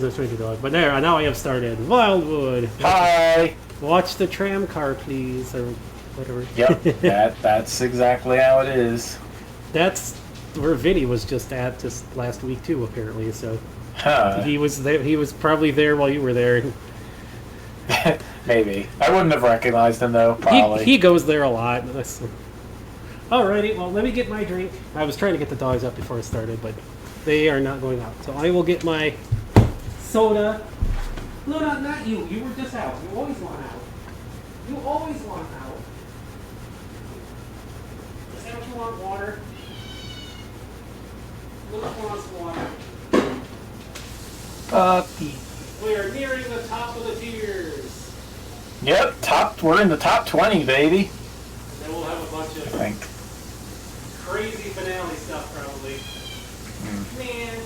the Twinkie dog. But there, now I have started. Wildwood. Hi. Watch the tram car, please, or whatever. Yep, that's exactly how it is. That's where Vinny was just last week too, apparently. So he was there. He was probably there while you were there. Maybe I wouldn't have recognized him though. Probably he goes there a lot. Alrighty, well, let me get my drink. I was trying to get the dogs up before it started, but they are not going out. So I will get my soda. No, not you. You were just out. You always want out. You always want out. Is that what you want? Water? Look wants water. We are nearing the top of the tiers. Yep, we're in the top 20, baby. And then we'll have a bunch of crazy finale stuff, probably. Man.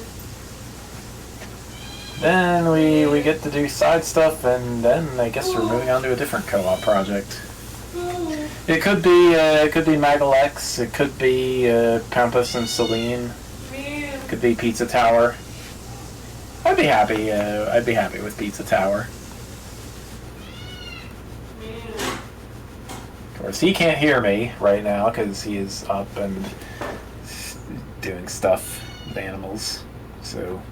Then we get to do side stuff, and then I guess we're moving on to a different co-op project. It could be Magalex. It could be Pampas and Celine. It could be Pizza Tower. I'd be happy. I'd be happy with Pizza Tower. Of course, he can't hear me right now because he is up and doing stuff with animals. So.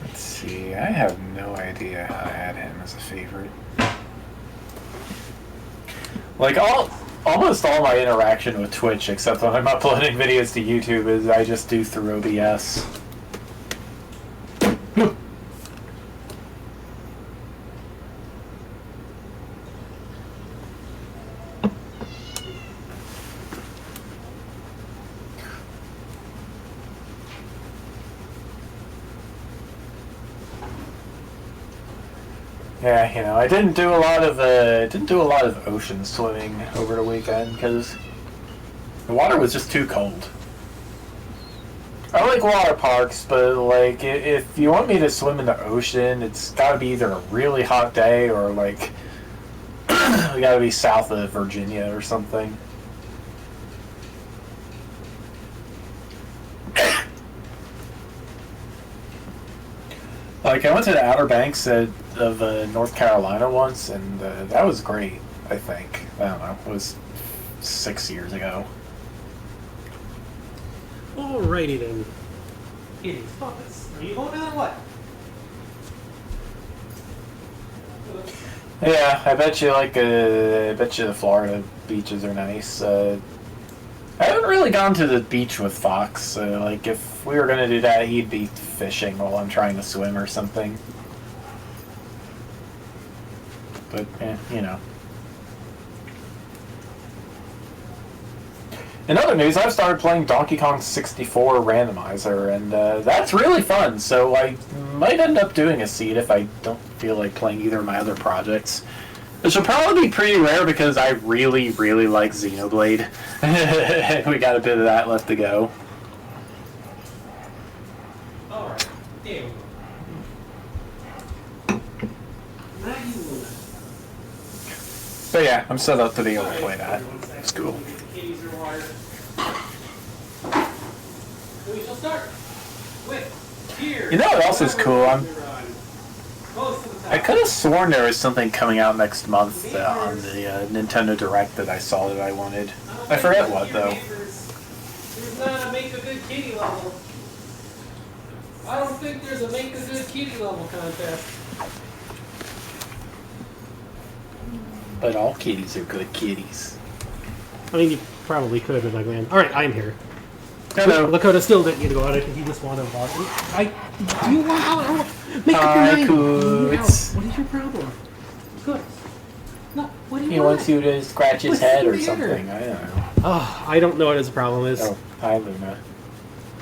Let's see, I have no idea how to add him as a favorite. Like, almost all my interaction with Twitch, except when I'm uploading videos to YouTube, is I just do through OBS. Yeah, you know, I didn't do a lot of ocean swimming over the weekend because the water was just too cold. I like water parks, but like if you want me to swim in the ocean, it's got to be either a really hot day or like we got to be south of Virginia or something. Like I went to the Outer Banks of North Carolina once, and that was great. I think I don't know. It was 6 years ago. Alrighty then. Idiots, puppets. Are you going down or what? Yeah, I bet you the Florida beaches are nice. I haven't really gone to the beach with Fox. Like if we were gonna do that, he'd be fishing while I'm trying to swim or something. But you know. In other news, I've started playing Donkey Kong 64 Randomizer, and that's really fun, so I might end up doing a seed if I don't feel like playing either of my other projects. Which will probably be pretty rare because I really, really like Xenoblade. We got a bit of that left to go. Alright, there we go. Now you will. But yeah, I'm set up to be able to play that. It's cool. We shall start with here. You know what else is cool? I could have sworn there was something coming out next month on the Nintendo Direct that I saw that I wanted. I forget what though. There's not a Make a Good Kitty level. I don't think there's a Make a Good Kitty level contest. But all kitties are good kitties. I mean, you probably could, but like, man. Alright, I'm here. Hello. Lakota still didn't get to go out. He just wanted to walk. Do you want out? Make up your mind. Coots. What is your problem? Good. No, what do you want? He wants you to scratch his head or something. I don't know. Oh, I don't know what his problem is. Oh, hi, Luna.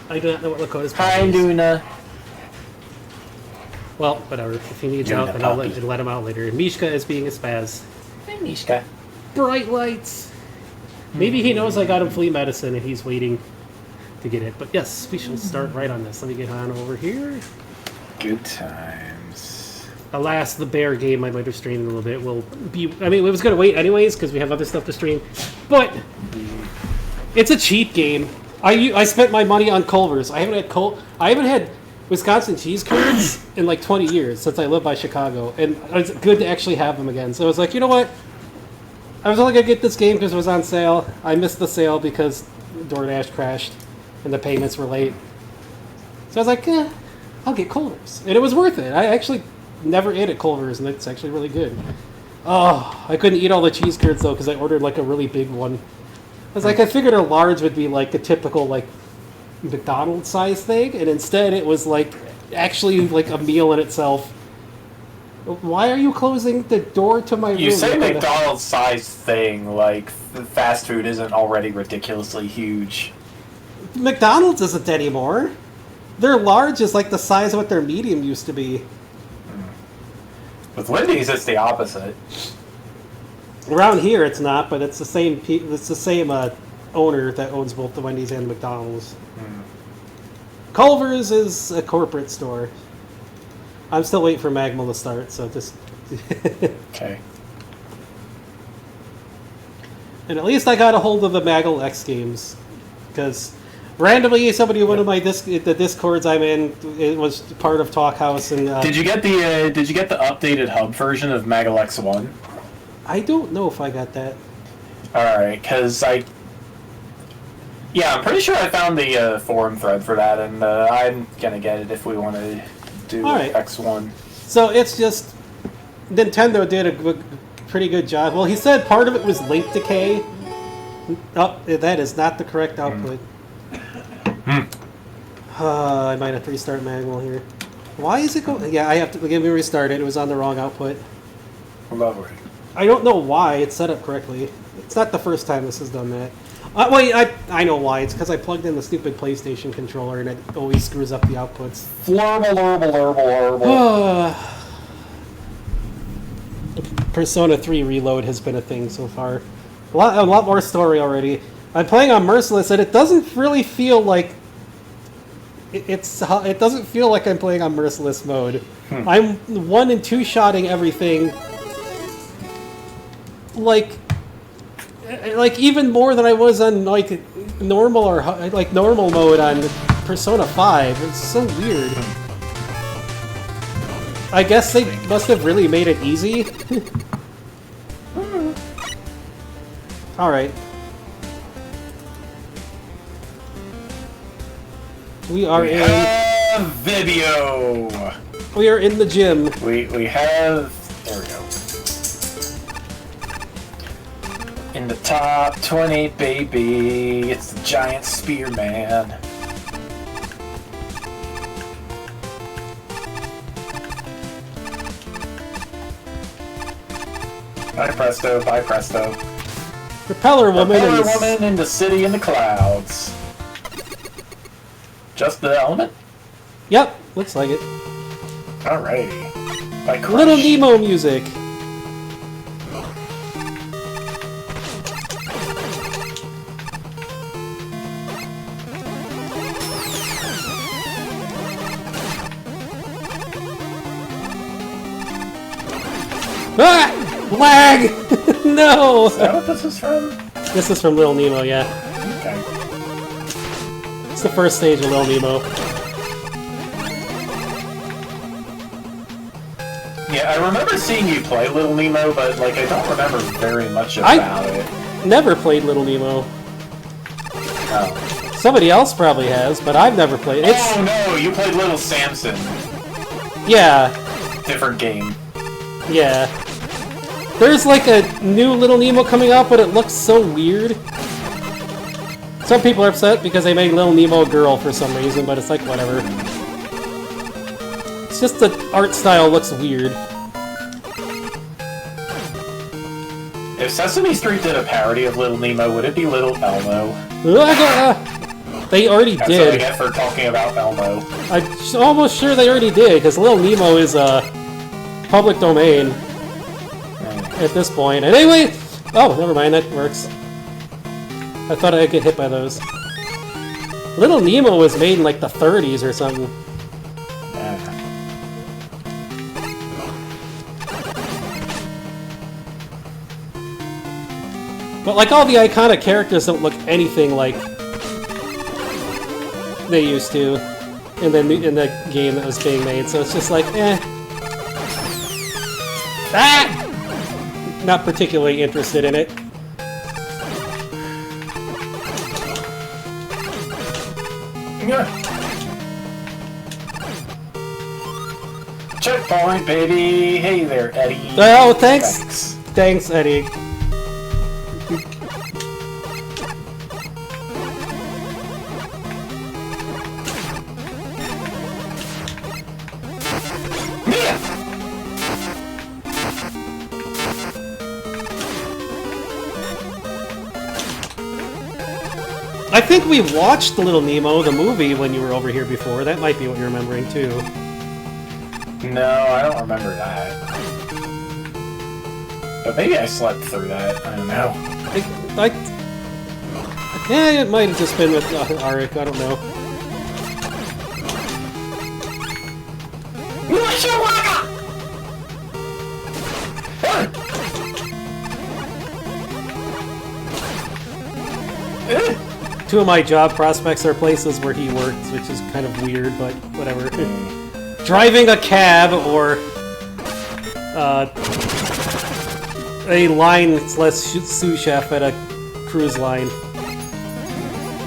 I do not know what Lakota's Hi, problem is. Luna. Well, whatever. If he needs Luna out, then I'll puppy. let him out later. Mishka is being a spaz. Hi, Mishka. Bright lights. Maybe he knows I got him flea medicine and he's waiting to get it. But yes, we shall start right on this. Let me get on over here. Good times. alas, the bear game I might have streamed a little bit will be... I mean, it was going to wait anyways, because we have other stuff to stream. But it's a cheap game. I spent my money on Culver's. I haven't had Wisconsin cheese curds in like 20 years since I lived by Chicago. And it's good to actually have them again. So I was like, you know what? I was only going to get this game because it was on sale. I missed the sale because DoorDash crashed and the payments were late. So I was like, I'll get Culver's. And it was worth it. I actually never ate at Culver's, and it's actually really good. Oh, I couldn't eat all the cheese curds, though, because I ordered, like, a really big one. I was like, I figured a large would be, like, a typical, like, McDonald's size thing, and instead it was, like, actually, like, a meal in itself. Why are you closing the door to my room? You say McDonald's size thing, like, fast food isn't already ridiculously huge. McDonald's isn't anymore. Their large is like the size of what their medium used to be. With Wendy's, it's the opposite. Around here, it's not, but it's the same. It's the same owner that owns both the Wendy's and the McDonald's. Culver's is a corporate store. I'm still waiting for Magmal to start, so just. Okay. And at least I got a hold of the Maggle X games, because randomly somebody in one of my the discords I'm in, it was part of Talk House, and Did you get the updated hub version of Magalex 1? I don't know if I got that. Alright, because I'm pretty sure I found the forum thread for that, and I'm gonna get it if we want to do X1. So it's just Nintendo did a pretty good job. Well, he said part of it was link decay. Oh, that is not the correct output. I might have to restart Magmal here. Why is it going? Yeah, I have to give me restart it. It was on the wrong output. Lovely. I don't know why it's set up correctly. It's not the first time this has done that. Wait, I know why. It's because I plugged in the stupid PlayStation controller and it always screws up the outputs. Persona 3 Reload has been a thing so far. A lot more story already. I'm playing on Merciless and it doesn't really feel like it doesn't feel like I'm playing on Merciless mode. I'm 1 and 2-shotting everything like even more than I was on like normal or like normal mode on Persona 5. It's so weird. I guess they must have really made it easy. Alright. We are in video. We are in the gym. We have, there we go. In the top 20, baby. It's the giant spearman. Bye presto, bye presto. Propeller woman in the city in the clouds. Just the element? Yep, looks like it. Alrighty. By Crush. Little Nemo music. Ah! Lag! No! Is that what this is from? This is from Little Nemo, yeah. Okay. It's the first stage of Little Nemo. Yeah, I remember seeing you play Little Nemo, but like I don't remember very much about it. Never played Little Nemo. Oh. Somebody else probably has, but I've never played it. Oh no, you played Little Samson. Yeah. Different game. Yeah. There's like a new Little Nemo coming out, but it looks so weird. Some people are upset because they made Little Nemo a girl for some reason, but it's like, whatever. It's just the art style looks weird. If Sesame Street did a parody of Little Nemo, would it be Little Elmo? They already That's did. what I get for talking about Elmo. I'm almost sure they already did, because Little Nemo is public domain at this point. And anyway, oh, never mind, that works. I thought I'd get hit by those. Little Nemo was made in like the 30s or something. Yeah. But like all the iconic characters don't look anything like they used to in the game that was being made, so it's just like, eh. Ah! Not particularly interested in it. Yeah. Checkpoint, baby! Hey there, Eddie. Oh, thanks! Thanks, Eddie. I think we watched Little Nemo, the movie, when you were over here before. That might be what you're remembering, too. No, I don't remember that. But maybe I slept through that. I don't know. Yeah, it might have just been with Arik. I don't know. Two of my job prospects are places where he works, which is kind of weird, but whatever. Driving a cab or a line/sous chef at a cruise line.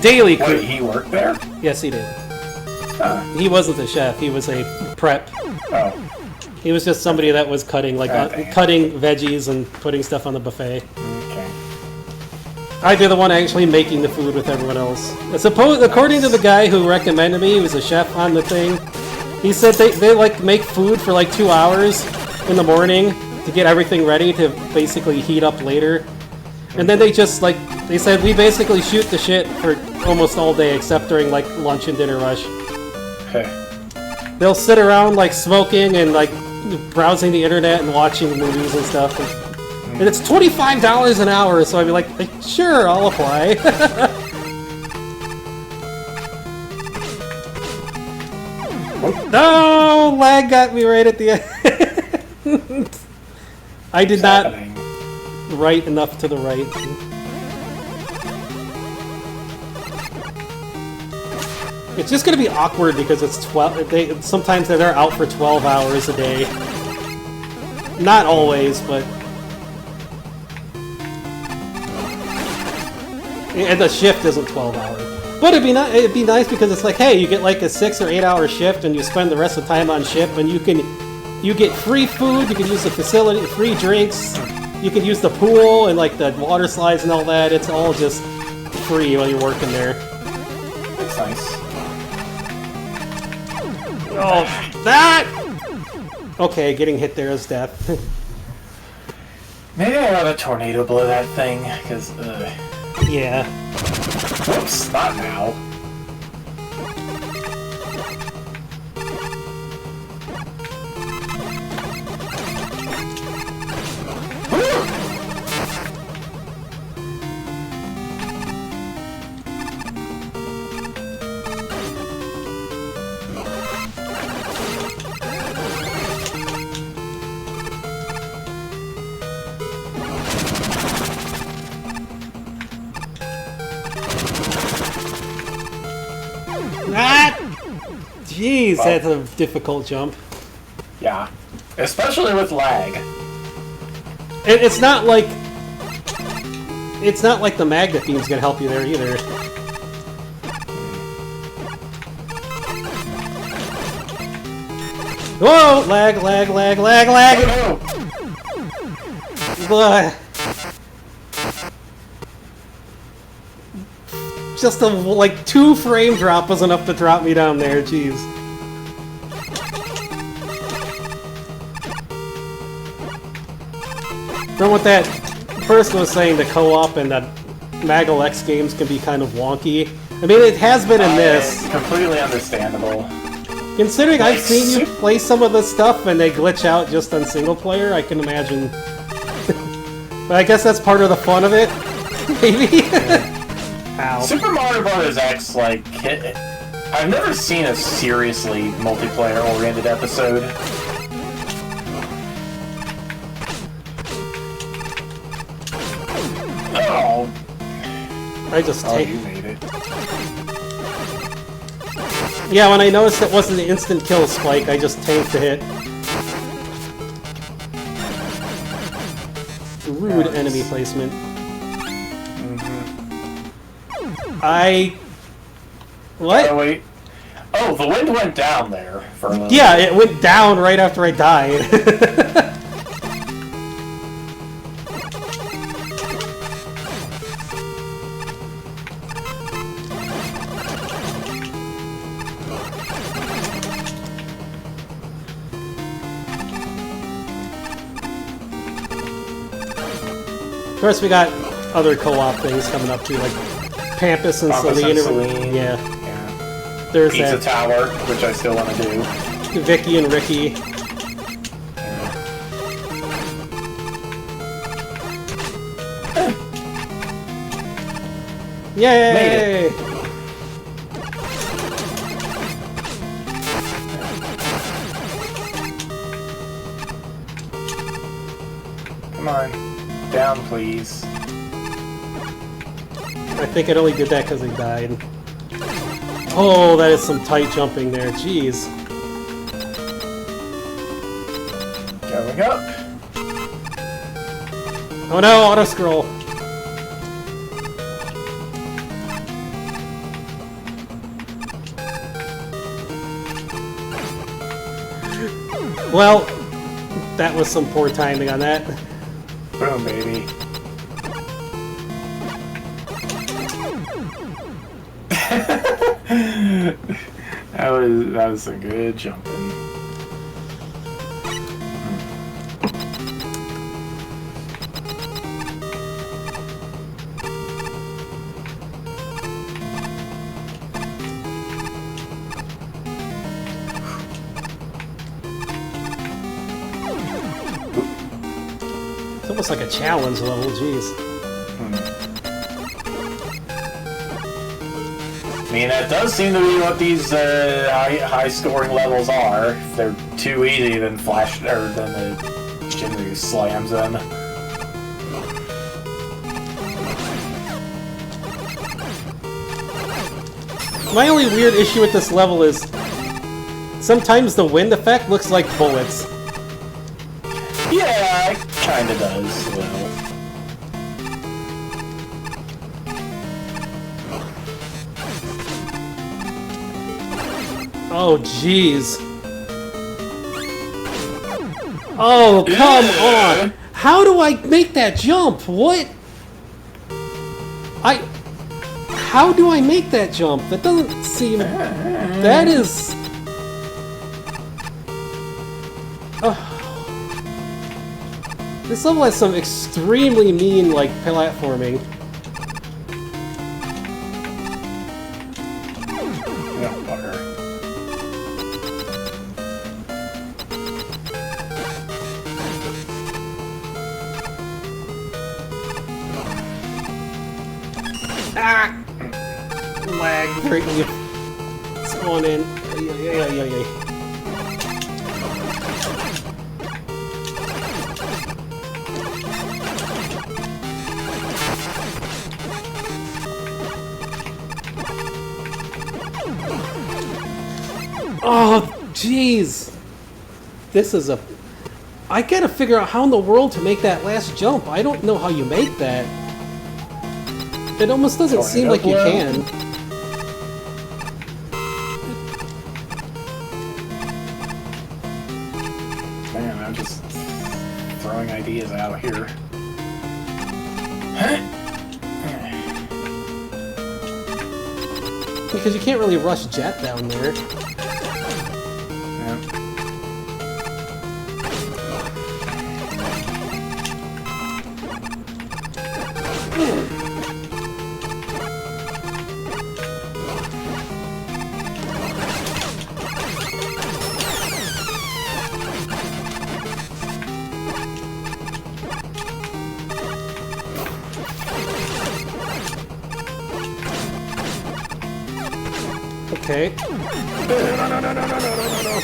Daily cruise. Wait, he worked there? Yes, he did. He wasn't a chef. He was a prep. Oh. He was just somebody that was cutting, like cutting veggies and putting stuff on the buffet. Okay. I'd be the one actually making the food with everyone else. According to the guy who recommended me, he was a chef on the thing. He said they like make food for like 2 hours in the morning to get everything ready to basically heat up later. And then they just like, they said we basically shoot the shit for almost all day except during like lunch and dinner rush. Okay. They'll sit around like smoking and like browsing the internet and watching movies and stuff. And it's $25 an hour, so I'd be like, sure, I'll apply. No, lag got me right at the end. I did not write enough to the right. It's just gonna be awkward because it's 12. Sometimes they're out for 12 hours a day. Not always, but. And the shift isn't 12 hours. But it'd be nice because it's like, hey, you get like a 6 or 8 hour shift and you spend the rest of the time on shift and you get free food, you can use the facility, free drinks, you can use the pool and like the water slides and all that. It's all just free while you're working there. That's nice. Oh, that! Okay, getting hit there is death. Maybe I ought to tornado blow that thing, because, Yeah. Whoops, not now. Jeez, that's a difficult jump. Yeah, especially with lag. And it's not like the magnet beam's gonna help you there either. Whoa! Lag, lag, lag, lag, lag! Oh, Just a, like, 2 frame drop was enough to drop me down there, jeez. From what that person was saying, the co-op and the Maggle X games can be kind of wonky. I mean, it has been in this. It's completely understandable. Considering I've seen you play some of this stuff and they glitch out just on single player, I can imagine. But I guess that's part of the fun of it, maybe? Ow. Super Mario Bros. X, like, I've never seen a seriously multiplayer-oriented episode. Oh, I just Oh, take. you made it. Yeah, when I noticed it wasn't an instant kill spike, I just tanked the hit. Rude Nice. enemy placement. Mm-hmm. What? Oh, wait. Oh, the wind went down there for a little Yeah, bit. it went down right after I died. Of course, we got other co-op things coming up too, like Pampas and Pampas Celine. and Celine. Yeah, Yeah. there's Pizza that. Tower, which I still want to do. Vicky and Ricky. Yay! Come on. Down, please. I think it only did that because he died. Oh, that is some tight jumping there. Jeez. Going up. Oh no, auto scroll. Well, that was some poor timing on that. Boom, baby. that was a good jumping. It's almost like a challenge level, jeez. I mean, that does seem to be what these high scoring levels are. If they're too easy, then then the Shinryu slams them. My only weird issue with this level is sometimes the wind effect looks like bullets. Yeah, it kinda does, a little. Oh, jeez. Oh, come on! How do I make that jump? What? How do I make that jump? That doesn't seem... That is... This level has some extremely mean, like, platforming. Yeah, bugger. Ah! Lag. Hurting you. Spawn in. Ay. Oh, jeez. This is a... I gotta figure out how in the world to make that last jump. I don't know how you make that. It almost doesn't seem like you can. Man, I'm just throwing ideas out here. Because you can't really rush Jet down there. Yeah. Okay. No.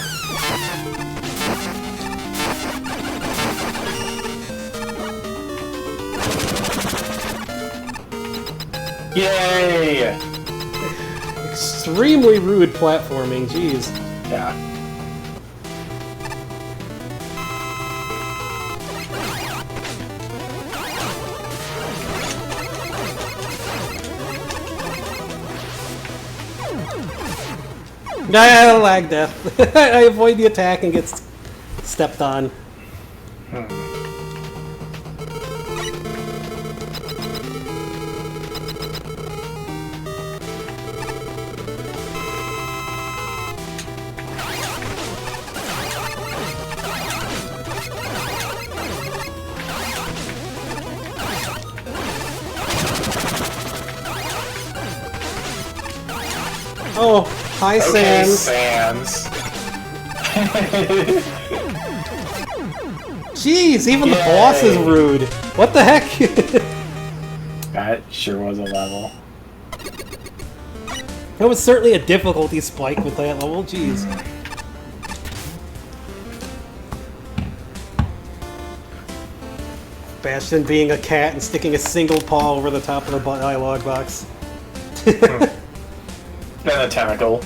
Yay! Extremely rude platforming, jeez. Yeah. Nah, lag death. I avoid the attack and get stepped on. Oh, hi, Okay, Sans. Sans. Jeez, even the Yay. boss is rude. What the heck? That sure was a level. That was certainly a difficulty spike with that level, jeez. Bastion being a cat and sticking a single paw over the top of the dialogue box. Then a tentacle.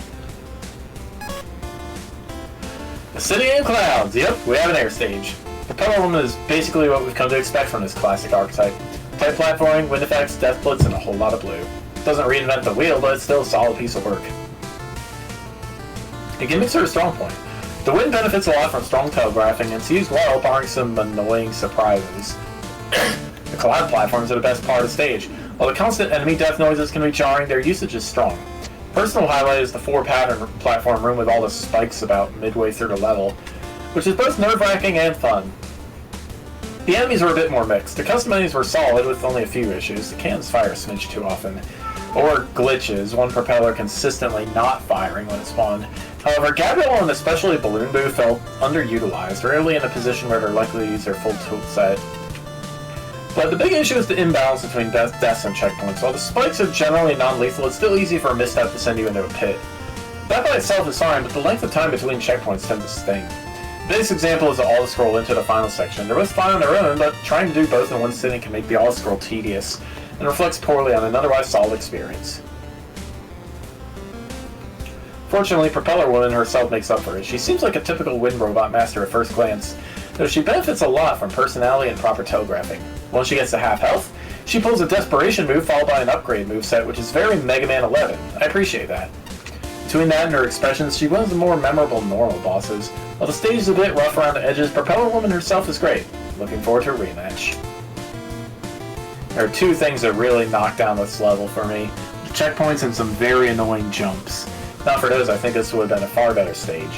The City of Clouds. Yep, we have an air stage. Propeller Woman is basically what we've come to expect from this classic archetype. Tight platforming, wind effects, death blitz, and a whole lot of blue. Doesn't reinvent the wheel, but it's still a solid piece of work. The gimmicks are a strong point. The wind benefits a lot from strong telegraphing, and it's used well, barring some annoying surprises. The cloud platforms are the best part of the stage. While the constant enemy death noises can be jarring, their usage is strong. Personal highlight is the 4-pattern platform room with all the spikes about midway through the level, which is both nerve-wracking and fun. The enemies were a bit more mixed. The custom enemies were solid with only a few issues. The cannons fire a smidge too often. Or glitches, one propeller consistently not firing when it spawned. However, Gabrielle and especially Balloon Boo felt underutilized, rarely in a position where they're likely to use their full tool set. But the big issue is the imbalance between deaths and checkpoints. While the spikes are generally non-lethal, it's still easy for a misstep to send you into a pit. That by itself is fine, but the length of time between checkpoints tends to sting. The base example is the auto-scroll into the final section. They're both fine on their own, but trying to do both in one sitting can make the auto-scroll tedious, and reflects poorly on an otherwise solid experience. Fortunately, Propeller Woman herself makes up for it. She seems like a typical wind robot master at first glance, though she benefits a lot from personality and proper telegraphing. Once she gets to half health, she pulls a desperation move followed by an upgrade moveset, which is very Mega Man 11. I appreciate that. Between that and her expressions, she wins the more memorable normal bosses. While the stage is a bit rough around the edges, Propeller Woman herself is great. Looking forward to a rematch. There are two things that really knock down this level for me. Checkpoints and some very annoying jumps. Not for those, I think this would have been a far better stage.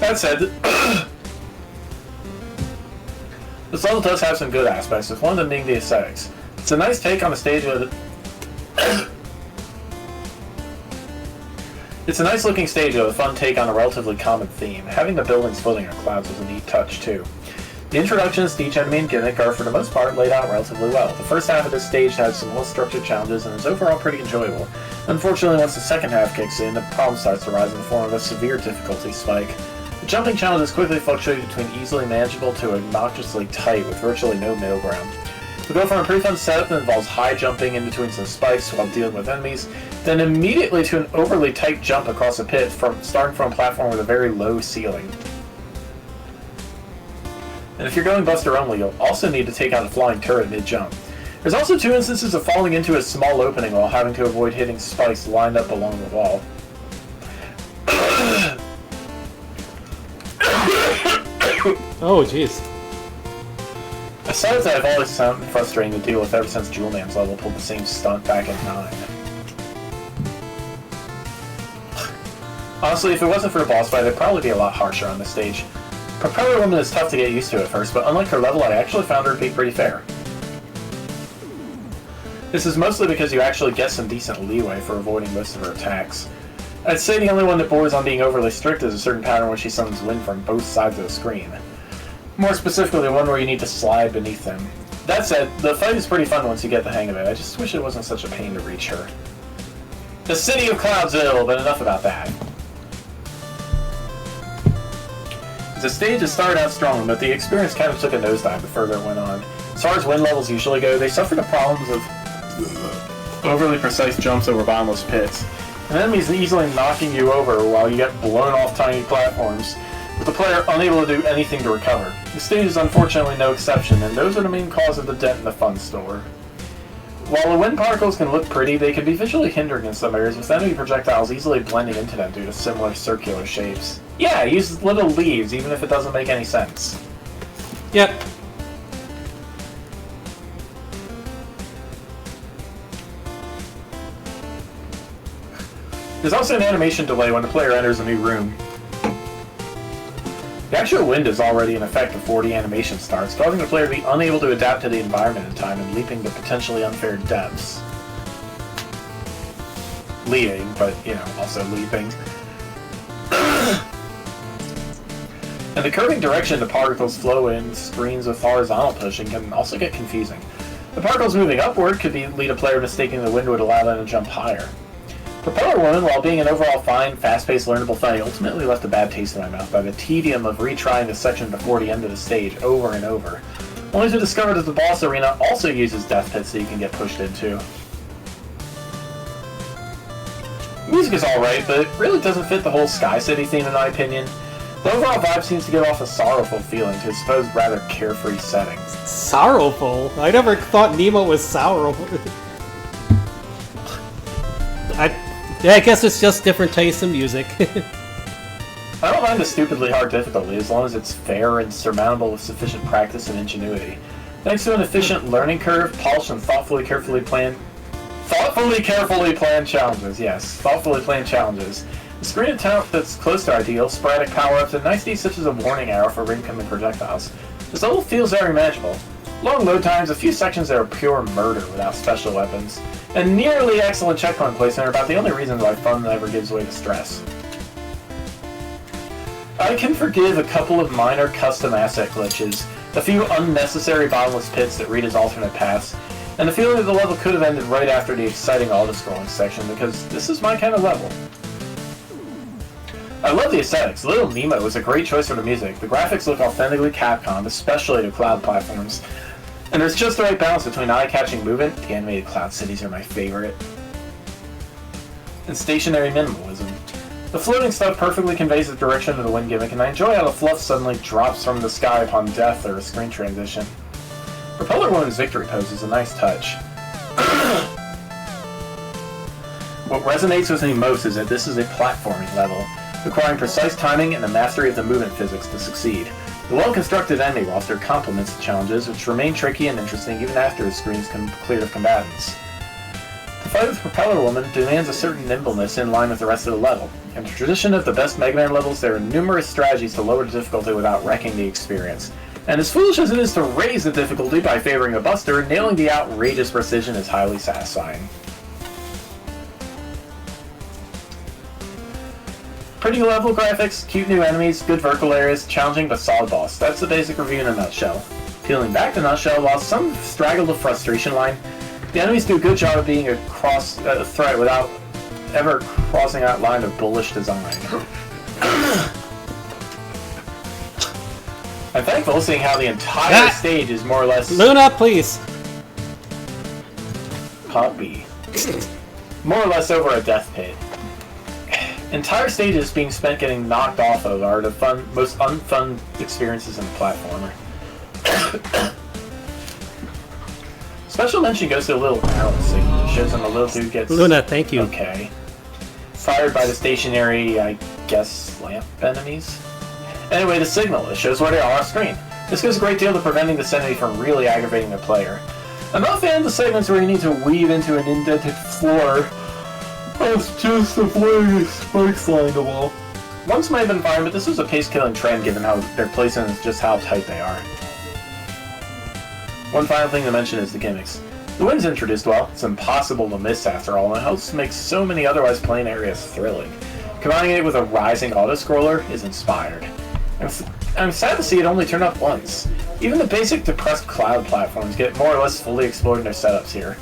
That said, this level does have some good aspects, with one of them being the aesthetics. It's a nice take on the stage with It's a nice looking stage with a fun take on a relatively common theme. Having the buildings floating on clouds was a neat touch too. The introductions to each enemy and gimmick are for the most part laid out relatively well. The first half of this stage has some well-structured challenges and is overall pretty enjoyable. Unfortunately, once the second half kicks in, the problem starts to rise in the form of a severe difficulty spike. The jumping challenges quickly fluctuate between easily manageable to obnoxiously tight with virtually no middle ground. We go from a pretty fun setup that involves high jumping in between some spikes while dealing with enemies, then immediately to an overly tight jump across a pit starting from a platform with a very low ceiling. And if you're going Buster only, you'll also need to take out a flying turret mid-jump. There's also 2 instances of falling into a small opening while having to avoid hitting spikes lined up along the wall. Oh, jeez. A sight that I've always found frustrating to deal with ever since Jewel Man's level pulled the same stunt back in 9. Honestly, if it wasn't for the boss fight, I'd probably be a lot harsher on this stage. Propeller Woman is tough to get used to at first, but unlike her level, I actually found her to be pretty fair. This is mostly because you actually get some decent leeway for avoiding most of her attacks. I'd say the only one that borders on being overly strict is a certain pattern where she summons wind from both sides of the screen. More specifically, the one where you need to slide beneath them. That said, the fight is pretty fun once you get the hang of it. I just wish it wasn't such a pain to reach her. The City of Cloudsville, but enough about that. Is The stages started out strong, but the experience kind of took a nosedive the further it went on. As far as wind levels usually go, they suffer the problems of overly precise jumps over bottomless pits, and enemies easily knocking you over while you get blown off tiny platforms, with the player unable to do anything to recover. The stage is unfortunately no exception, and those are the main cause of the dent in the fun store. While the wind particles can look pretty, they can be visually hindering in some areas, with enemy projectiles easily blending into them due to similar circular shapes. Yeah, use little leaves, even if it doesn't make any sense. Yep. There's also an animation delay when the player enters a new room. The actual wind is already in effect before the animation starts, causing the player to be unable to adapt to the environment in time and leaping to potentially unfair depths. Leading, but, also leaping. And the curving direction the particles flow in screens with horizontal pushing can also get confusing. The particles moving upward could lead a player mistaking the wind would allow them to jump higher. Propeller Woman, while being an overall fine, fast-paced, learnable fight, ultimately left a bad taste in my mouth by the tedium of retrying the section before the end of the stage over and over, only to discover that the boss arena also uses death pits that you can get pushed into. Music is alright, but it really doesn't fit the whole Sky City theme in my opinion. The overall vibe seems to give off a sorrowful feeling to a supposed rather carefree setting. Sorrowful? I never thought Nemo was sorrowful. I guess it's just different tastes in music. I don't mind the stupidly hard difficulty as long as it's fair and surmountable with sufficient practice and ingenuity. Thanks to an efficient learning curve, polished and thoughtfully carefully planned challenges, yes. Thoughtfully planned challenges. A screen attempt that's close to ideal, sporadic power-ups, and niceties such as a warning arrow for incoming projectiles. This level feels very manageable. Long load times, a few sections that are pure murder without special weapons, and nearly excellent checkpoint placement are about the only reasons why fun never gives way to stress. I can forgive a couple of minor custom asset glitches, a few unnecessary bottomless pits that read as alternate paths, and the feeling that the level could have ended right after the exciting auto-scrolling section, because this is my kind of level. I love the aesthetics. Little Nemo is a great choice for the music. The graphics look authentically Capcom, especially to cloud platforms. And there's just the right balance between eye-catching movement, the animated cloud cities are my favorite, and stationary minimalism. The floating stuff perfectly conveys the direction of the wind gimmick, and I enjoy how the fluff suddenly drops from the sky upon death or a screen transition. Propeller Woman's victory pose is a nice touch. What resonates with me most is that this is a platforming level, requiring precise timing and the mastery of the movement physics to succeed. The well-constructed enemy roster complements the challenges, which remain tricky and interesting even after the screen is cleared of combatants. The fight with Propeller Woman demands a certain nimbleness in line with the rest of the level. In the tradition of the best Mega Man levels, there are numerous strategies to lower the difficulty without wrecking the experience. And as foolish as it is to raise the difficulty by favoring a buster, nailing the outrageous precision is highly satisfying. Pretty level graphics, cute new enemies, good vertical areas, challenging but solid boss. That's the basic review in a nutshell. Peeling back the nutshell, while some straggle the frustration line, the enemies do a good job of being a threat without ever crossing that line of bullish design. I'm thankful seeing how the entire stage is more or less... Luna, please! Puppy. More or less over a death pit. Entire stages being spent getting knocked off of are the most unfun experiences in the platformer. Special mention goes to the little arrow signal that shows when the little dude gets... Luna, thank you. Okay. Fired by the stationary, I guess, lamp enemies? Anyway, the signal, it shows where they are off screen. This goes a great deal to preventing this enemy from really aggravating the player. I'm not a fan of the segments where you need to weave into an indented floor. That's just avoiding spikes along the wall. Once might have been fine, but this was a pace-killing trend given how their placement is just how tight they are. One final thing to mention is the gimmicks. The wind's introduced well, it's impossible to miss after all, and it helps make so many otherwise plain areas thrilling. Combining it with a rising auto-scroller is inspired. I'm sad to see it only turn up once. Even the basic depressed cloud platforms get more or less fully explored in their setups here.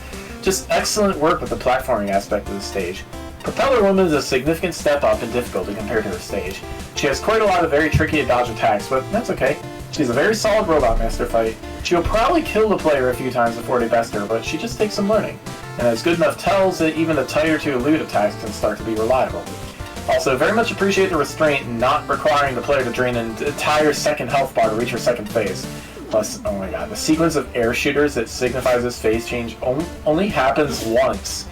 Just excellent work with the platforming aspect of the stage. Propeller Woman is a significant step up in difficulty compared to her stage. She has quite a lot of very tricky to dodge attacks, but that's okay. She's a very solid robot master fight. She'll probably kill the player a few times before they best her, but she just takes some learning, and has good enough tells that even the tighter to elude attacks can start to be reliable. Also, very much appreciate the restraint in not requiring the player to drain an entire second health bar to reach her second phase. Plus, oh my god, the sequence of air shooters that signifies this phase change only happens once.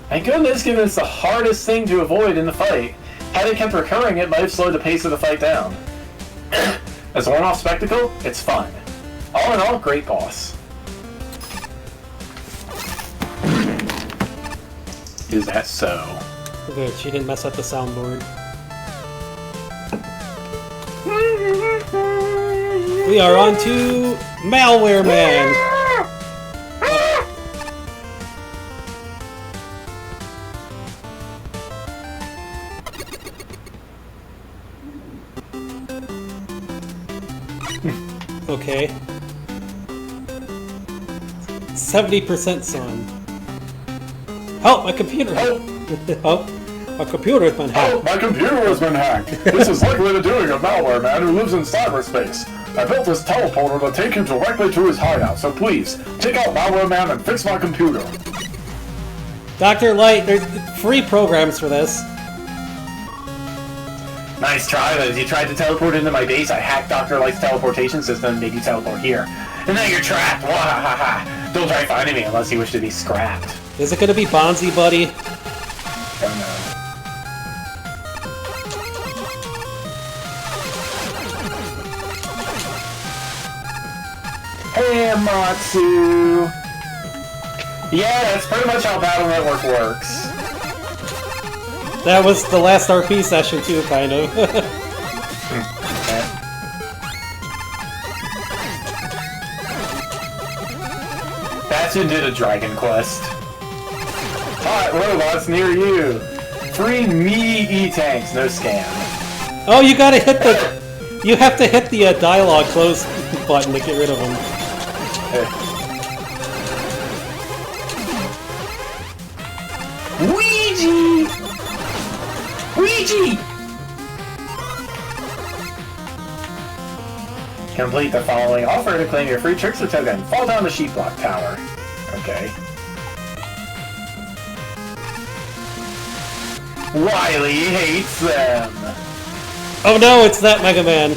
Thank goodness, given it's the hardest thing to avoid in the fight. Had it kept recurring, it might have slowed the pace of the fight down. As a one-off spectacle, it's fun. All in all, great boss. Is that so? Good, she didn't mess up the soundboard. We are on to Malware Man! Okay. 70% sun. Help! My computer! Help! Oh, my computer has been hacked. Oh, my computer has been hacked! This is likely the doing of Malware Man who lives in cyberspace. I built this teleporter to take you directly to his hideout, so please, take out Malware Man and fix my computer. Dr. Light, there's free programs for this. Nice try, but as you tried to teleport into my base, I hacked Dr. Light's teleportation system and made you teleport here. And now you're trapped! Wahahaha! Don't try finding me unless you wish to be scrapped. Is it gonna be Bonzi, buddy? Oh no. Hey, Matsu! Yeah, that's pretty much how Battle Network works. That was the last RP session too, kind of. Bastion did a Dragon Quest. Hot robots near you! Free me E-tanks, no scam. Oh, you gotta hit the... You have to hit the dialogue close button to get rid of them. Ouija! Ouija! Complete the following offer to claim your free trickster token. Fall down the sheep block tower. Okay. Wily hates them. Oh no, it's that Mega Man.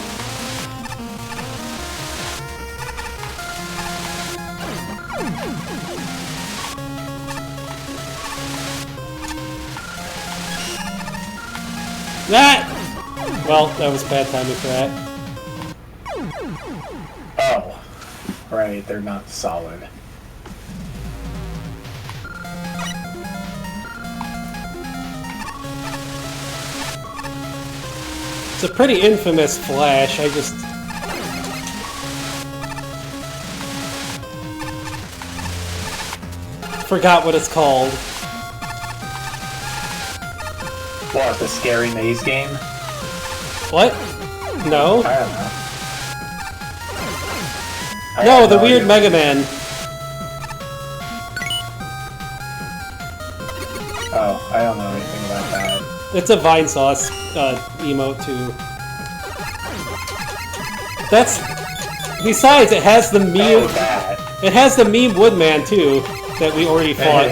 That! Well, that was bad timing for that. Oh. Right, they're not solid. It's a pretty infamous flash, I just... forgot what it's called. What, the scary maze game? What? No? I don't know. No, the weird Mega Man. Oh, I don't know anything about that. It's a Vine Sauce emote too. That's... Besides, it has the meme... Oh, that. It has the meme Woodman too, that we already fought.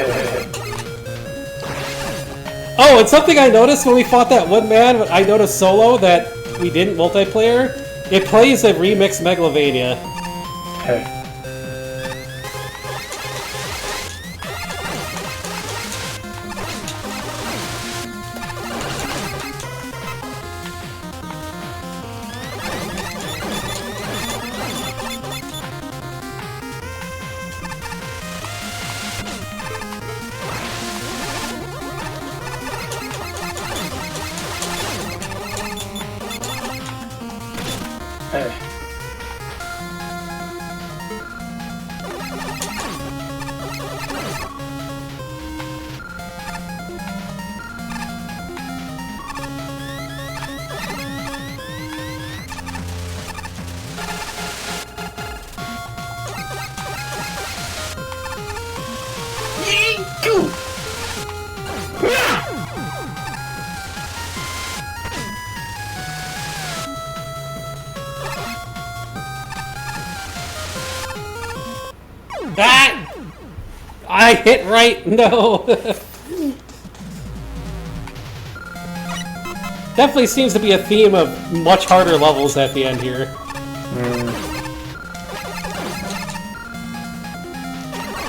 Oh, and something I noticed when we fought that Woodman, I noticed solo that we didn't multiplayer. It plays a remixed Megalovania. Hey. Hey. Ah! I hit right. No. Definitely seems to be a theme of much harder levels at the end here.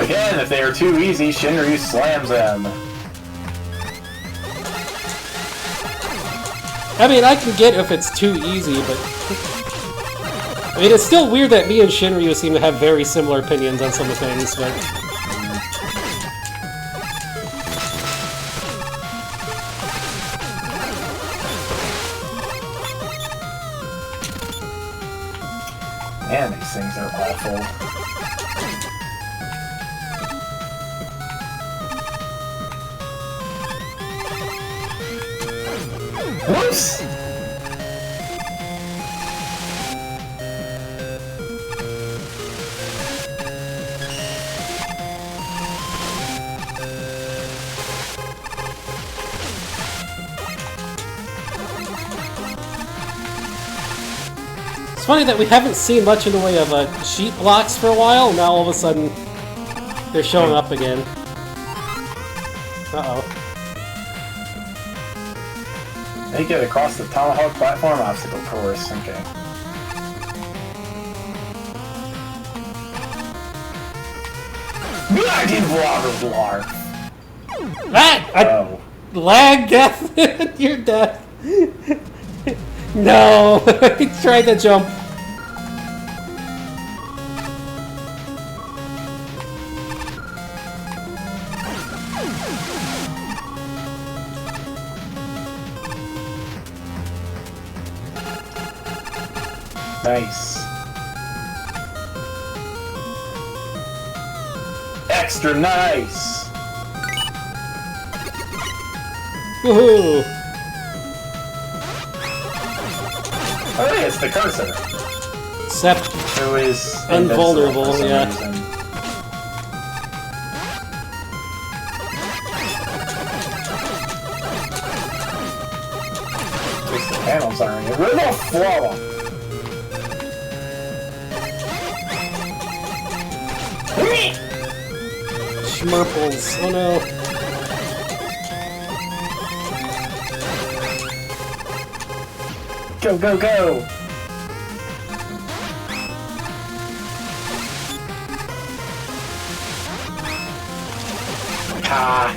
Again, if they are too easy, Shinryu slams them. I mean, I can get if it's too easy, but... I mean, it's still weird that me and Shinryu seem to have very similar opinions on some of the things, but... Man, these things are awful. Whoops! It's funny that we haven't seen much in the way of sheet blocks for a while, now all of a sudden they're showing up again. Uh-oh. Make it across the Tomahawk platform obstacle course. Okay. Ah! Lag death! You're dead. No! He tried to jump. Nice. Extra nice! Woohoo! Oh, yeah, it's the cursor. Except Who is invulnerable, for some yeah. reason. At least the panels aren't. Where the flower? Schmurples. Oh no. Go, go, go! Ah!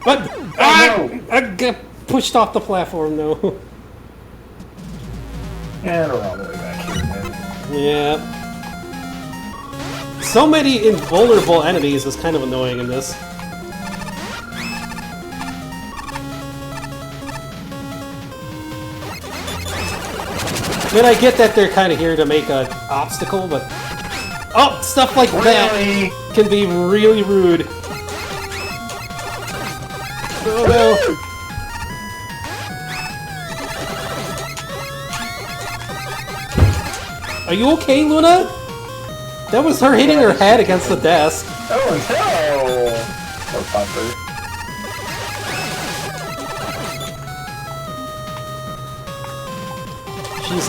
But I got pushed off the platform though. And we're all the way back here again. Yeah. So many invulnerable enemies is kind of annoying in this. I mean, I get that they're kind of here to make an obstacle, but... Oh, stuff like that can be really rude. Oh no. Are you okay, Luna? That was her hitting her head against the desk. Oh no! Poor Puffer. She's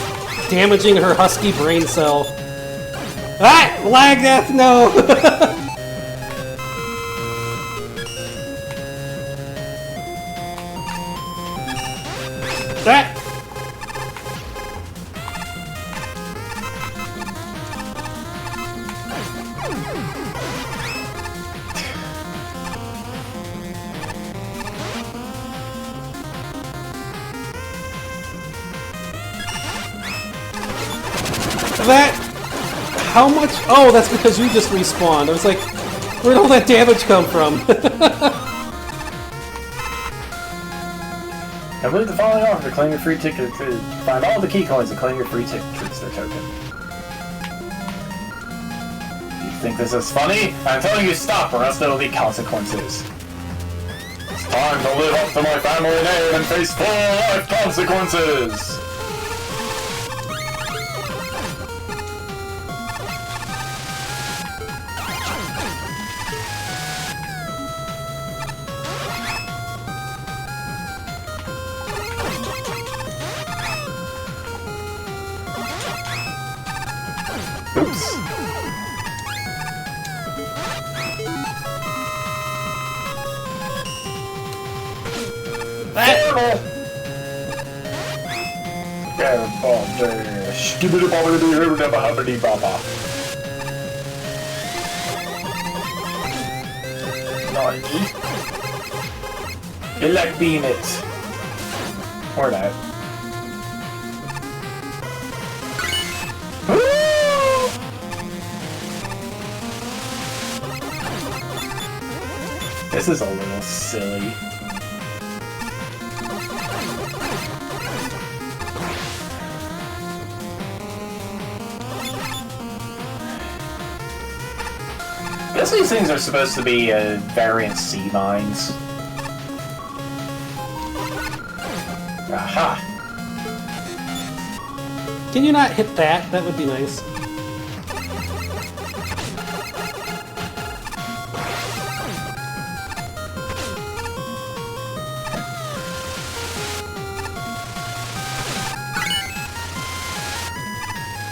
damaging her husky brain cell. Ah! Lag death, no! Ah! That... How much... Oh, that's because you just respawned. I was like, where'd all that damage come from? Complete the following offer to claim your free ticket. Find all the key coins and claim your free trickster token. You think this is funny? I'm telling you stop or else there will be consequences. It's time to live up to my family name and face full life consequences! Oops. You like being it. Or not. This is a little silly. I guess these things are supposed to be variant sea mines. Aha! Can you not hit that? That would be nice.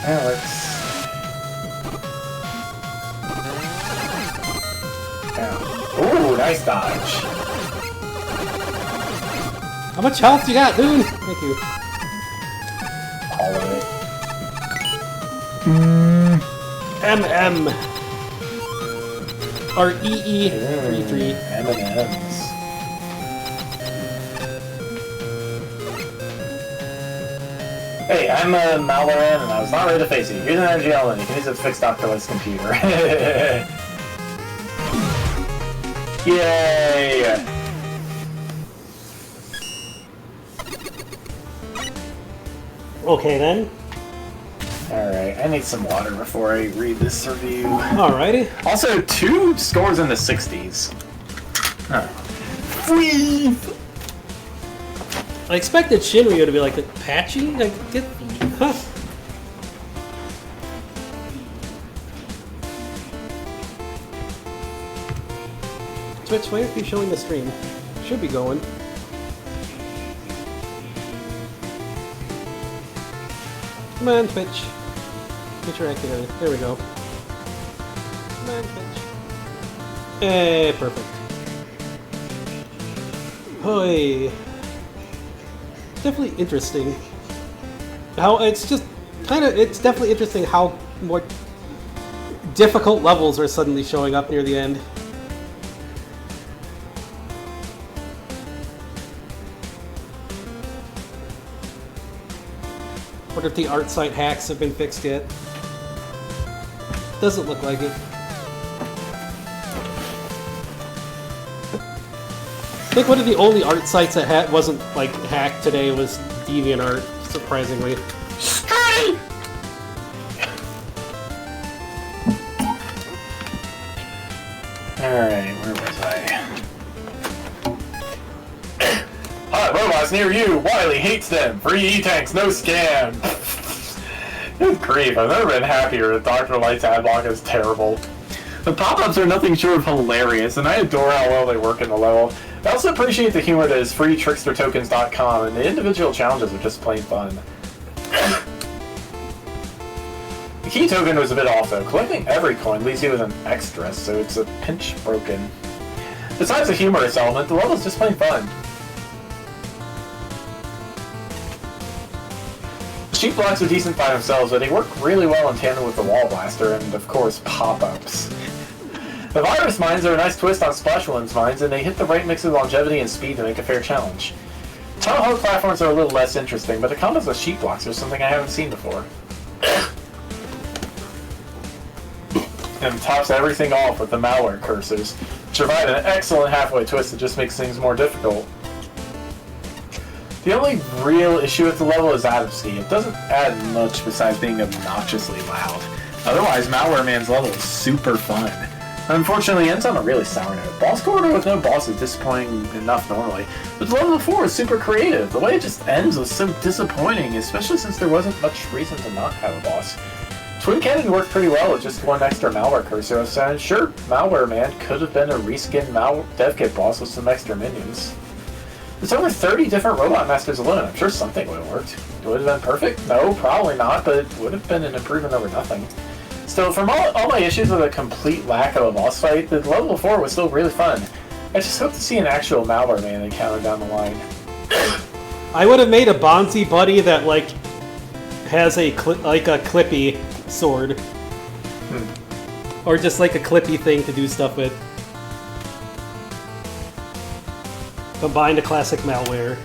Alex. Ooh, nice dodge. How much health you got, dude? Thank you. All of it. MM. Or EE33. M&M's. Hey, I'm Malloran, and I was not ready to face you. Here's an energy element. You can use it to fix Dr. Light's computer. Yay! Okay then. Alright, I need some water before I read this review. Alrighty. Also, 2 scores in the 60s. Huh. Freeze! I expected Shinryu to be like patchy. Like, get, huh? Twitch, why aren't you showing the stream? Should be going. Come on, Twitch. Get your activity. There we go. Come on, Twitch. Hey, perfect. Hoi. Definitely interesting. How it's just kind of, it's definitely interesting how more difficult levels are suddenly showing up near the end. Wonder if the art site hacks have been fixed yet. Doesn't look like it. I think one of the only art sites that wasn't like hacked today was DeviantArt, surprisingly. Alright, where was I? Hot robots near you! Wily hates them! Free E-tanks, no scam! Good grief, I've never been happier that Dr. Light's ad block is terrible. The pop-ups are nothing short of hilarious, and I adore how well they work in the level. I also appreciate the humor that is freetrickstertokens.com, and the individual challenges are just plain fun. The key token was a bit off though. Collecting every coin leaves you with an extra, so it's a pinch broken. Besides the humorous element, the level is just plain fun. Sheep blocks are decent by themselves, but they work really well in tandem with the wall blaster and, of course, pop-ups. The virus mines are a nice twist on Splash One's mines, and they hit the right mix of longevity and speed to make a fair challenge. Tunnel Hog platforms are a little less interesting, but the combos with sheep blocks are something I haven't seen before. And tops everything off with the malware cursors, which provide an excellent halfway twist that just makes things more difficult. The only real issue with the level is adamsty. It doesn't add much besides being obnoxiously loud. Otherwise, Malware Man's level is super fun. Unfortunately, it ends on a really sour note. Boss corridor with no boss is disappointing enough normally, but the level 4 is super creative. The way it just ends was so disappointing, especially since there wasn't much reason to not have a boss. Twin Cannon worked pretty well with just one extra malware cursor, so sure, Malware Man could have been a reskinned dev kit boss with some extra minions. There's over 30 different Robot Masters alone. I'm sure something would have worked. Would it have been perfect? No, probably not, but it would have been an improvement over nothing. Still, from all my issues with a complete lack of a boss fight, the level 4 was still really fun. I just hope to see an actual Malware Man encounter down the line. I would have made a Bonzi buddy that like has a clippy sword, or just like a clippy thing to do stuff with. Combine the classic Malware.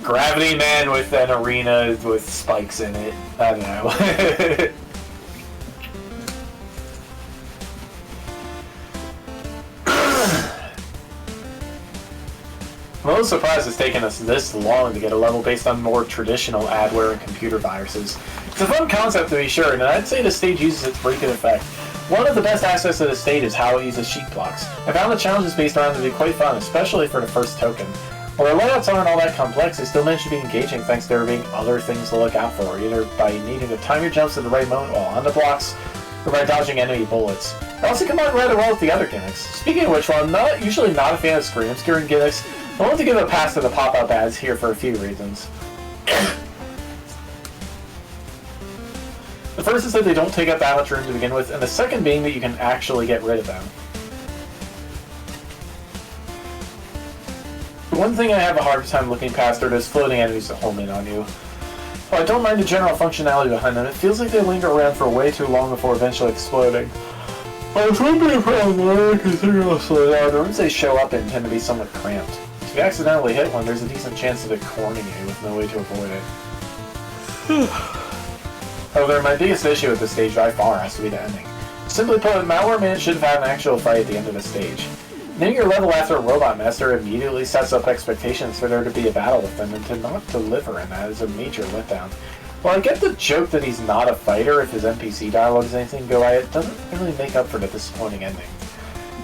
Gravity Man with an arena with spikes in it. I don't know. I'm a little surprised it's taken us this long to get a level based on more traditional adware and computer viruses. It's a fun concept to be sure, and I'd say the stage uses it to pretty good effect. One of the best aspects of the stage is how it uses sheet blocks. I found the challenges based around it to be quite fun, especially for the first token. While the layouts aren't all that complex, they still manage to be engaging thanks to there being other things to look out for, either by needing to time your jumps at the right moment while on the blocks, or by dodging enemy bullets. They also combine rather well with the other gimmicks. Speaking of which, while I'm usually not a fan of screen obscuring gimmicks, I want to give a pass to the pop-up ads here for a few reasons. The first is that they don't take up that much room to begin with, and the second being that you can actually get rid of them. One thing I have a hard time looking past are those floating enemies that home in on you. While I don't mind the general functionality behind them, it feels like they linger around for way too long before eventually exploding. While it's one big problem, considering how slow they are, the rooms they show up in tend to be somewhat cramped. If you accidentally hit one, there's a decent chance of it cornering you with no way to avoid it. However, my biggest issue with this stage by far has to be the ending. Simply put, Malware Man should have had an actual fight at the end of the stage. Naming your level after a Robot Master immediately sets up expectations for there to be a battle with them, and to not deliver in that is a major letdown. While I get the joke that he's not a fighter if his NPC dialogue is anything to go by, it doesn't really make up for the disappointing ending.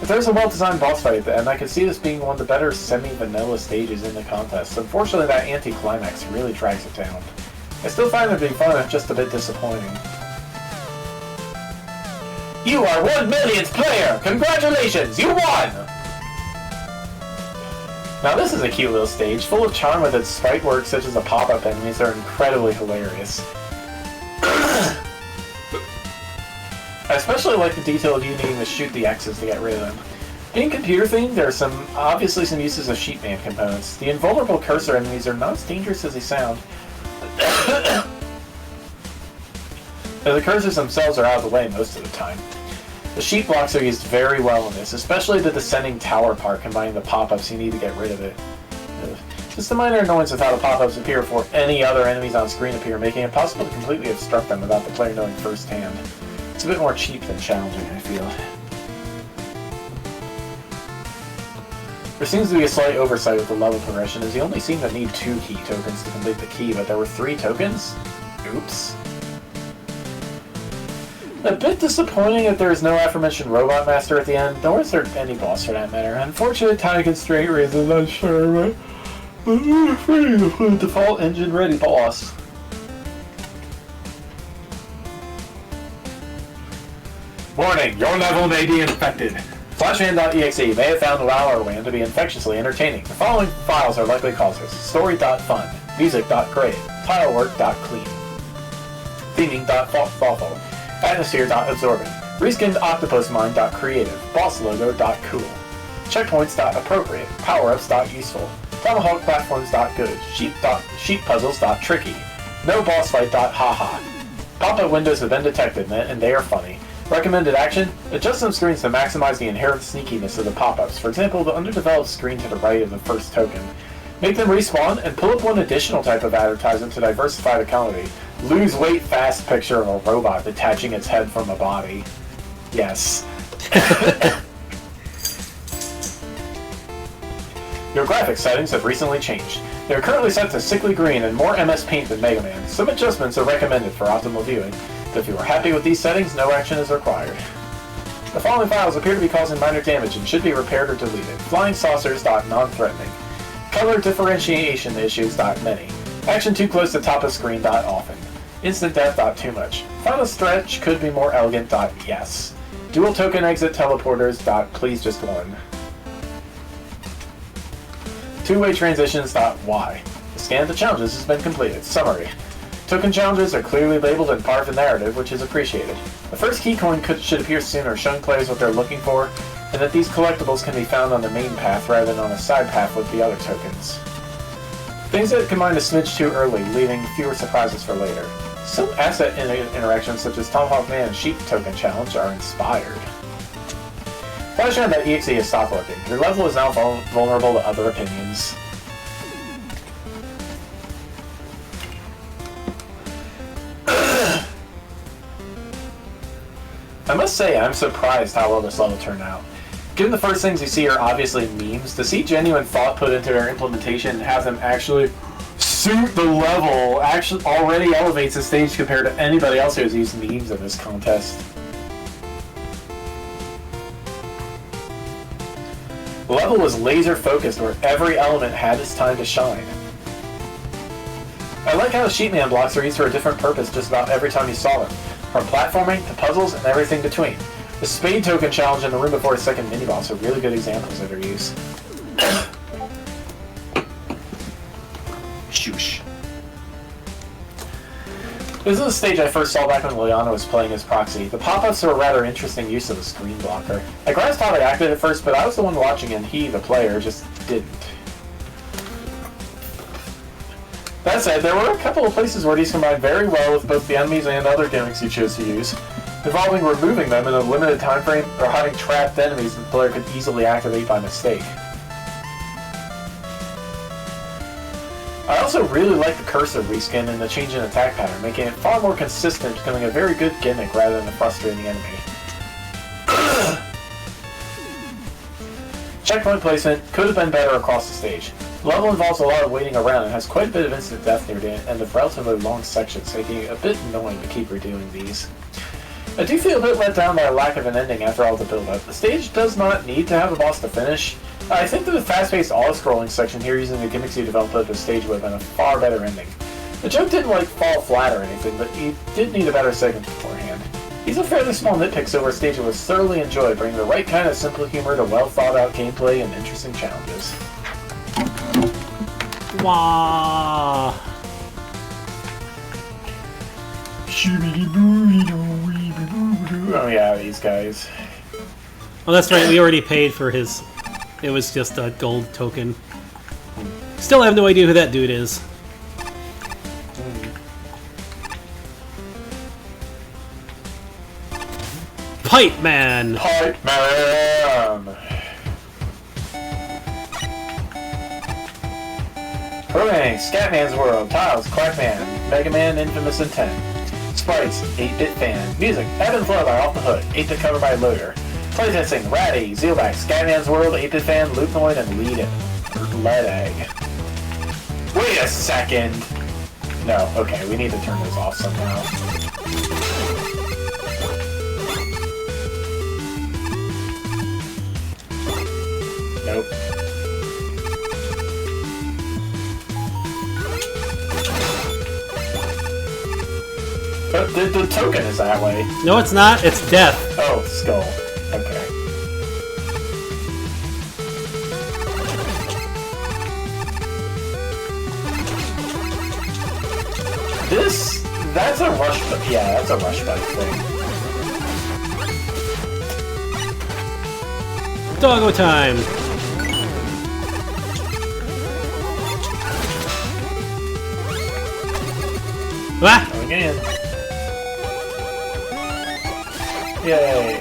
If there's a well-designed boss fight at the end, I could see this being one of the better semi-vanilla stages in the contest. Unfortunately, that anti-climax really drags it down. I still find it being fun, and just a bit disappointing. You are 1 millionth player! Congratulations! You won! Now this is a cute little stage, full of charm with its sprite work such as the pop-up enemies that are incredibly hilarious. I especially like the detail of you needing to shoot the X's to get rid of them. Being computer themed, there are obviously some uses of Sheepman components. The invulnerable cursor enemies are not as dangerous as they sound. As the cursors themselves are out of the way most of the time. The sheet blocks are used very well in this, especially the descending tower part combining the pop-ups you need to get rid of it. Just a minor annoyance with how the pop-ups appear before any other enemies on screen appear, making it possible to completely obstruct them without the player knowing firsthand. It's a bit more cheap than challenging, I feel. There seems to be a slight oversight with the level progression, as you only seem to need 2 key tokens to complete the key, but there were 3 tokens? Oops. A bit disappointing that there is no aforementioned Robot Master at the end, nor is there any boss for that matter. Unfortunate time constraint reasons, I'm sure, but I'm afraid of the default engine ready boss. Warning, your level may be infected. Flashman.exe may have found Malware to be infectiously entertaining. The following files are likely causes: story.fun, music.great, tilework.clean, theming.thoughtful, atmosphere.absorbent, reskinned octopusmine.creative, bosslogo.cool, checkpoints.appropriate, powerups.useful, tomahawkplatforms.good, sheeppuzzles.tricky, nobossfight.haha. Pop-up windows have been detected and they are funny. Recommended action: adjust some screens to maximize the inherent sneakiness of the pop-ups. For example, the underdeveloped screen to the right of the first token. Make them respawn, and pull up one additional type of advertisement to diversify the comedy. Lose weight fast picture of a robot detaching its head from a body. Yes. Your graphics settings have recently changed. They are currently set to sickly green and more MS Paint than Mega Man. Some adjustments are recommended for optimal viewing. If you are happy with these settings, no action is required. The following files appear to be causing minor damage and should be repaired or deleted. Flying saucers.non-threatening. Color differentiation issues.many. Action too close to top of screen.often. Instant death.too much. Final stretch could be more elegant.yes. Dual token exit teleporters.please just one. Two-way transitions.why. The scan of the challenges has been completed. Summary. Token challenges are clearly labeled and part of the narrative, which is appreciated. The first key coin should appear sooner, showing players what they're looking for, and that these collectibles can be found on the main path rather than on a side path with the other tokens. Things that combine a smidge too early, leaving fewer surprises for later. Some asset interactions such as Tomahawk Man and Sheep Token Challenge are inspired. Flash on that EXE has stopped working. Your level is now vulnerable to other opinions. I must say, I'm surprised how well this level turned out. Given the first things you see are obviously memes, to see genuine thought put into their implementation and have them actually suit the level actually already elevates the stage compared to anybody else who has used memes in this contest. The level was laser focused where every element had its time to shine. I like how the Sheepman blocks are used for a different purpose just about every time you saw them, from platforming to puzzles and everything between. The Spade Token Challenge and the room before the second mini-boss are really good examples of their use. Shoosh. This is the stage I first saw back when Liliana was playing as Proxy. The pop-ups are a rather interesting use of the screen blocker. I grasped how they acted at first, but I was the one watching and he, the player, just didn't. That said, there were a couple of places where these combined very well with both the enemies and other gimmicks you chose to use, involving removing them in a limited time frame or having trapped enemies that the player could easily activate by mistake. I also really like the cursor reskin and the change in attack pattern, making it far more consistent, becoming a very good gimmick rather than a frustrating enemy. Checkpoint placement could have been better across the stage. The level involves a lot of waiting around and has quite a bit of instant death near the end of relatively long sections, making it a bit annoying to keep redoing these. I do feel a bit let down by a lack of an ending after all the build-up. The stage does not need to have a boss to finish. I think that the fast-paced auto-scrolling section here using the gimmicks you developed at the stage would have been a far better ending. The joke didn't fall flat or anything, but you did need a better segment beforehand. These are fairly small nitpicks over a stage that was thoroughly enjoyed, bringing the right kind of simple humor to well-thought-out gameplay and interesting challenges. Wah! Oh yeah, these guys. Oh, that's right. We already paid for his. It was just a gold token. Still have no idea who that dude is. Pipe Man! Pipe Man! Programming, Scatman's World, Tiles, Quackman, Mega Man, Infamous Intent. Sprites, 8-Bit Fan. Music, Ebb and Flow by Off the Hood, 8-Bit cover by Loader. Playtesting, Ratty, Zealback, Scatman's World, 8-Bit Fan, Loopnoid, and Lead Egg. Wait a second! No, okay, we need to turn this off somehow. Nope. The token is that way. No, it's not. It's death. Oh, skull. Okay. That's a rush, yeah, that's a rush bike thing. Doggo time! Ah! Going in. Yay.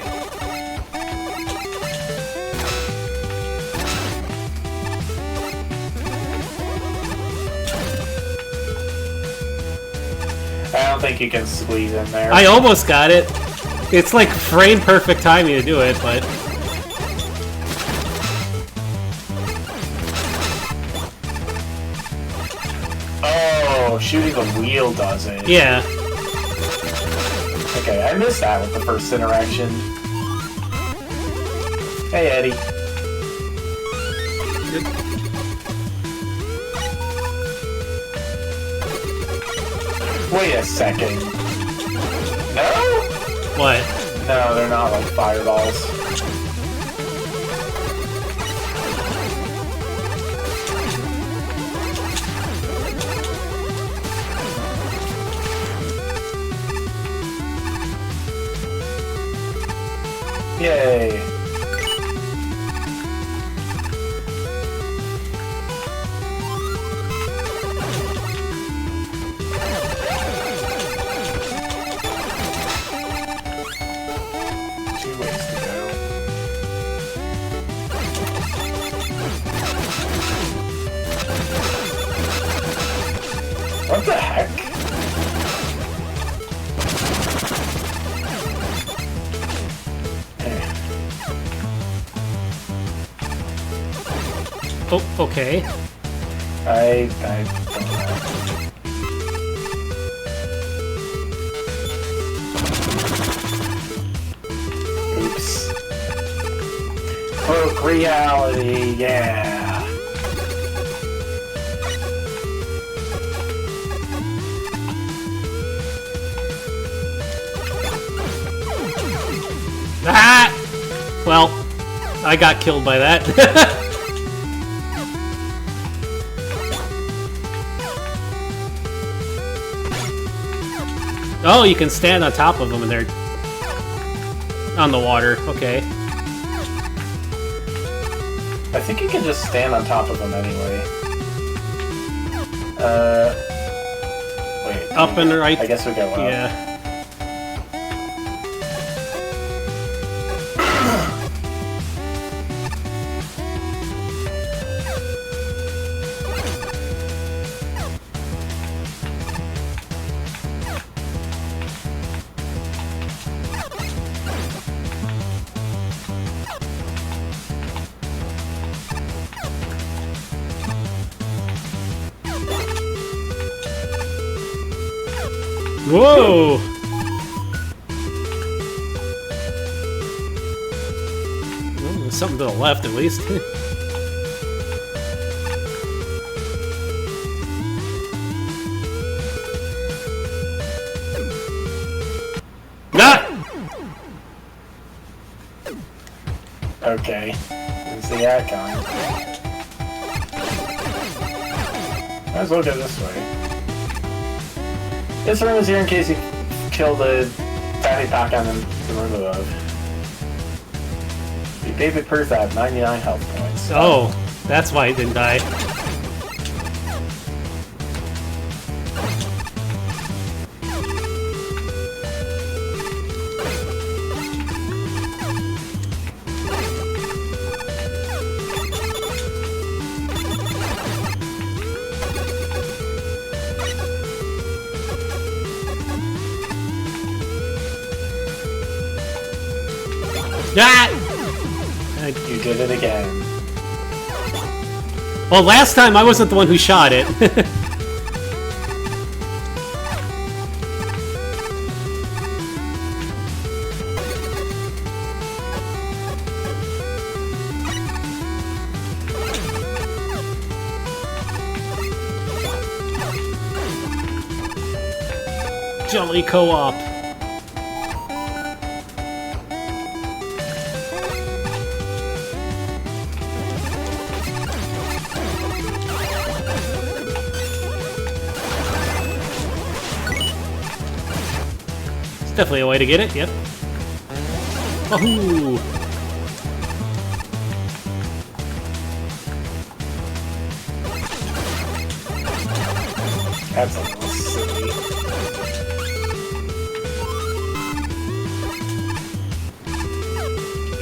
I don't think you can squeeze in there. I almost got it. It's like frame perfect timing to do it, but... Oh, shooting the wheel does it. Yeah. Okay, I missed that with the first interaction. Hey, Eddie. Wait a second. No? What? No, they're not like fireballs. Yay! Two ways to go. What the heck? Oh, okay. I don't know. Oops. Cloak reality, yeah. Ah! Well, I got killed by that. Oh, you can stand on top of them and they're on the water. Okay. I think you can just stand on top of them anyway. Wait. Up and right. I guess we go up. Yeah. Whoa! Well, there's something to the left, at least. Ah! Okay. Let's see that going. Might as well go this way. This room is here in case you kill the tiny pack on the room above. The David Perth have 99 health points. Oh, that's why he didn't die. Ah! You did it again. Well, last time I wasn't the one who shot it. Jolly co-op. Definitely a way to get it, yep. Wahoo! That's a little silly.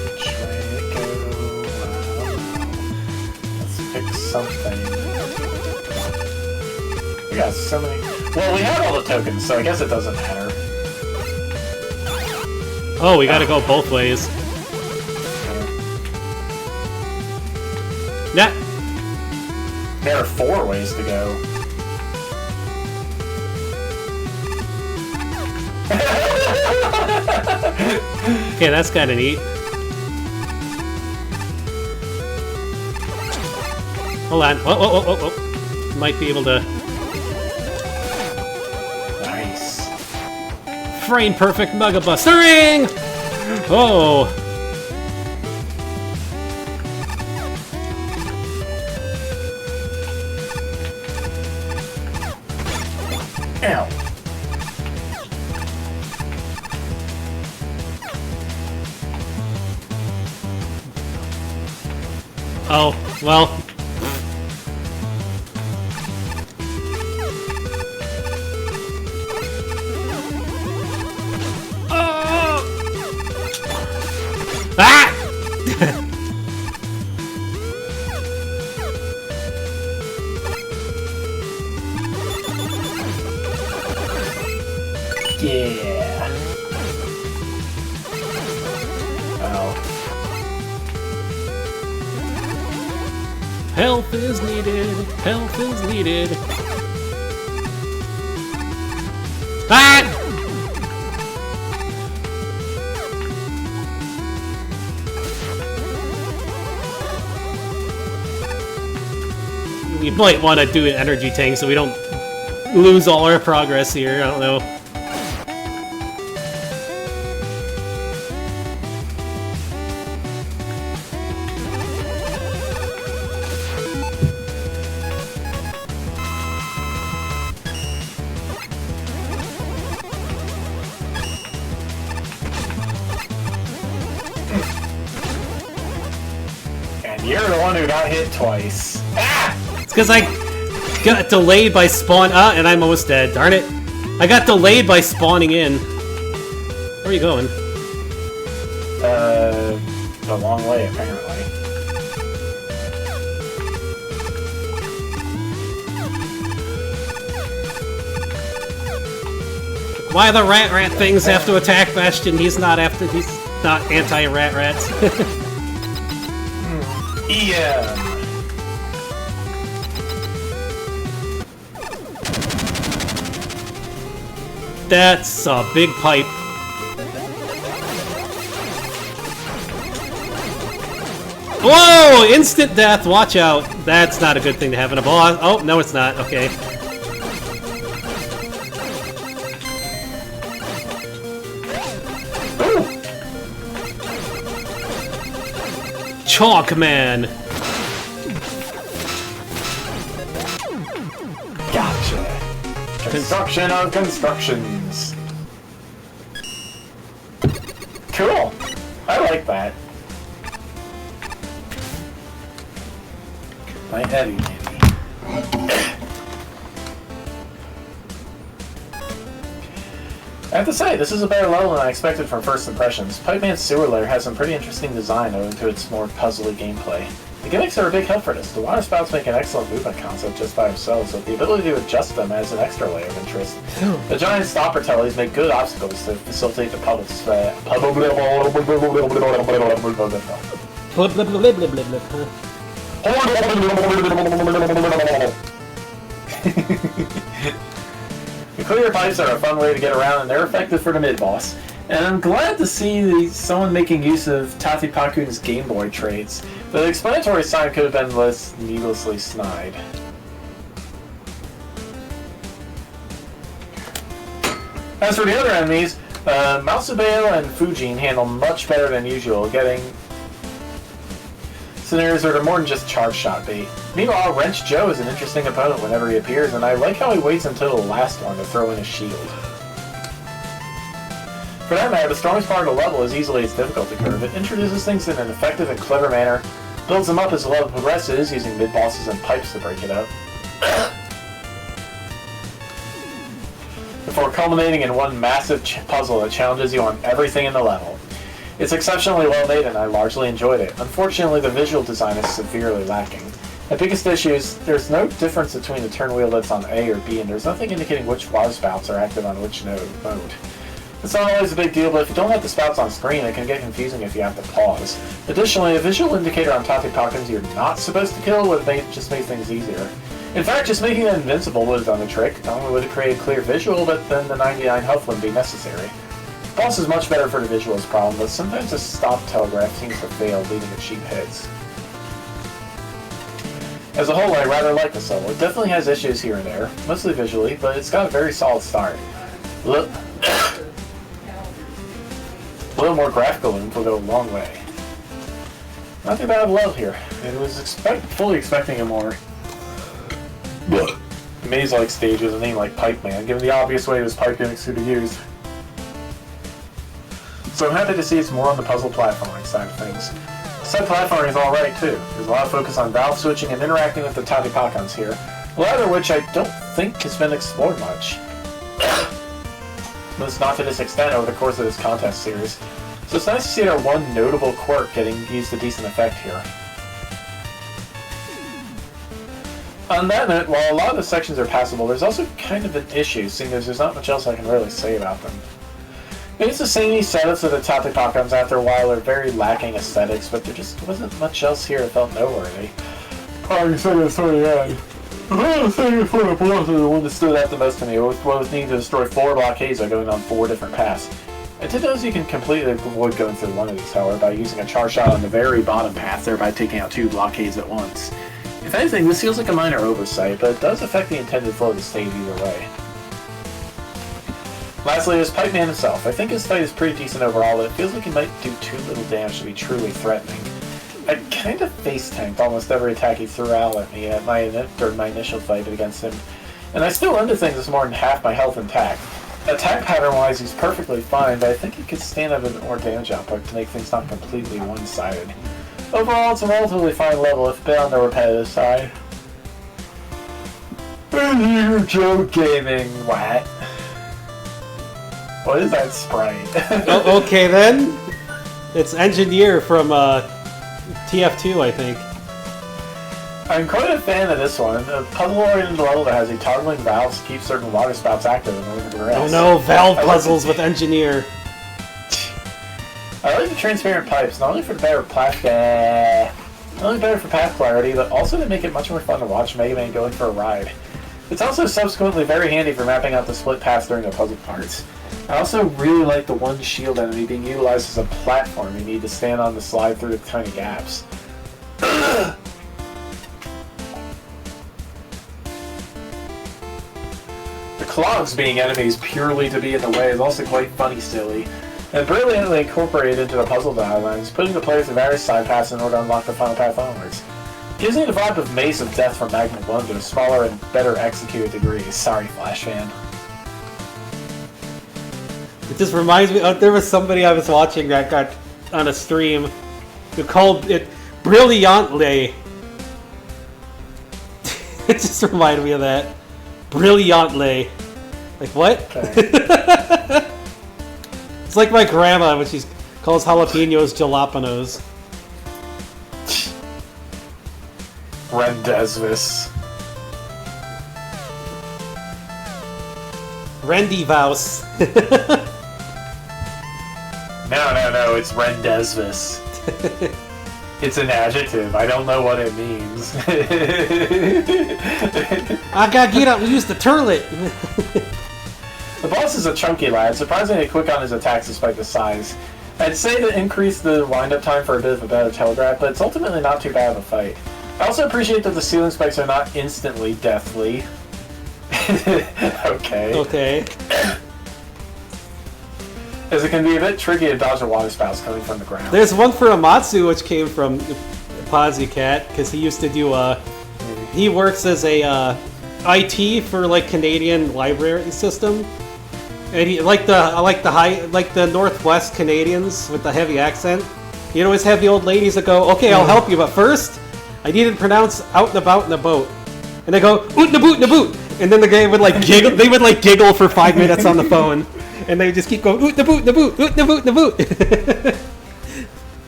Which way to go? Let's pick something. We got so many. Well, we have all the tokens, so I guess it doesn't matter. Oh, we gotta go both ways. Yeah. There are 4 ways to go. Okay, that's kinda neat. Hold on. Whoa, whoa, whoa, whoa, whoa. Might be able to... Nice. Frame perfect Mega Bustering! Oh! Ow. Well... Oh! Ah! Yeah. Oh. Help is needed. Help is needed. Ah! We might want to do an energy tank so we don't lose all our progress here. I don't know. And you're the one who got hit twice. Ah! It's because I got delayed by spawn. Ah, and I'm almost dead. Darn it. I got delayed by spawning in. Where are you going? A long way, apparently. Why the rat things have to attack Bastion? He's not anti-rat rats. Yeah. That's a big pipe. Whoa! Instant death, watch out. That's not a good thing to have in a boss. Oh, no it's not. Okay. Chalk Man. Gotcha. Construction of constructions. Cool. I like that. My heavy candy. I have to say, this is a better level than I expected from first impressions. Pipe Man's sewer layer has some pretty interesting design owing to its more puzzly gameplay. The gimmicks are a big help for this. The water spouts make an excellent movement concept just by themselves, with the ability to adjust them adds an extra layer of interest. The giant stopper tellies make good obstacles to facilitate the puddles. The clear pipes are a fun way to get around, and they're effective for the mid-boss. And I'm glad to see someone making use of Tatipaku's Game Boy traits. The explanatory sign could have been less needlessly snide. As for the other enemies, Matsubeo and Fujin handle much better than usual, getting scenarios that are more than just charge shot bait. Meanwhile, Wrench Joe is an interesting opponent whenever he appears, and I like how he waits until the last one to throw in a shield. For that matter, the strongest part of the level is easily its difficulty curve. It introduces things in an effective and clever manner, builds them up as the level progresses, using mid-bosses and pipes to break it up, before culminating in one massive puzzle that challenges you on everything in the level. It's exceptionally well made, and I largely enjoyed it. Unfortunately, the visual design is severely lacking. The biggest issue is there's no difference between the turn wheel that's on A or B, and there's nothing indicating which water spouts are active on which mode. It's not always a big deal, but if you don't have the spouts on screen, it can get confusing if you have to pause. Additionally, a visual indicator on Tatipakans you're not supposed to kill would just make things easier. In fact, just making them invincible would have done the trick. Not only would it create a clear visual, but then the 99 health wouldn't be necessary. Boss is much better for the visuals problem, but sometimes the stop telegraph seems to fail, leading to cheap hits. As a whole, I rather like this level. It definitely has issues here and there, mostly visually, but it's got a very solid start. A little more graphical and will go a long way. Not too bad of love here. I was fully expecting a more maze-like stage with a name like Pipe Man, given the obvious way this pipe gimmicks could be used. So I'm happy to see it's more on the puzzle platforming side of things. Side platforming is alright too. There's a lot of focus on valve switching and interacting with the Tattipakans here, a lot of which I don't think has been explored much. At least not to this extent over the course of this contest series. So it's nice to see our one notable quirk getting used to decent effect here. On that note, while a lot of the sections are passable, there's also kind of an issue, seeing as there's not much else I can really say about them. Maybe it's the samey setups of the Tattipakans after a while are very lacking aesthetics, but there just wasn't much else here that felt noteworthy. Oh, you said this for the end. The thing for the boss is the one that stood out the most to me was needing to destroy 4 blockades by going on 4 different paths. I did notice you can completely avoid going through one of these, however, by using a charge shot on the very bottom path, thereby taking out 2 blockades at once. If anything, this feels like a minor oversight, but it does affect the intended flow of the stage either way. Lastly, there's Pipe Man himself. I think his fight is pretty decent overall, but it feels like he might do too little damage to be truly threatening. I kind of face-tanked almost every attack he threw out at me during my initial fight against him, and I still under things with more than half my health intact. Attack pattern-wise, he's perfectly fine, but I think he could stand up a bit more damage output to make things not completely one-sided. Overall, it's a relatively fine level, if a bit on the repetitive side. You're Joe Gaming, what? What is that sprite? Oh, okay then. It's Engineer from TF2, I think. I'm quite a fan of this one. A puzzle-oriented level that has a toggling valves to keep certain water spouts active in order to progress. Oh no, valve puzzles with Engineer. I like the transparent pipes, not only for path clarity, but also to make it much more fun to watch Mega Man going for a ride. It's also subsequently very handy for mapping out the split paths during the puzzle parts. I also really like the one shield enemy being utilized as a platform you need to stand on to slide through the tiny gaps. The clogs being enemies purely to be in the way is also quite funny silly, and brilliantly incorporated into the puzzle dialogues, putting the players in various side paths in order to unlock the final path onwards. Gives me the vibe of Maze of Death from Magnum 1 to a smaller and better executed degree. Sorry, Flash fan. It just reminds me, there was somebody I was watching that got on a stream who called it Brilliantly. It just reminded me of that. Brilliantly. Like, what? Okay. It's like my grandma when she calls jalapenos jalapenos. Rendezvous. Rendivaus. No, it's Rendezvous. It's an adjective. I don't know what it means. I gotta get up and use the turlet. The boss is a chunky lad, surprisingly quick on his attacks despite the size. I'd say to increase the wind-up time for a bit of a better telegraph, but it's ultimately not too bad of a fight. I also appreciate that the ceiling spikes are not instantly deathly. Okay. As it can be a bit tricky to dodge the water spouts coming from the ground. There's one for Amatsu which came from Pozycat, because he used to do he works as a IT for like Canadian library system. And he like the Northwest Canadians with the heavy accent. You'd always have the old ladies that go, "Okay, I'll help you, but first, I need to pronounce out and about in the boat." And they go, "Oot na boot na boot," and then the guy would like giggle. They would like giggle for 5 minutes on the phone, and they would just keep going, "Oot na boot na boot, oot na boot na boot."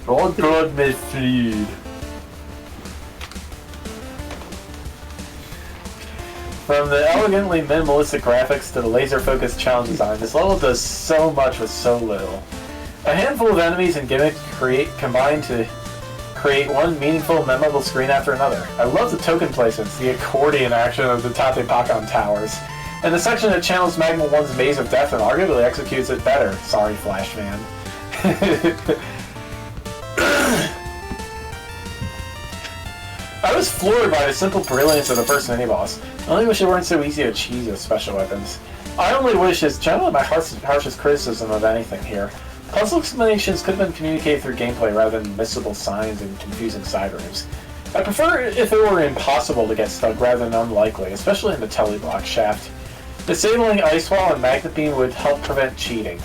Oh God, my friend. From the elegantly minimalistic graphics to the laser-focused challenge design, this level does so much with so little. A handful of enemies and gimmicks combine to create one meaningful, memorable screen after another. I love the token placements, the accordion action of the Tattipakon towers, and the section that channels Magma 1's Maze of Death and arguably executes it better. Sorry, Flash Man. I was floored by the simple brilliance of the first mini-boss. I only wish it weren't so easy to cheese with special weapons. I only wish it's generally my harshest criticism of anything here. Puzzle explanations could have been communicated through gameplay rather than missable signs and confusing side rooms. I prefer if it were impossible to get stuck rather than unlikely, especially in the teleblock shaft. Disabling Ice Wall and Magnet Beam would help prevent cheating.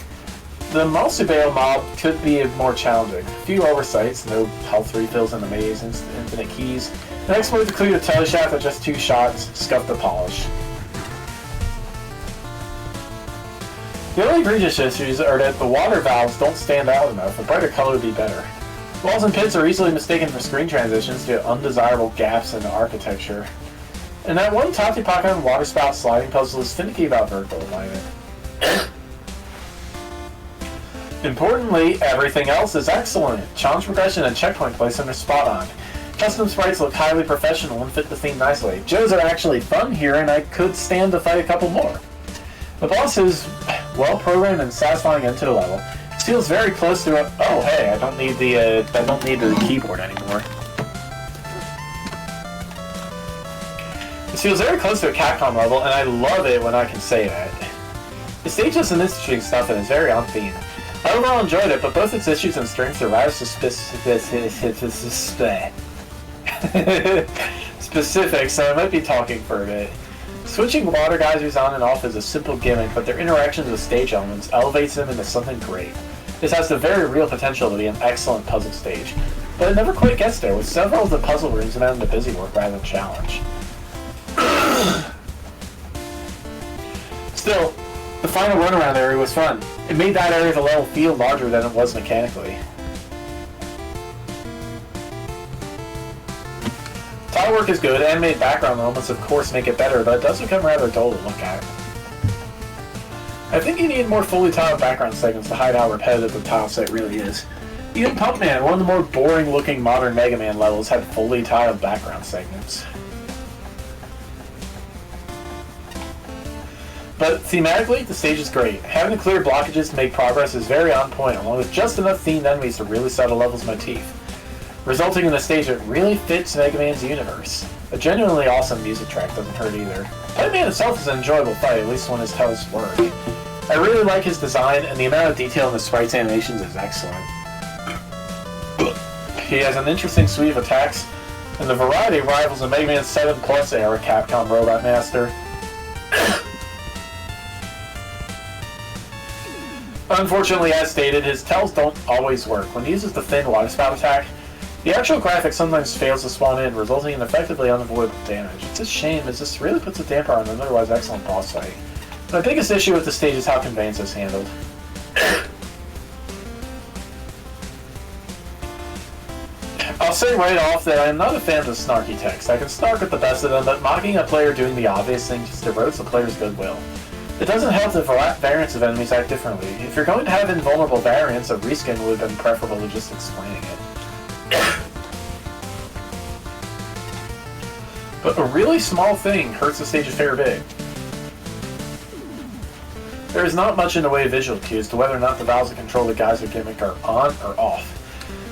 The Multi-Bale mob could be more challenging. A few oversights, no health refills in the maze, infinite keys. An exploit to clear the teleshaft with just 2 shots, scuff the polish. The only egregious issues are that the water valves don't stand out enough. A brighter color would be better. Walls and pits are easily mistaken for screen transitions due to undesirable gaps in the architecture. And that one Tati Pakan water spout sliding puzzle is finicky about vertical alignment. Importantly, everything else is excellent. Challenge progression and checkpoint placement are spot on. Custom sprites look highly professional and fit the theme nicely. Joes are actually fun here, and I could stand to fight a couple more. The boss is well programmed and satisfying end to the level. It feels very close to a... Oh, hey, I don't need the keyboard anymore. It feels very close to a Capcom level, and I love it when I can say that. The stage has some interesting stuff and is very on theme. I overall enjoyed it, but both its issues and strengths are rather specific, so I might be talking for a bit. Switching water geysers on and off is a simple gimmick, but their interactions with stage elements elevates them into something great. This has the very real potential to be an excellent puzzle stage, but it never quite gets there, with several of the puzzle rooms amounting to busy work rather than challenge. Still, the final runaround area was fun. It made that area of the level feel larger than it was mechanically. Tile work is good, animated background elements of course make it better, but it does become rather dull to look at. I think you need more fully tiled background segments to hide how repetitive the tile set really is. Even Pump Man, one of the more boring looking modern Mega Man levels, had fully tiled background segments. But thematically, the stage is great. Having the clear blockages to make progress is very on point, along with just enough themed enemies to really sell the level's motif, resulting in a stage that really fits Mega Man's universe. A genuinely awesome music track doesn't hurt either. Playman itself is an enjoyable fight, at least when his tells work. I really like his design, and the amount of detail in the sprite's animations is excellent. He has an interesting suite of attacks, and the variety rivals the Mega Man 7 Plus era Capcom Robot Master. Unfortunately, as stated, his tells don't always work. When he uses the thin water spout attack, the actual graphic sometimes fails to spawn in, resulting in effectively unavoidable damage. It's a shame, as this really puts a damper on an otherwise excellent boss fight. My biggest issue with the stage is how conveyance is handled. I'll say right off that I am not a fan of the snarky text. I can snark at the best of them, but mocking a player doing the obvious thing just erodes the player's goodwill. It doesn't help that variants of enemies act differently. If you're going to have invulnerable variants, a reskin would have been preferable to just explaining it. But a really small thing hurts the stage a fair bit. There is not much in the way of visual cues to whether or not the valves that control the geyser gimmick are on or off.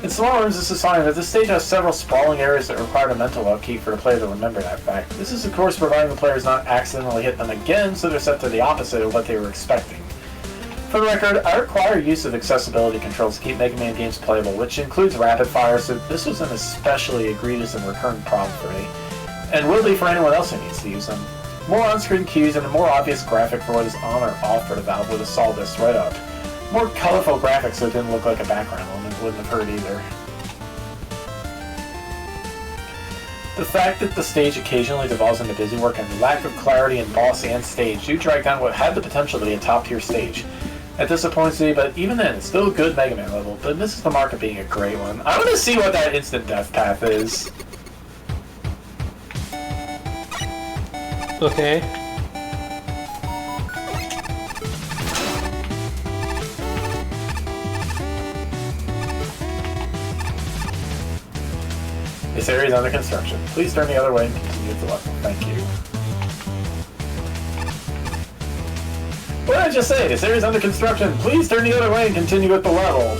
In small rooms, this is a sign that this stage has several sprawling areas that require a mental upkeep for the player to remember that fact. This is, of course, providing the players not accidentally hit them again, so they're set to the opposite of what they were expecting. For the record, I require use of accessibility controls to keep Mega Man games playable, which includes rapid fire, so this was an especially egregious and recurrent problem for me, and will be for anyone else who needs to use them. More on-screen cues and a more obvious graphic for what is on or off for the valve would have solved this right up. More colorful graphics so it didn't look like a background element wouldn't have hurt either. The fact that the stage occasionally devolves into busy work and the lack of clarity in boss and stage do drag down what had the potential to be a top-tier stage. That disappoints me, but even then, it's still a good Mega Man level, but misses the mark of being a great one. I want to see what that instant death path is. Okay. This area is under construction. Please turn the other way and continue with the level. Thank you. What did I just say? This area is under construction. Please turn the other way and continue with the level.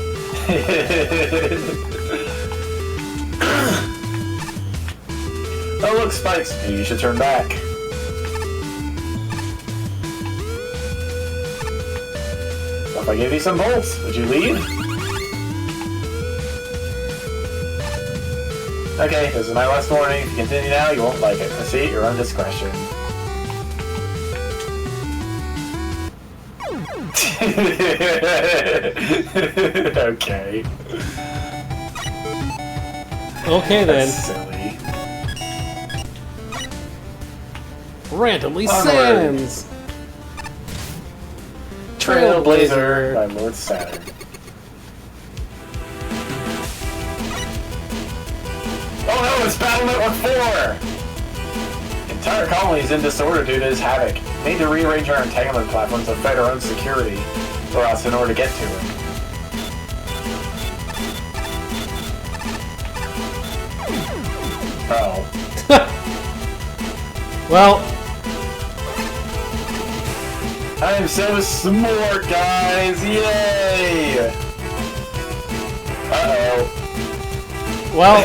Oh look, spikes. Maybe you should turn back. So if I gave you some bolts, would you leave? Okay, this is my last warning. If you continue now, you won't like it. Proceed at your own discretion. Okay. Okay then. That's silly. Randomly Onward. Sands. Trailblazer by Lord Saturn. Oh no, it's Battle Network 4! Entire colony is in disorder due to his havoc. Need to rearrange our entanglement platforms to affect our own security for us in order to get to him. Oh. Well, I am so smart, guys! Yay! Uh-oh. well,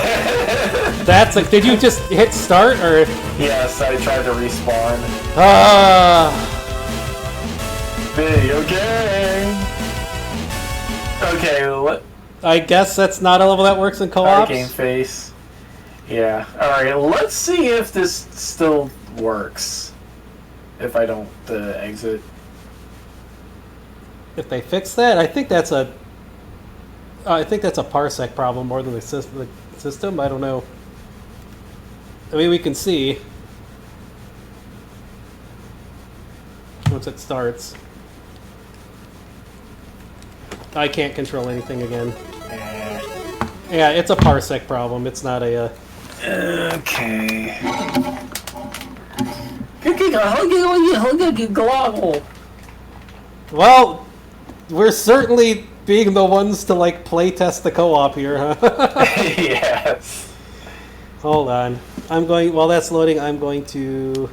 that's like. Did you just hit start or? Yes, I tried to respawn. Video game! Okay, I guess that's not a level that works in co-ops. game face. Yeah. Alright, let's see if this still works. If I don't exit. If they fix that, I think that's a parsec problem more than the system. I don't know. I mean, we can see once it starts. I can't control anything again. Yeah, it's a parsec problem. It's not a. Okay. Well, we're certainly being the ones to like play test the co-op here, huh? Yes. Hold on. I'm going. While that's loading, I'm going to.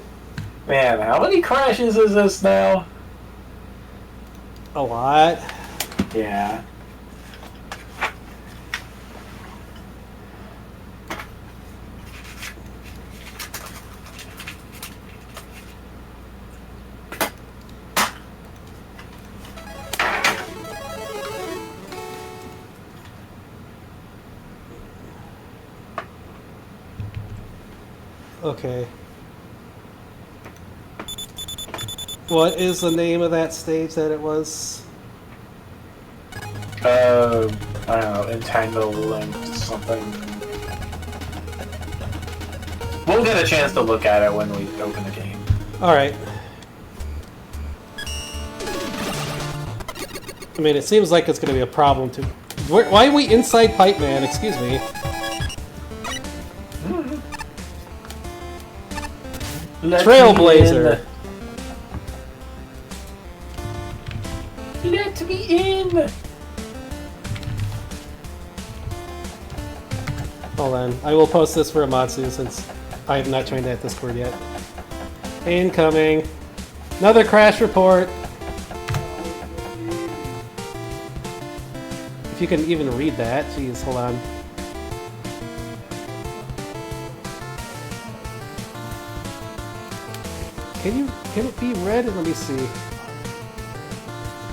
Man, how many crashes is this now? A lot. Yeah. Okay. What is the name of that stage that it was? I don't know, entanglement something. We'll get a chance to look at it when we open the game. Alright. I mean, it seems like it's going to be a problem to... Why are we inside Pipe Man? Excuse me. Trailblazer. Let me in. Hold on. I will post this for Amatsu since I have not joined that Discord yet. Incoming. Another crash report. If you can even read that. Jeez, hold on. Can it be read? Let me see.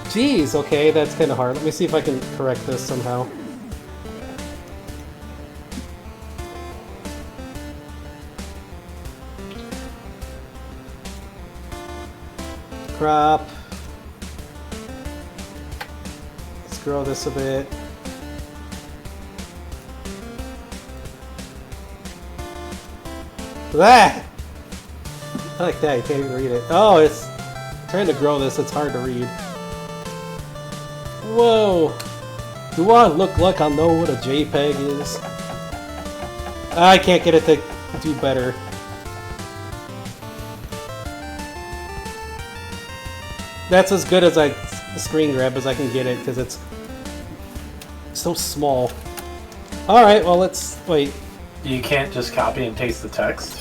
Jeez, okay, that's kind of hard. Let me see if I can correct this somehow. Crop. Let's grow this a bit. That! I like that, you can't even read it. Oh, it's trying to grow this, it's hard to read. Whoa! Do I look like I know what a JPEG is? I can't get it to do better. That's as good as a screen grab as I can get it, because it's so small. Alright, well let's... wait. You can't just copy and paste the text?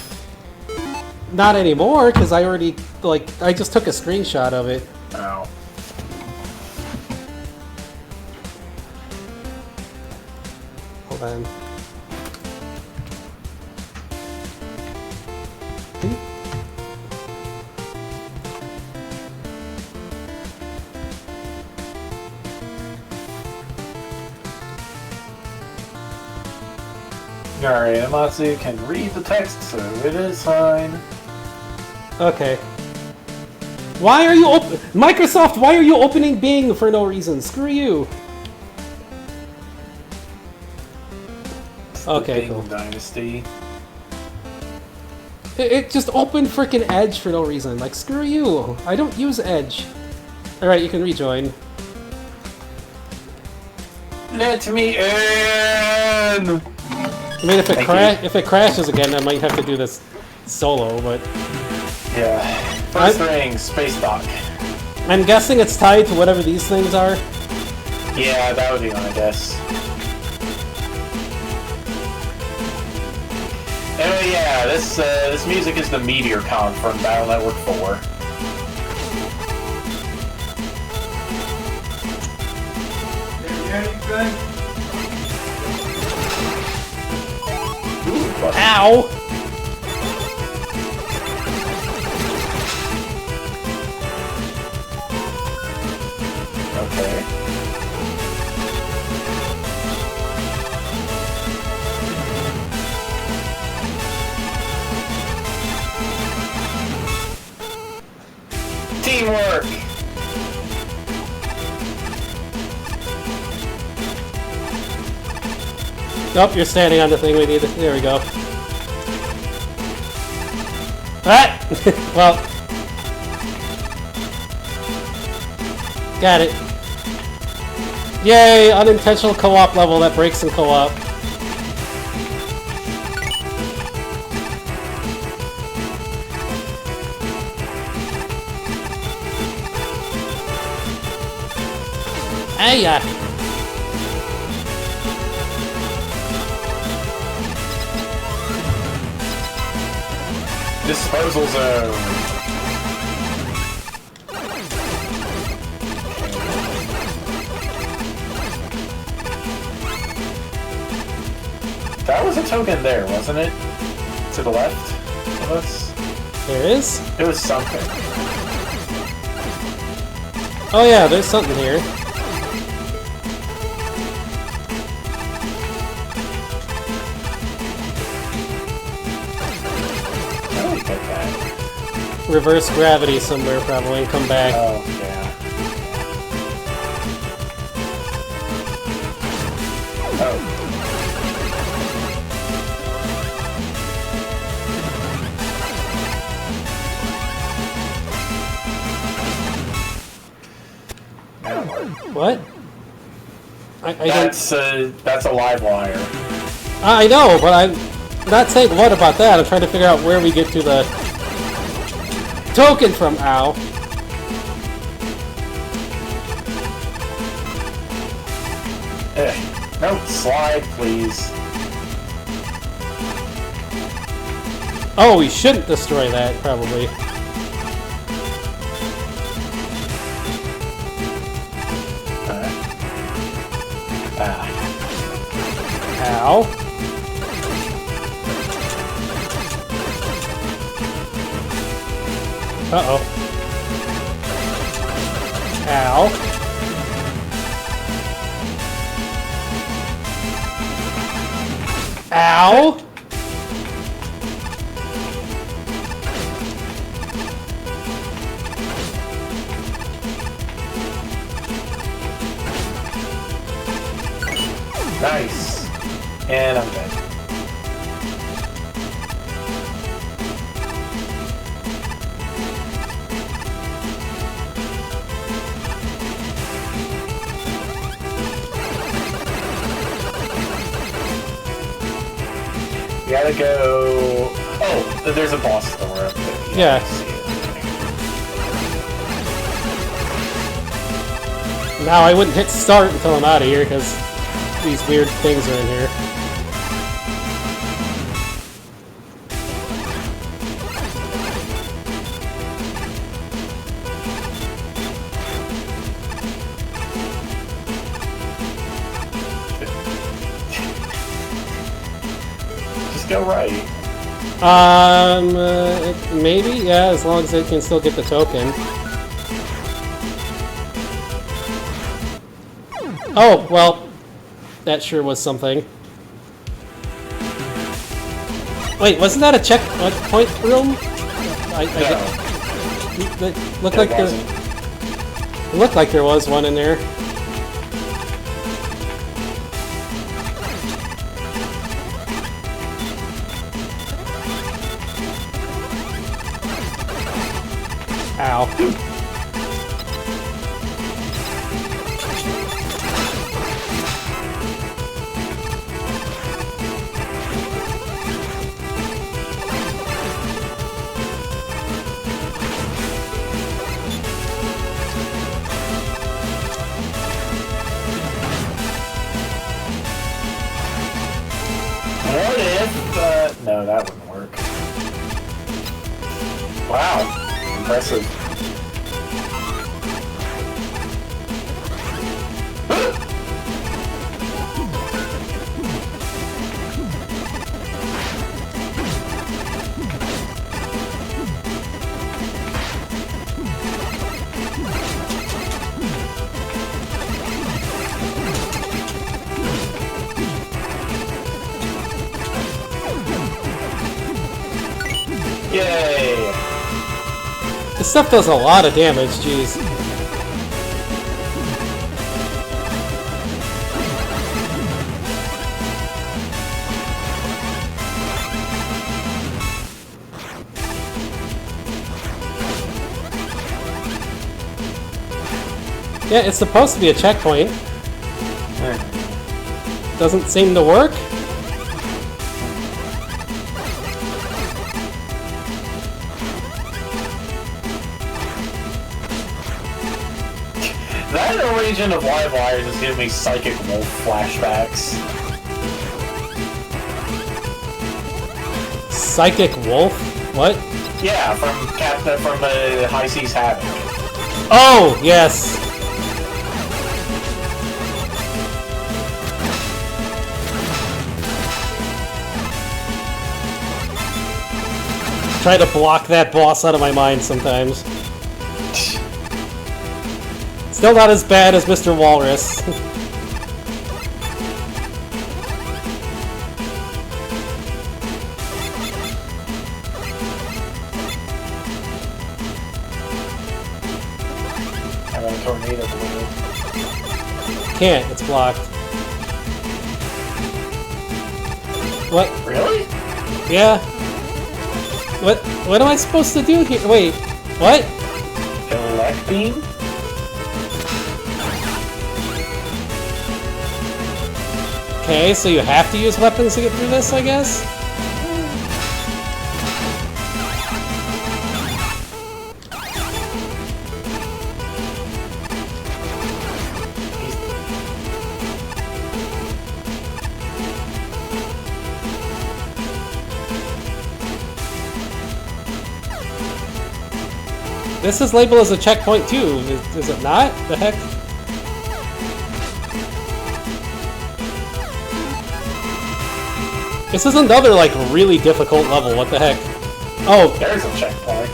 Not anymore, because I already, like, I just took a screenshot of it. Oh. Hold on. Alright, Amatsu can read the text, so it is fine. Okay. Why are you Microsoft, why are you opening Bing for no reason? Screw you. It's the Okay, Bing cool. Dynasty. It just opened freaking Edge for no reason. Like, screw you. I don't use Edge. Alright, you can rejoin. Let me in! I mean, if it crashes again, I might have to do this solo, but... Yeah. First ring, space dock. I'm guessing it's tied to whatever these things are. Yeah, that would be my guess. Anyway, yeah, this music is the Meteor Con from Battle Network 4. Ow! Okay. Teamwork! Nope, you're standing on the thing we need. There we go. Ah! Well. Got it. Yay! Unintentional co-op level that breaks in co-op. Hey-ya! Disposal zone. That was a token there, wasn't it? To the left of us? There is? It was something. Oh yeah, there's something here. How do we get that? Reverse gravity somewhere probably and come back. Oh, yeah. Oh. What? I don't... That's a live wire. I know, but I'm not saying what about that. I'm trying to figure out where we get to the token from. Ow. No, slide, please. Oh, we shouldn't destroy that, probably. Ow. Uh-oh. Ow. Ow! Nice. And I'm dead. We gotta go... Oh, there's a boss door up there. Yeah. I see it. Now I wouldn't hit start until I'm out of here, because these weird things are in here. Just go right. Maybe? Yeah, as long as it can still get the token. Oh, well, that sure was something. Wait, wasn't that a checkpoint room? Looked like there. It looked like there was one in there. Ow. What if, no, that wouldn't work. Wow, impressive. Yay! This stuff does a lot of damage, jeez. Yeah, it's supposed to be a checkpoint. Doesn't seem to work. That region of Live Wires is giving me Psychic Wolf flashbacks. Psychic Wolf? What? Yeah, from High Seas Havoc. Oh, yes. Try to block that boss out of my mind sometimes. Still not as bad as Mr. Walrus. I got a tornado balloon. Can't, it's blocked. What? Really? Yeah. What am I supposed to do here? Wait, what? Elect Beam? Okay, so you have to use weapons to get through this, I guess? This is labeled as a checkpoint too, is it not? The heck? This is another, like, really difficult level, what the heck? Oh! There's a checkpoint.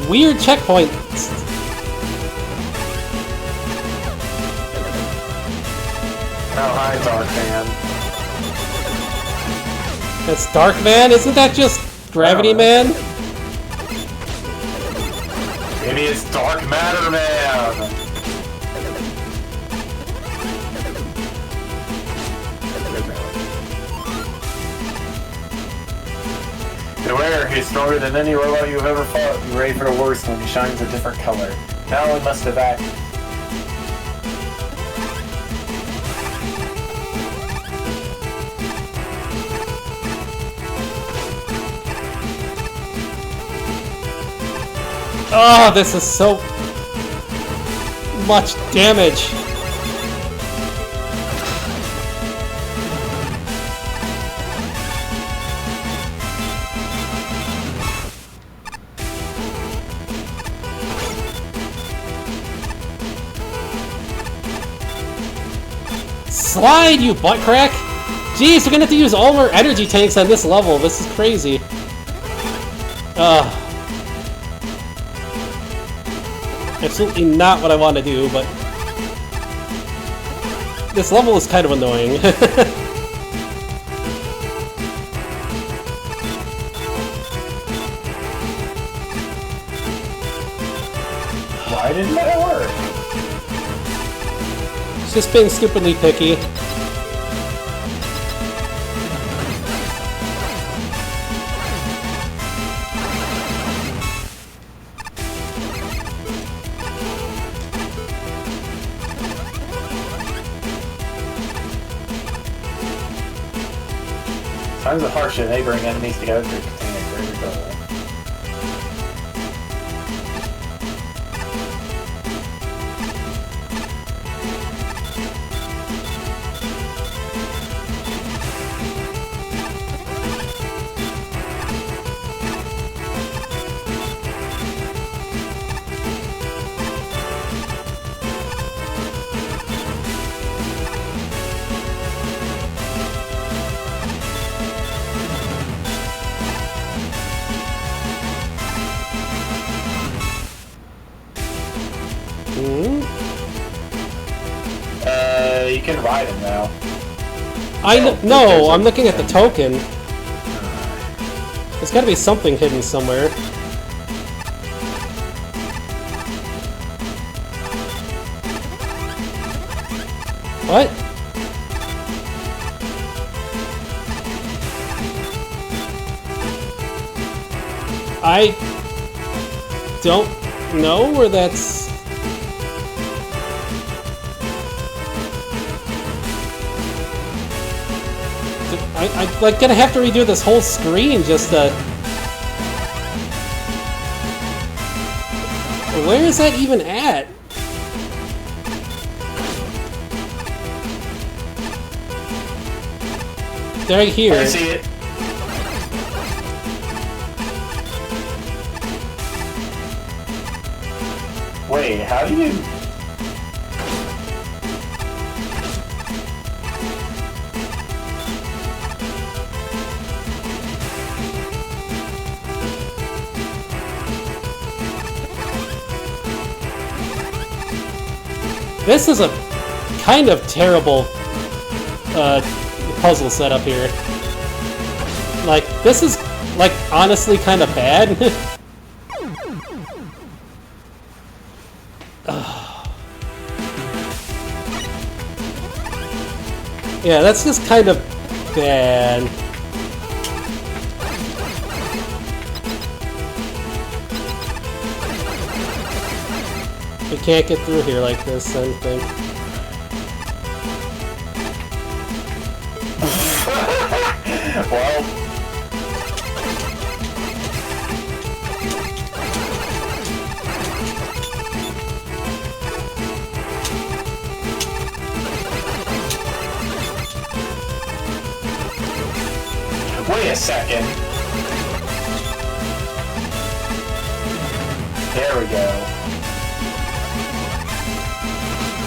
Weird checkpoint. Oh, hi, Dark Man. That's Dark Man? Isn't that just Gravity Man? Maybe it's Dark Matter Man. Beware, he's stronger than any robot you've ever fought. Be ready for the worst when he shines a different color. Now we must evac. Oh, this is so much damage. Slide, you butt crack! Jeez, we're gonna have to use all our energy tanks on this level. This is crazy. Ugh. Absolutely not what I want to do, but this level is kind of annoying. Why didn't that work? It's just being stupidly picky. Times of hardship, they bring enemies together to contain a greater goal. You can ride him now. No, I'm looking at the token. There's gotta be something hidden somewhere. What? I don't know where that's... I like gonna have to redo this whole screen just to... Where is that even at? Right here. I see it. Wait, how do you... This is a kind of terrible puzzle setup here. Like, this is, like, honestly kind of bad. Yeah, that's just kind of bad. We can't get through here like this, I think. Well... Wait a second. There we go.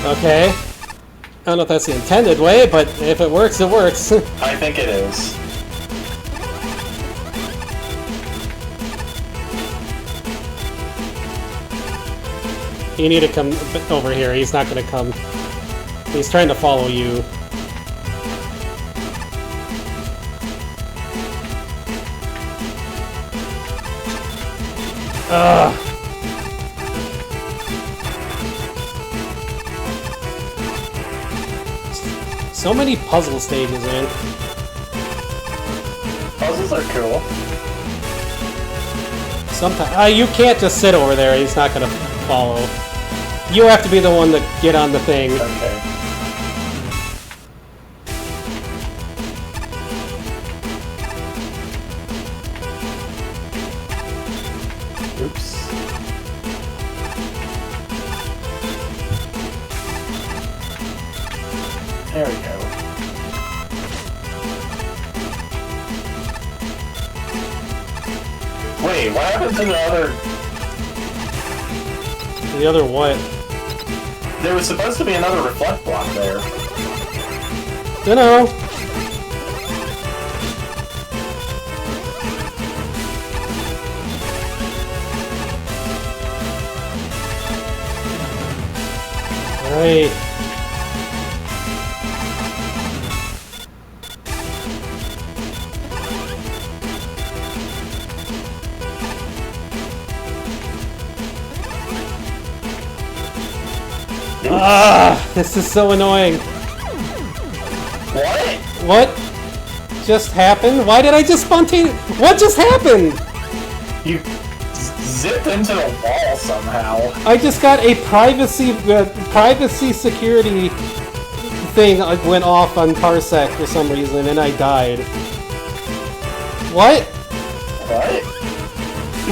Okay. I don't know if that's the intended way, but if it works, it works. I think it is. You need to come over here. He's not going to come. He's trying to follow you. Ugh. So many puzzle stages, man. Puzzles are cool. Sometimes you can't just sit over there. He's not gonna follow. You have to be the one to get on the thing. Okay. Oops. There we go. Wait, what happened to the other... The other what? There was supposed to be another reflect block there. Dunno. Right. This is so annoying. What? What just happened? Why did I just spontaneously... What just happened? You zipped into the wall somehow. I just got a privacy security thing went off on Parsec for some reason, and I died. What? What?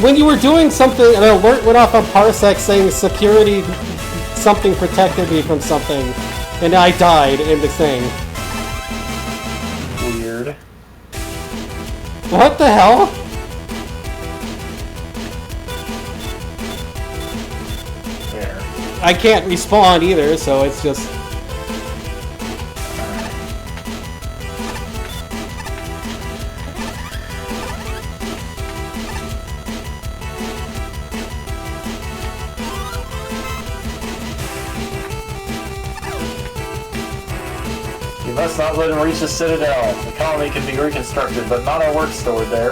When you were doing something, an alert went off on Parsec saying security, something protected me from something, and I died in the thing. Weird. What the hell? There. I can't respawn either, so it's just... You must not let him reach the Citadel. The colony can be reconstructed, but not our work stored there.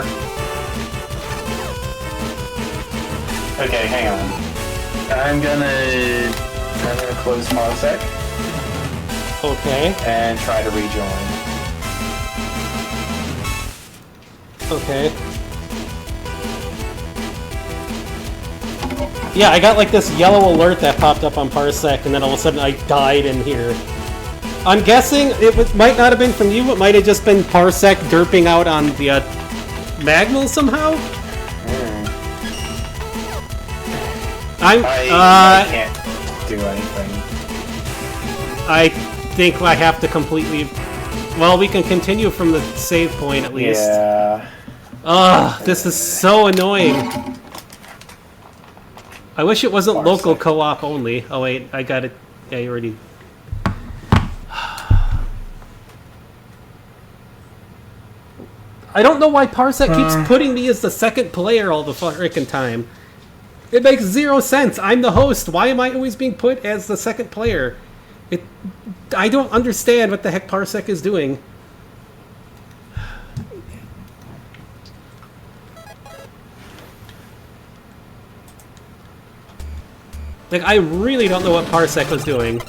Okay, hang on. I'm gonna close Parsec. Okay. And try to rejoin. Okay. Yeah, I got like this yellow alert that popped up on Parsec, and then all of a sudden I died in here. I'm guessing might not have been from you, it might have just been Parsec derping out on the Magmal somehow? I can't do anything. I think I have to completely... Well, we can continue from the save point at least. Yeah. Ugh, this is so annoying. I wish it wasn't local co-op only. Oh wait, I got it. Yeah, you already... I don't know why Parsec keeps putting me as the second player all the frickin' time. It makes zero sense. I'm the host. Why am I always being put as the second player? I don't understand what the heck Parsec is doing. Like, I really don't know what Parsec was doing.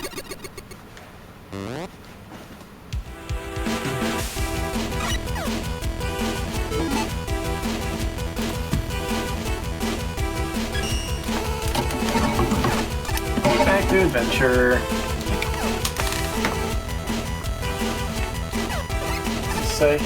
Back to adventure. Say.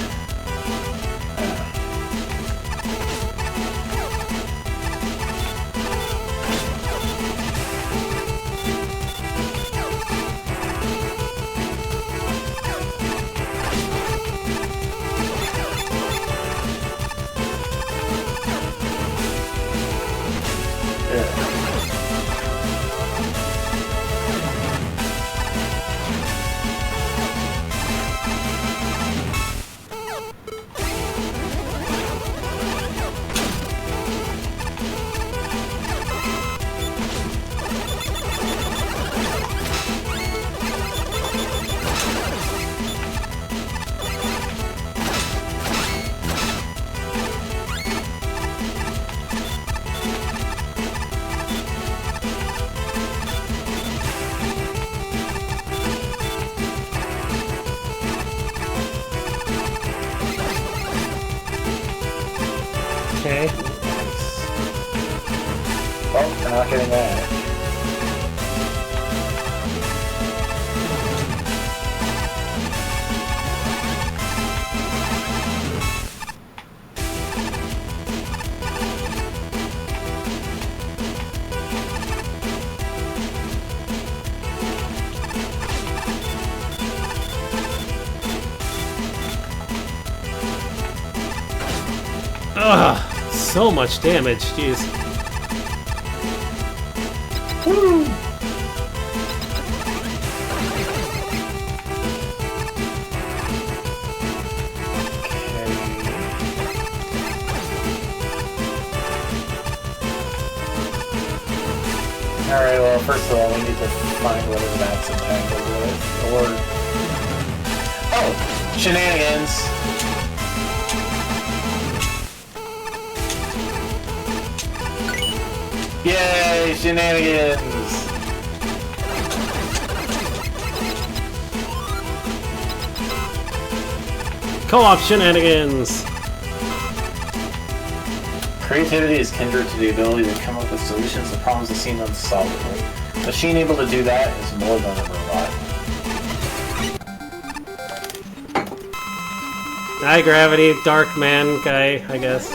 Okay. Well, I'm not getting that. Ugh. So much damage, jeez. Woo! Alright, well, first of all, we need to find whether that's entangled with, or... Oh! Shenanigans! Yay, shenanigans! Co-op shenanigans! Creativity is kindred to the ability to come up with solutions to problems that seem unsolvable. A machine able to do that is more than a robot. High gravity, dark man guy, I guess.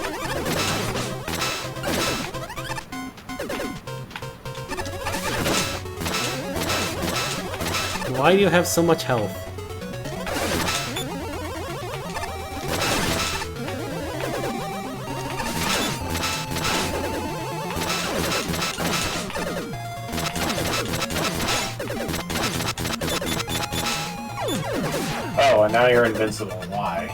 Why do you have so much health? Oh, and now you're invincible. Why?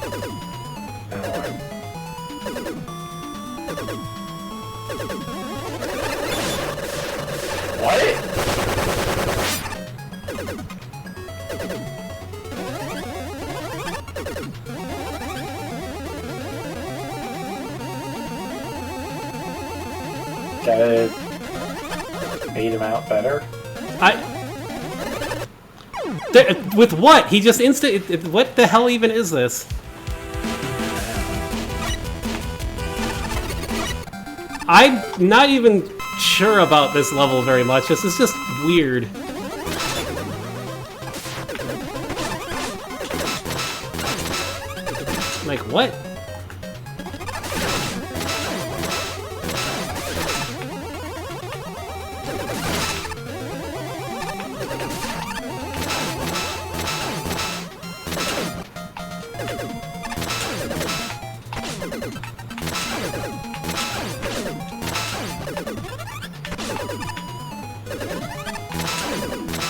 What? Gotta bait him out better? With what? He just what the hell even is this? I'm not even sure about this level very much. This is just weird. Like, what?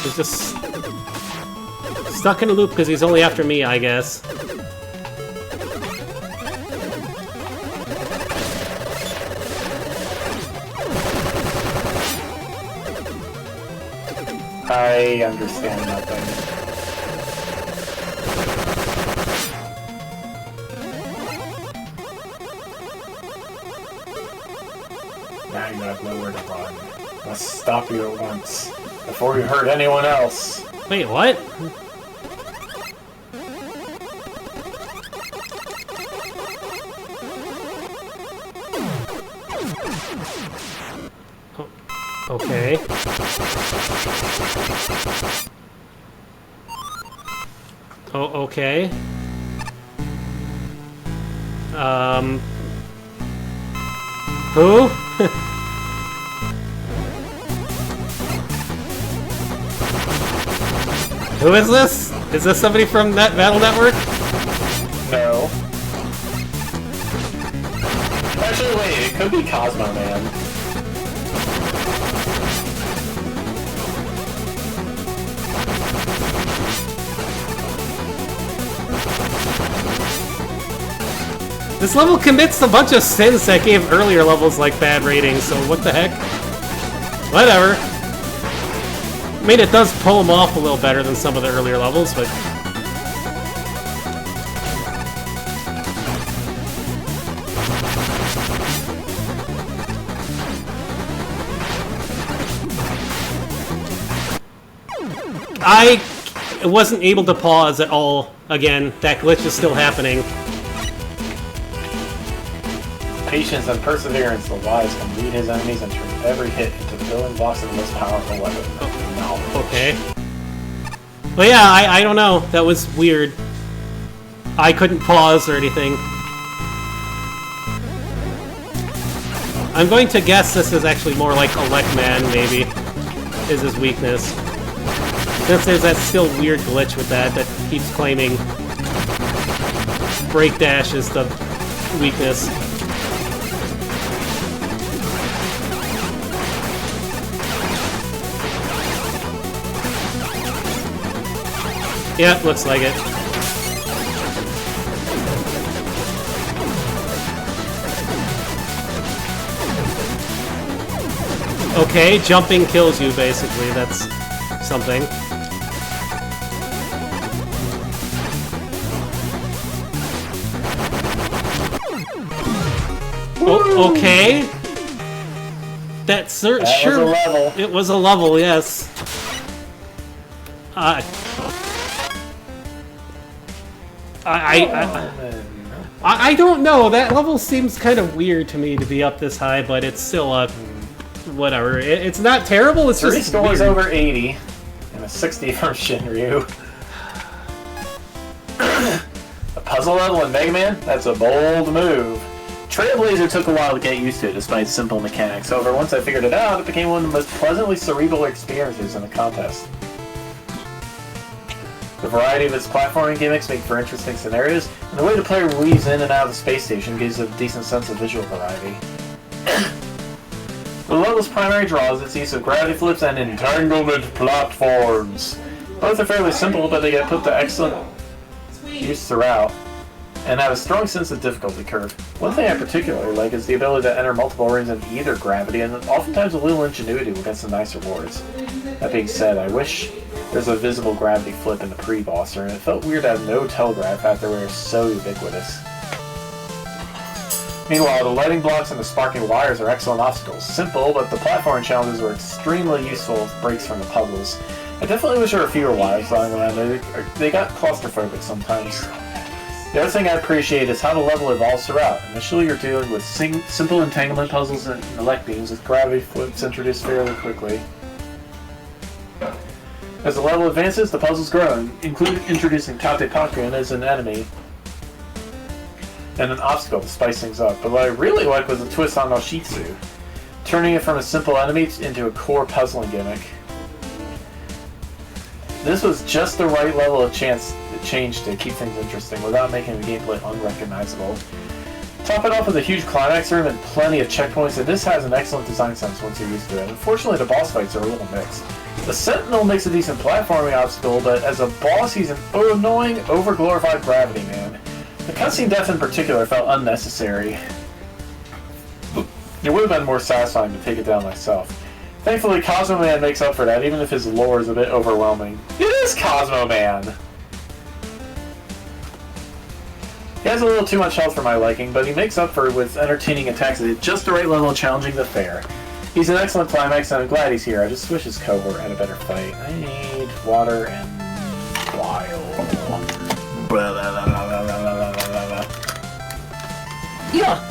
He's just stuck in a loop because he's only after me, I guess. I understand nothing. Now you have nowhere to run. Must stop you at once, before you hurt anyone else. Wait, what? Oh, okay. Oh, okay. Who? Who is this? Is this somebody from that Battle Network? No. Actually, wait, it could be Cosmo Man. This level commits a bunch of sins that gave earlier levels like bad ratings, so what the heck? Whatever. I mean, it does pull them off a little better than some of the earlier levels, but... I wasn't able to pause at all. Again, that glitch is still happening. Patience and perseverance, the wise can lead his enemies and turn every hit into the building blocks of the most powerful weapon. Okay. But yeah, I don't know. That was weird. I couldn't pause or anything. I'm going to guess this is actually more like Elecman, maybe, is his weakness. Since there's that still weird glitch with that keeps claiming Break Dash is the weakness. Yeah, looks like it. Okay, jumping kills you, basically. That's something. Oh, okay. That sure. Was a level. It was a level, yes. I don't know. That level seems kind of weird to me to be up this high, but it's still whatever. It's not terrible. It's 3 just scores weird. over 80 and a 60 from Shinryu. A puzzle level in Mega Man? That's a bold move. Trailblazer took a while to get used to, despite simple mechanics. However, once I figured it out, it became one of the most pleasantly cerebral experiences in the contest. The variety of its platforming gimmicks make for interesting scenarios, and the way the player weaves in and out of the space station gives a decent sense of visual variety. The level's primary draw is its use of gravity flips and entanglement platforms. Both are fairly simple, but they get put to excellent use throughout, and have a strong sense of difficulty curve. One thing I particularly like is the ability to enter multiple rings of either gravity, and oftentimes a little ingenuity will get some nice rewards. That being said, I wish there's a visible gravity flip in the pre-boss, and it felt weird to have no telegraph after we were so ubiquitous. Meanwhile, the lighting blocks and the sparking wires are excellent obstacles. Simple, but the platforming challenges were extremely useful as breaks from the puzzles. I definitely wish there were fewer wires lying around. They got claustrophobic sometimes. The other thing I appreciate is how the level evolves throughout. Initially, you're dealing with simple entanglement puzzles and elect beams with gravity flips introduced fairly quickly. As the level advances, the puzzles grow, including introducing Tate Pakun as an enemy and an obstacle to spice things up. But what I really liked was the twist on Oshitsu, turning it from a simple enemy into a core puzzling gimmick. This was just the right level of change to keep things interesting without making the gameplay unrecognizable. Top it off with a huge climax room and plenty of checkpoints, and this has an excellent design sense once you're used to it. Unfortunately, the boss fights are a little mixed. The Sentinel makes a decent platforming obstacle, but as a boss, he's an annoying, over-glorified gravity man. The cutscene death in particular felt unnecessary. It would have been more satisfying to take it down myself. Thankfully, Cosmo Man makes up for that, even if his lore is a bit overwhelming. It is Cosmo Man! He has a little too much health for my liking, but he makes up for it with entertaining attacks at just the right level of challenging the fair. He's an excellent climax, and I'm glad he's here. I just wish his cohort had a better fight. I need water and yeah.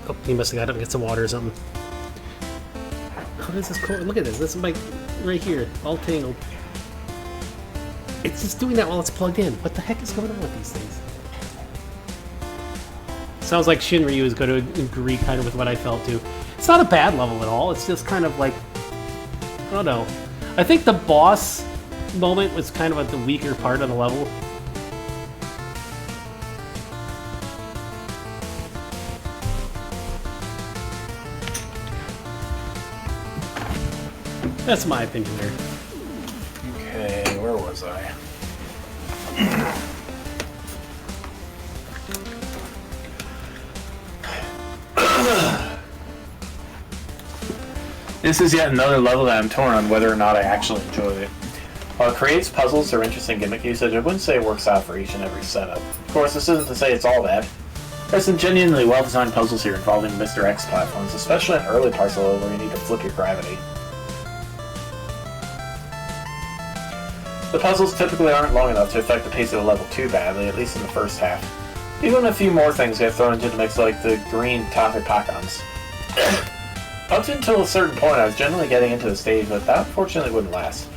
Oh, he must have got up and get some water or something. How does this cord? Look at this. This is like right here, all tangled. It's just doing that while it's plugged in. What the heck is going on with these things? Sounds like Shinryu is going to agree kind of with what I felt too. It's not a bad level at all. It's just kind of like, I don't know. I think the boss moment was kind of at the weaker part of the level. That's my opinion there. Okay, where was I? This is yet another level that I'm torn on whether or not I actually enjoy it. While it creates puzzles or interesting gimmick usage, I wouldn't say it works out for each and every setup. Of course, this isn't to say it's all bad. There's some genuinely well-designed puzzles here involving Mr. X platforms, especially in early parts of the level where you need to flip your gravity. The puzzles typically aren't long enough to affect the pace of the level too badly, at least in the first half. Even a few more things get thrown into the mix, like the green Tafe-Pakans. Up to until a certain point, I was generally getting into the stage, but that unfortunately wouldn't last.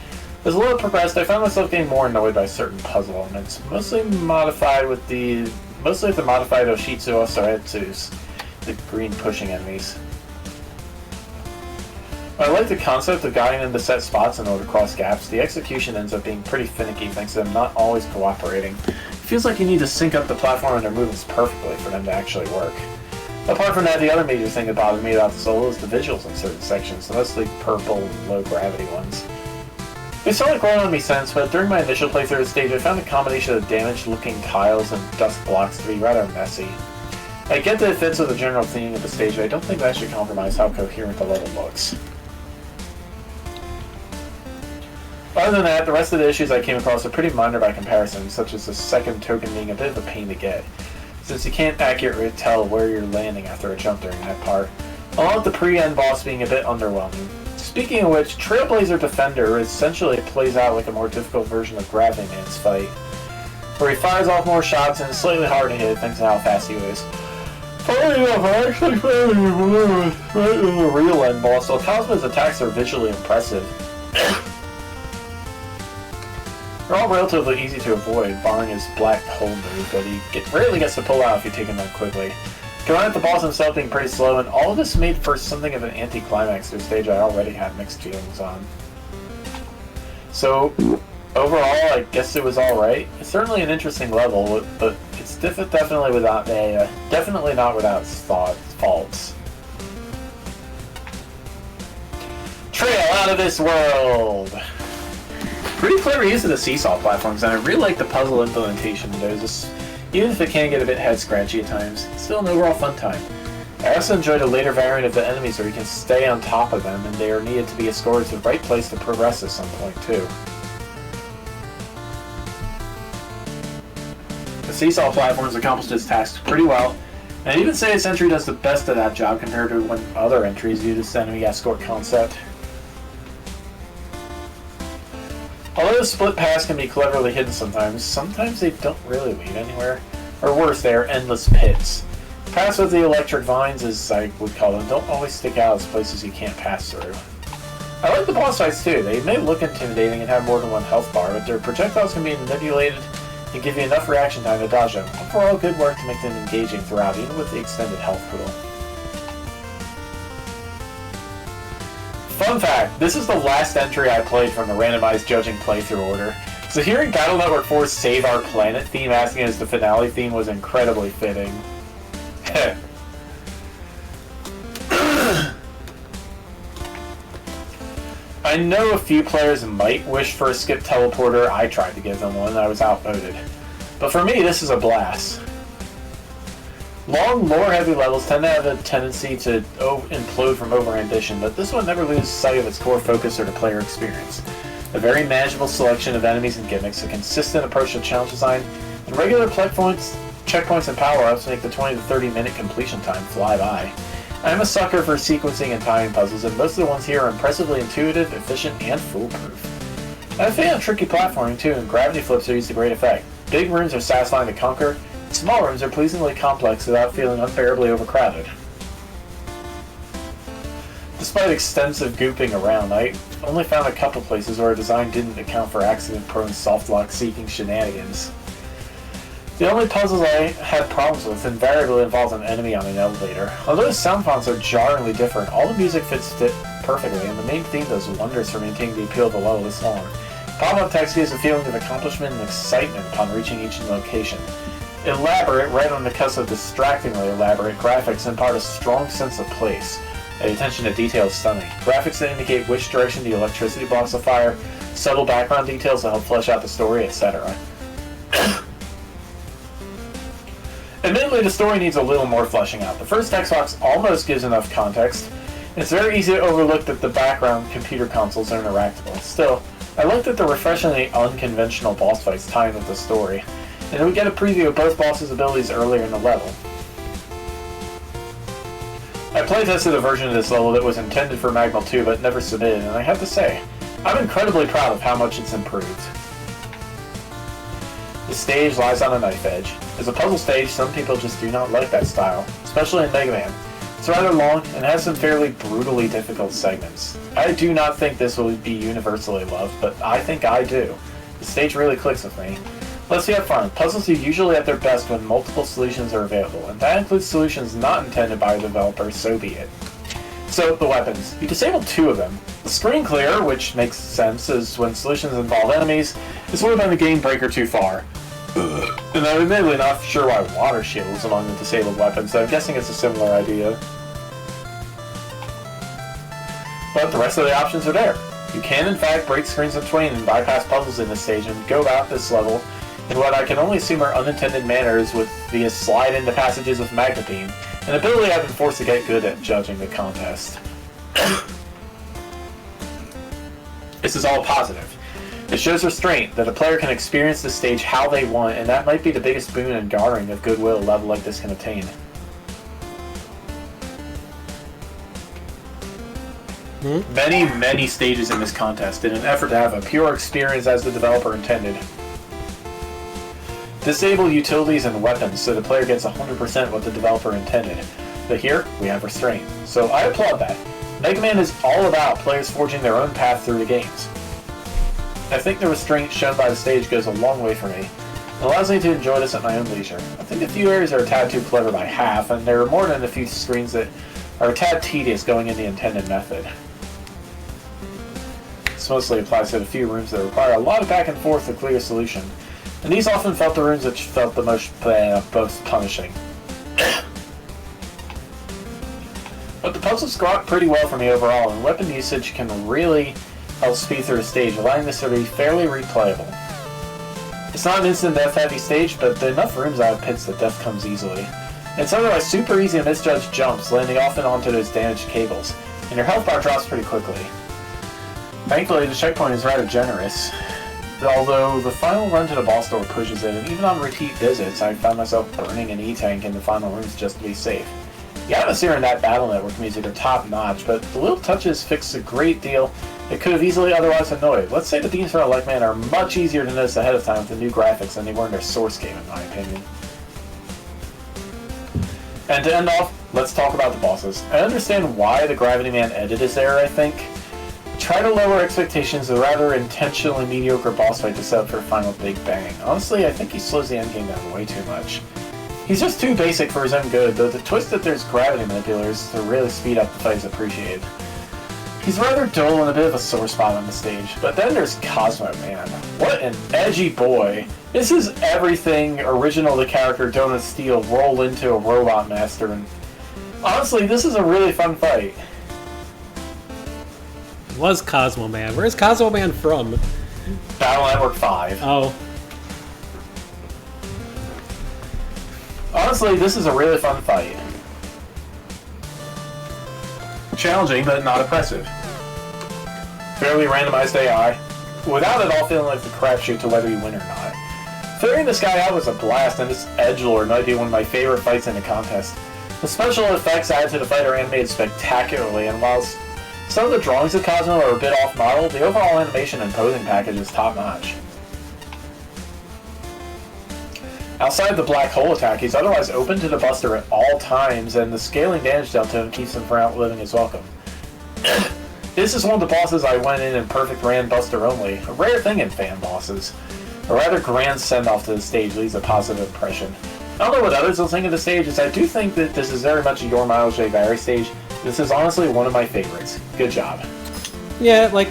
As the level progressed, I found myself getting more annoyed by certain puzzle elements, mostly with the modified Oshitsu Osaretsus, the green pushing enemies. While I like the concept of guiding them to set spots in order to cross gaps, the execution ends up being pretty finicky thanks to them not always cooperating. It feels like you need to sync up the platform and their movements perfectly for them to actually work. Apart from that, the other major thing that bothered me about the solo is the visuals in certain sections, mostly purple and low gravity ones. They still like growing on me since, but during my initial playthrough of the stage, I found a combination of damaged looking tiles and dust blocks to be rather messy. I get that it fits with the general theme of the stage, but I don't think that should compromise how coherent the level looks. Other than that, the rest of the issues I came across are pretty minor by comparison, such as the second token being a bit of a pain to get, since you can't accurately tell where you're landing after a jump during that part, along with the pre-end boss being a bit underwhelming. Speaking of which, Trailblazer Defender essentially plays out like a more difficult version of Gravity Man's fight, where he fires off more shots and is slightly hard to hit thanks to how fast he is. Funny enough, I actually found him right in the real end boss, so Cosmo's attacks are visually impressive. They're all relatively easy to avoid, barring his black hole move, but he rarely gets to pull out if you take him out quickly. Going at the boss himself being pretty slow, and all of this made for something of an anti-climax to a stage I already had mixed feelings on. So, overall, I guess it was alright. It's certainly an interesting level, but it's definitely not without faults. Trail out of this world! Pretty clever use of the seesaw platforms, and I really like the puzzle implementation of those, even if it can get a bit head-scratchy at times. It's still an overall fun time. I also enjoyed a later variant of the enemies where you can stay on top of them, and they are needed to be escorted to the right place to progress at some point, too. The seesaw platforms accomplished its task pretty well, and I'd even say its entry does the best of that job compared to when other entries use this enemy escort concept. Although the split paths can be cleverly hidden sometimes they don't really lead anywhere. Or worse, they are endless pits. Paths with the electric vines, as I would call them, don't always stick out as places you can't pass through. I like the boss fights too. They may look intimidating and have more than one health bar, but their projectiles can be manipulated and give you enough reaction time to dodge them. Overall, good work to make them engaging throughout, even with the extended health pool. Fun fact, this is the last entry I played from the randomized judging playthrough order, so hearing Battle Network 4's Save Our Planet theme asking as the finale theme was incredibly fitting. I know a few players might wish for a skip teleporter. I tried to give them one and I was outvoted. But for me, this is a blast. Long, lore-heavy levels tend to have a tendency to implode from over-ambition, but this one never loses sight of its core focus or the player experience. A very manageable selection of enemies and gimmicks, a consistent approach to challenge design, and regular checkpoints and power-ups make the 20 to 30 minute completion time fly by. I'm a sucker for sequencing and timing puzzles, and most of the ones here are impressively intuitive, efficient, and foolproof. I'm a fan of tricky platforming too, and gravity flips are used to great effect. Big rooms are satisfying to conquer, small rooms are pleasingly complex without feeling unbearably overcrowded. Despite extensive gooping around, I only found a couple places where a design didn't account for accident-prone softlock-seeking shenanigans. The only puzzles I had problems with invariably involved an enemy on an elevator. Although the sound fonts are jarringly different, all the music fits perfectly, and the main theme does wonders for maintaining the appeal of the level this long. Pop-up text gives a feeling of accomplishment and excitement upon reaching each location. Elaborate, right on the cusp of distractingly elaborate graphics impart a strong sense of place. The attention to detail is stunning. Graphics that indicate which direction the electricity blocks will fire, subtle background details that help flesh out the story, etc. Admittedly, the story needs a little more fleshing out. The first text box almost gives enough context, It's very easy to overlook that the background computer consoles are interactable. Still, I looked at the refreshingly unconventional boss fights tying with the story, and we get a preview of both bosses' abilities earlier in the level. I playtested a version of this level that was intended for Magmal 2 but never submitted, and I have to say, I'm incredibly proud of how much it's improved. The stage lies on a knife edge. As a puzzle stage, some people just do not like that style, especially in Mega Man. It's rather long and has some fairly brutally difficult segments. I do not think this will be universally loved, but I think I do. The stage really clicks with me. Let's have fun. Puzzles are usually at their best when multiple solutions are available, and that includes solutions not intended by the developer, so be it. So, the weapons. You disable 2 of them. The screen clear, which makes sense, is when solutions involve enemies, is sort of been the game breaker too far. And I'm admittedly not sure why water shield is among the disabled weapons, so I'm guessing it's a similar idea. But the rest of the options are there. You can in fact break screens in twain and bypass puzzles in this stage and go about this level in what I can only assume are unintended manners via slide into passages with Magma Beam, an ability I've been forced to get good at judging the contest. This is all positive. It shows restraint, that a player can experience the stage how they want, and that might be the biggest boon and garnering of goodwill a level like this can attain. Many stages in this contest in an effort to have a pure experience as the developer intended. Disable utilities and weapons so the player gets 100% what the developer intended. But here, we have restraint. So I applaud that. Mega Man is all about players forging their own path through the games. I think the restraint shown by the stage goes a long way for me. It allows me to enjoy this at my own leisure. I think a few areas are a tad too clever by half, and there are more than a few screens that are a tad tedious going in the intended method. This mostly applies to the few rooms that require a lot of back and forth to clear a solution, and these often felt the rooms which felt the most punishing. But the puzzles go out pretty well for me overall, and weapon usage can really help speed through the stage, allowing this to be fairly replayable. It's not an instant death heavy stage, but there are enough rooms out of pits that death comes easily. It's otherwise super easy to misjudge jumps, landing often onto those damaged cables, and your health bar drops pretty quickly. Thankfully, the checkpoint is rather generous, although the final run to the boss door pushes it, and even on repeat visits, I found myself burning an E-tank in the final rooms just to be safe. The atmosphere and that Battle Network music are top-notch, but the little touches fix a great deal that could have easily otherwise annoyed. Let's say the themes for Like Man are much easier to notice ahead of time with the new graphics than they were in their source game, in my opinion. And to end off, let's talk about the bosses. I understand why the Gravity Man edit is there, I think. Try to lower expectations of a rather intentionally mediocre boss fight to set up for a final big bang. Honestly, I think he slows the endgame down way too much. He's just too basic for his own good, though the twist that there's gravity manipulators to really speed up the fight is appreciated. He's rather dull and a bit of a sore spot on the stage, but then there's Cosmo Man. What an edgy boy. This is everything original the character Donut Steel roll into a Robot Master, and honestly, this is a really fun fight. It was Cosmo Man. Where's Cosmo Man from? Battle Network 5. Oh. Honestly, this is a really fun fight. Challenging, but not oppressive. Fairly randomized AI, without it all feeling like the crapshoot to whether you win or not. Figuring this guy out was a blast, and this edgelord might be one of my favorite fights in the contest. The special effects added to the fight are animated spectacularly, and while some of the drawings of Cosmo are a bit off-model, the overall animation and posing package is top-notch. Outside the black hole attack, he's otherwise open to the Buster at all times, and the scaling damage delta keeps him from outliving his welcome. This is one of the bosses I went in perfect ran Buster only, a rare thing in fan bosses. A rather grand send-off to the stage leaves a positive impression. I don't know what others will think of the stage, as I do think that this is very much a Your Miles J. Barry stage. This is honestly one of my favorites. Good job. Yeah, like,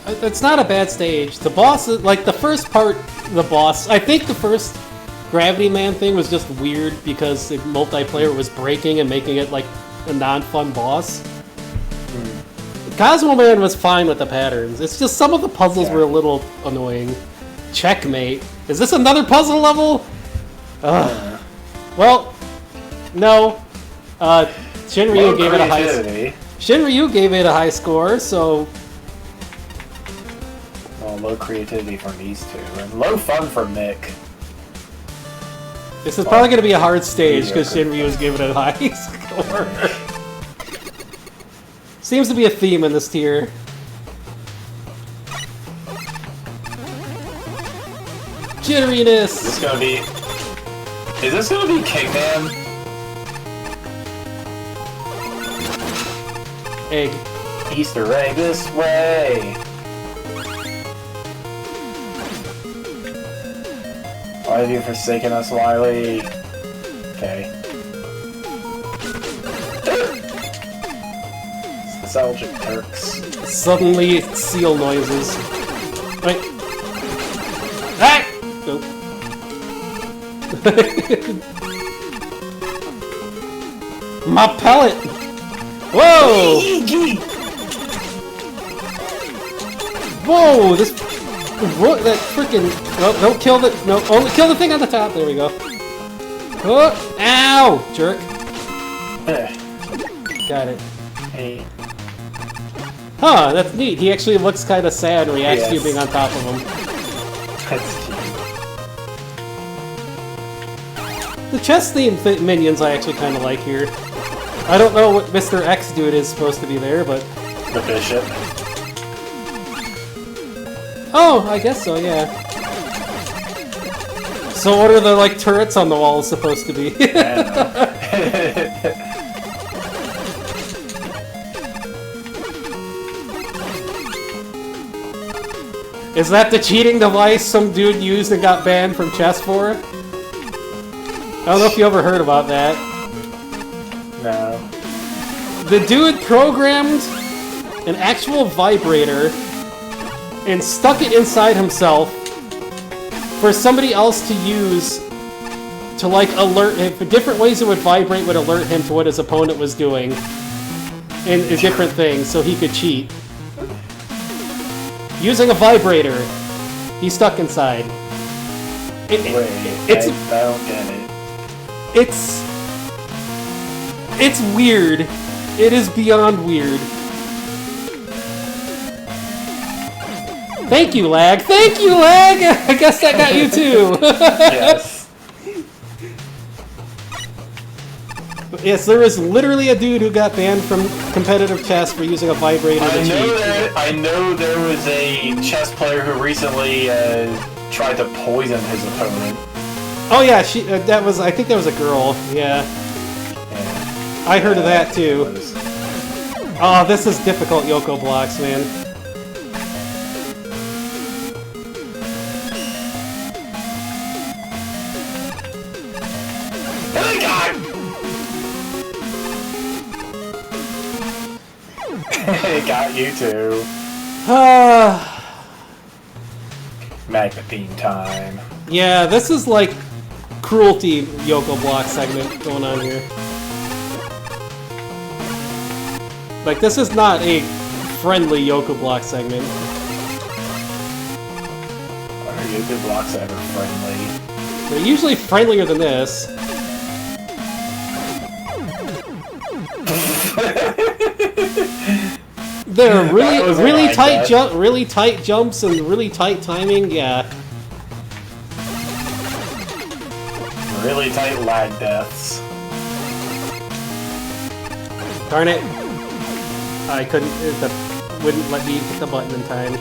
it's not a bad stage. The boss, like, the first part, the boss, I think the first Gravity Man thing was just weird because the multiplayer was breaking and making it, like, a non-fun boss. Cosmo Man was fine with the patterns. It's just some of the puzzles were a little annoying. Checkmate. Is this another puzzle level? Well, no. Shinryu gave it a high. creativity. Shinryu gave it a high score, so Well, low creativity from these two, and low fun from Nick. this is probably going to be a hard stage because Mediocre. Shinryu is giving it a high score. Seems to be a theme in this tier. Jitteriness! Is this gonna be? Is this gonna be Kingman? Egg. Easter egg this way. Why have you forsaken us, Wily? Okay. Nostalgic Turks. Suddenly, seal noises. Wait. Ah! Nope. My pellet! Whoa! Whoa! This... What? That freaking... No, don't kill the... No, only kill the thing on the top. There we go. Oh! Ow! Jerk. Got it. Hey. Huh, that's neat. He actually looks kind of sad and reacts to you Yes. being on top of him. That's cute. The chess theme minions I actually kind of like here. I don't know what Mr. X dude is supposed to be there, but... The bishop. Oh, I guess so, yeah. So what are the, like, turrets on the walls supposed to be? Is that the cheating device some dude used and got banned from chess for? I don't know if you ever heard about that. No. The dude programmed an actual vibrator and stuck it inside himself for somebody else to use to, like, alert him. Different ways it would vibrate would alert him to what his opponent was doing and different things so he could cheat. Using a vibrator he's stuck inside. Wait, It's I don't get it. It's weird. It is beyond weird. Thank you, Lag. Thank you, Lag. I guess that got you too. Yes. But yes, there was literally a dude who got banned from competitive chess for using a vibrator to cheat. I know there was a chess player who recently tried to poison his opponent. Oh yeah, she. That was. I think that was a girl. Yeah, And, I heard of that too. it was- Oh, this is difficult, Yoko blocks, man. Oh my god! It got you too. Magma theme time. Yeah, this is like cruelty Yoko block segment going on here. Like, this is not a friendly Yoko block segment. Are Yoku blocks ever friendly? They're usually friendlier than this. They're That was really like tight that. really tight jumps and really tight timing. Yeah. Really tight lag deaths. Darn it. I couldn't. It wouldn't let me hit the button in time.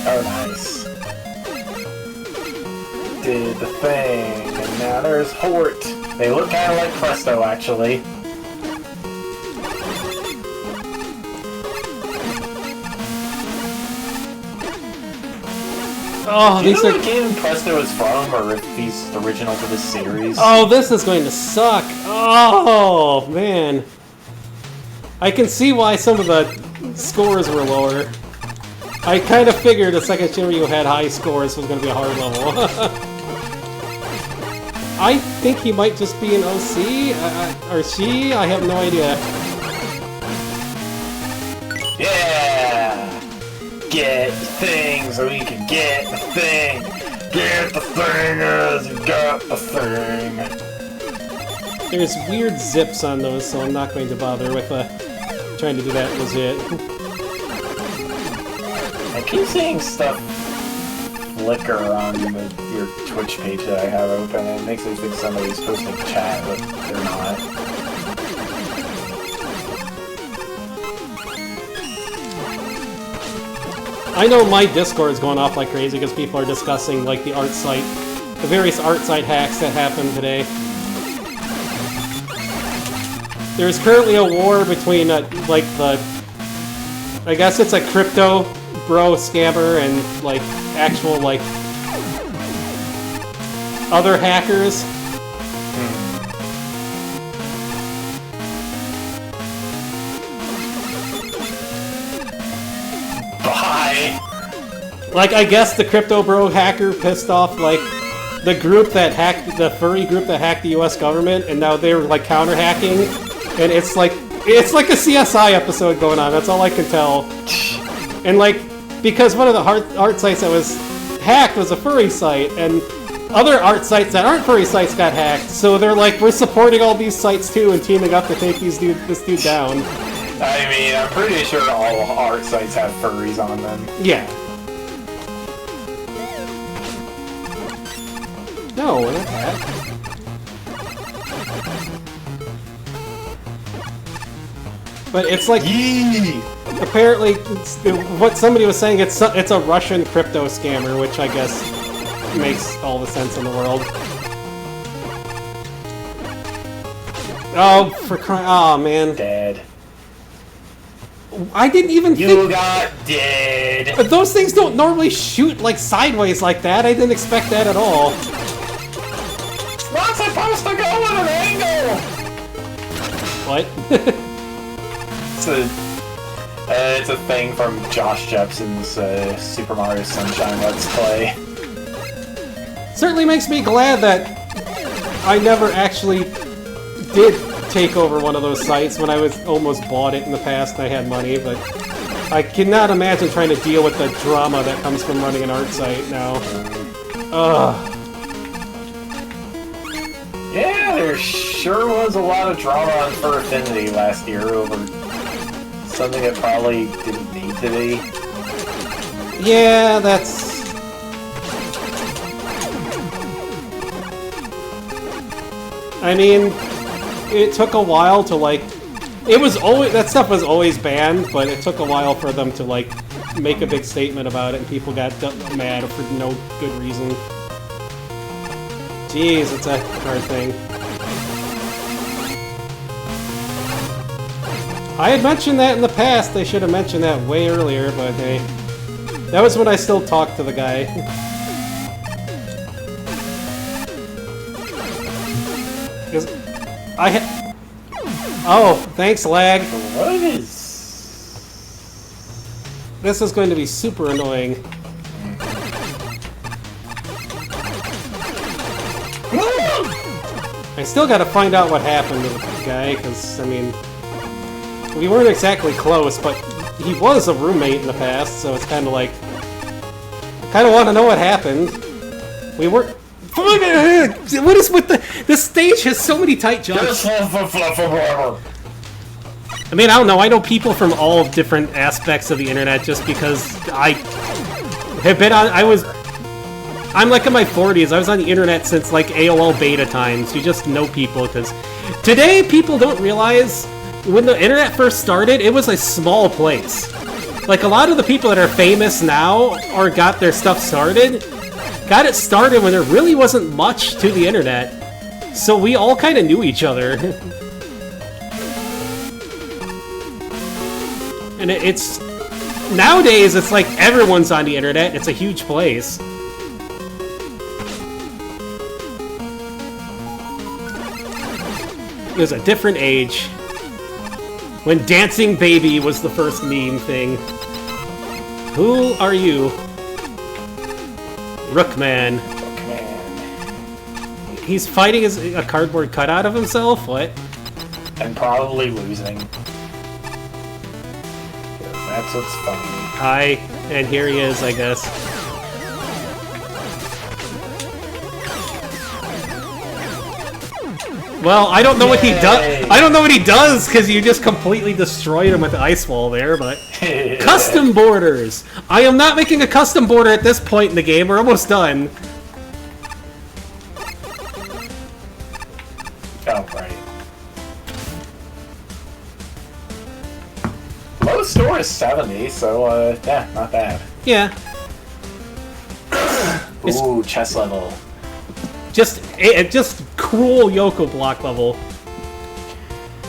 Oh, nice. Did the thing, and now there's Hort. They look kind of like Presto, actually. Oh, Do you these know are. what game Presto is from, or if he's original to this series? Oh, this is going to suck. Oh, man. I can see why some of the scores were lower. I kind of figured the second Shinryu had high scores was going to be a hard level. I think he might just be an OC, or she, I have no idea. get the thing so you can get the thing. Get the thing as you got the thing. There's weird zips on those, so I'm not going to bother with trying to do that legit. I keep seeing stuff flicker on your Twitch page that I have open, and it makes me think somebody's posting chat, but they're not. I know my Discord's going off like crazy because people are discussing like the various art site hacks that happened today. There's currently a war between like I guess it's a crypto bro scammer and like actual like other hackers. Bye. Like, I guess the crypto bro hacker pissed off like the group that hacked the furry group that hacked the U.S. government, and now they're like counter hacking, and it's like a CSI episode going on. That's all I can tell. And like, because one of the art sites that was hacked was a furry site, and other art sites that aren't furry sites got hacked, so they're like, we're supporting all these sites too and teaming up to take this dude down. I mean, I'm pretty sure all art sites have furries on them. Yeah. No, not that. But it's like, apparently, what somebody was saying, it's a Russian crypto scammer, which I guess makes all the sense in the world. Oh, for crying! Oh man, Dead. I didn't even think... You got dead. But those things don't normally shoot like sideways like that. I didn't expect that at all. It's not supposed to go at an angle. What? It's a thing from Josh Jepson's Super Mario Sunshine Let's Play. Certainly makes me glad that I never actually did take over one of those sites when I was almost bought it in the past and I had money, but I cannot imagine trying to deal with the drama that comes from running an art site now. Ugh. Yeah, there sure was a lot of drama on Fur Affinity last year over something that probably didn't need to be. Yeah, that's... I mean, it took a while to, like... It was always... That stuff was always banned, but it took a while for them to, like, make a big statement about it, and people got mad for no good reason. Jeez, it's a hard thing. I had mentioned that in the past. They should have mentioned that way earlier, but hey. That was when I still talked to the guy. Because I had... Oh, thanks, lag. What is... This is going to be super annoying. I still gotta find out what happened to the guy, because, I mean... We weren't exactly close, but he was a roommate in the past, so it's kind of like... I kind of want to know what happened. We weren't... What is with the... This stage has so many tight jumps. I mean, I don't know. I know people from all different aspects of the internet just because I have been on... I'm like in my 40s. I was on the internet since like AOL beta times. You just know people because... Today, people don't realize... When the internet first started, it was a small place. Like, a lot of the people that are famous now, or got their stuff started, got it started when there really wasn't much to the internet. So we all kind of knew each other. And it's... Nowadays, it's like everyone's on the internet. It's a huge place. It was a different age. When Dancing Baby was the first meme thing. Who are you? Rookman. He's fighting a cardboard cutout of himself? What? And probably losing. That's what's funny. Hi, and here he is, I guess. Well, I don't know what he does. I don't know what he does because you just completely destroyed him with the ice wall there. But custom borders. I am not making a custom border at this point in the game. We're almost done. Oh, right. Lowest score is 70, so yeah, not bad. Yeah. Ooh, chess level. Just cruel Yoko block level.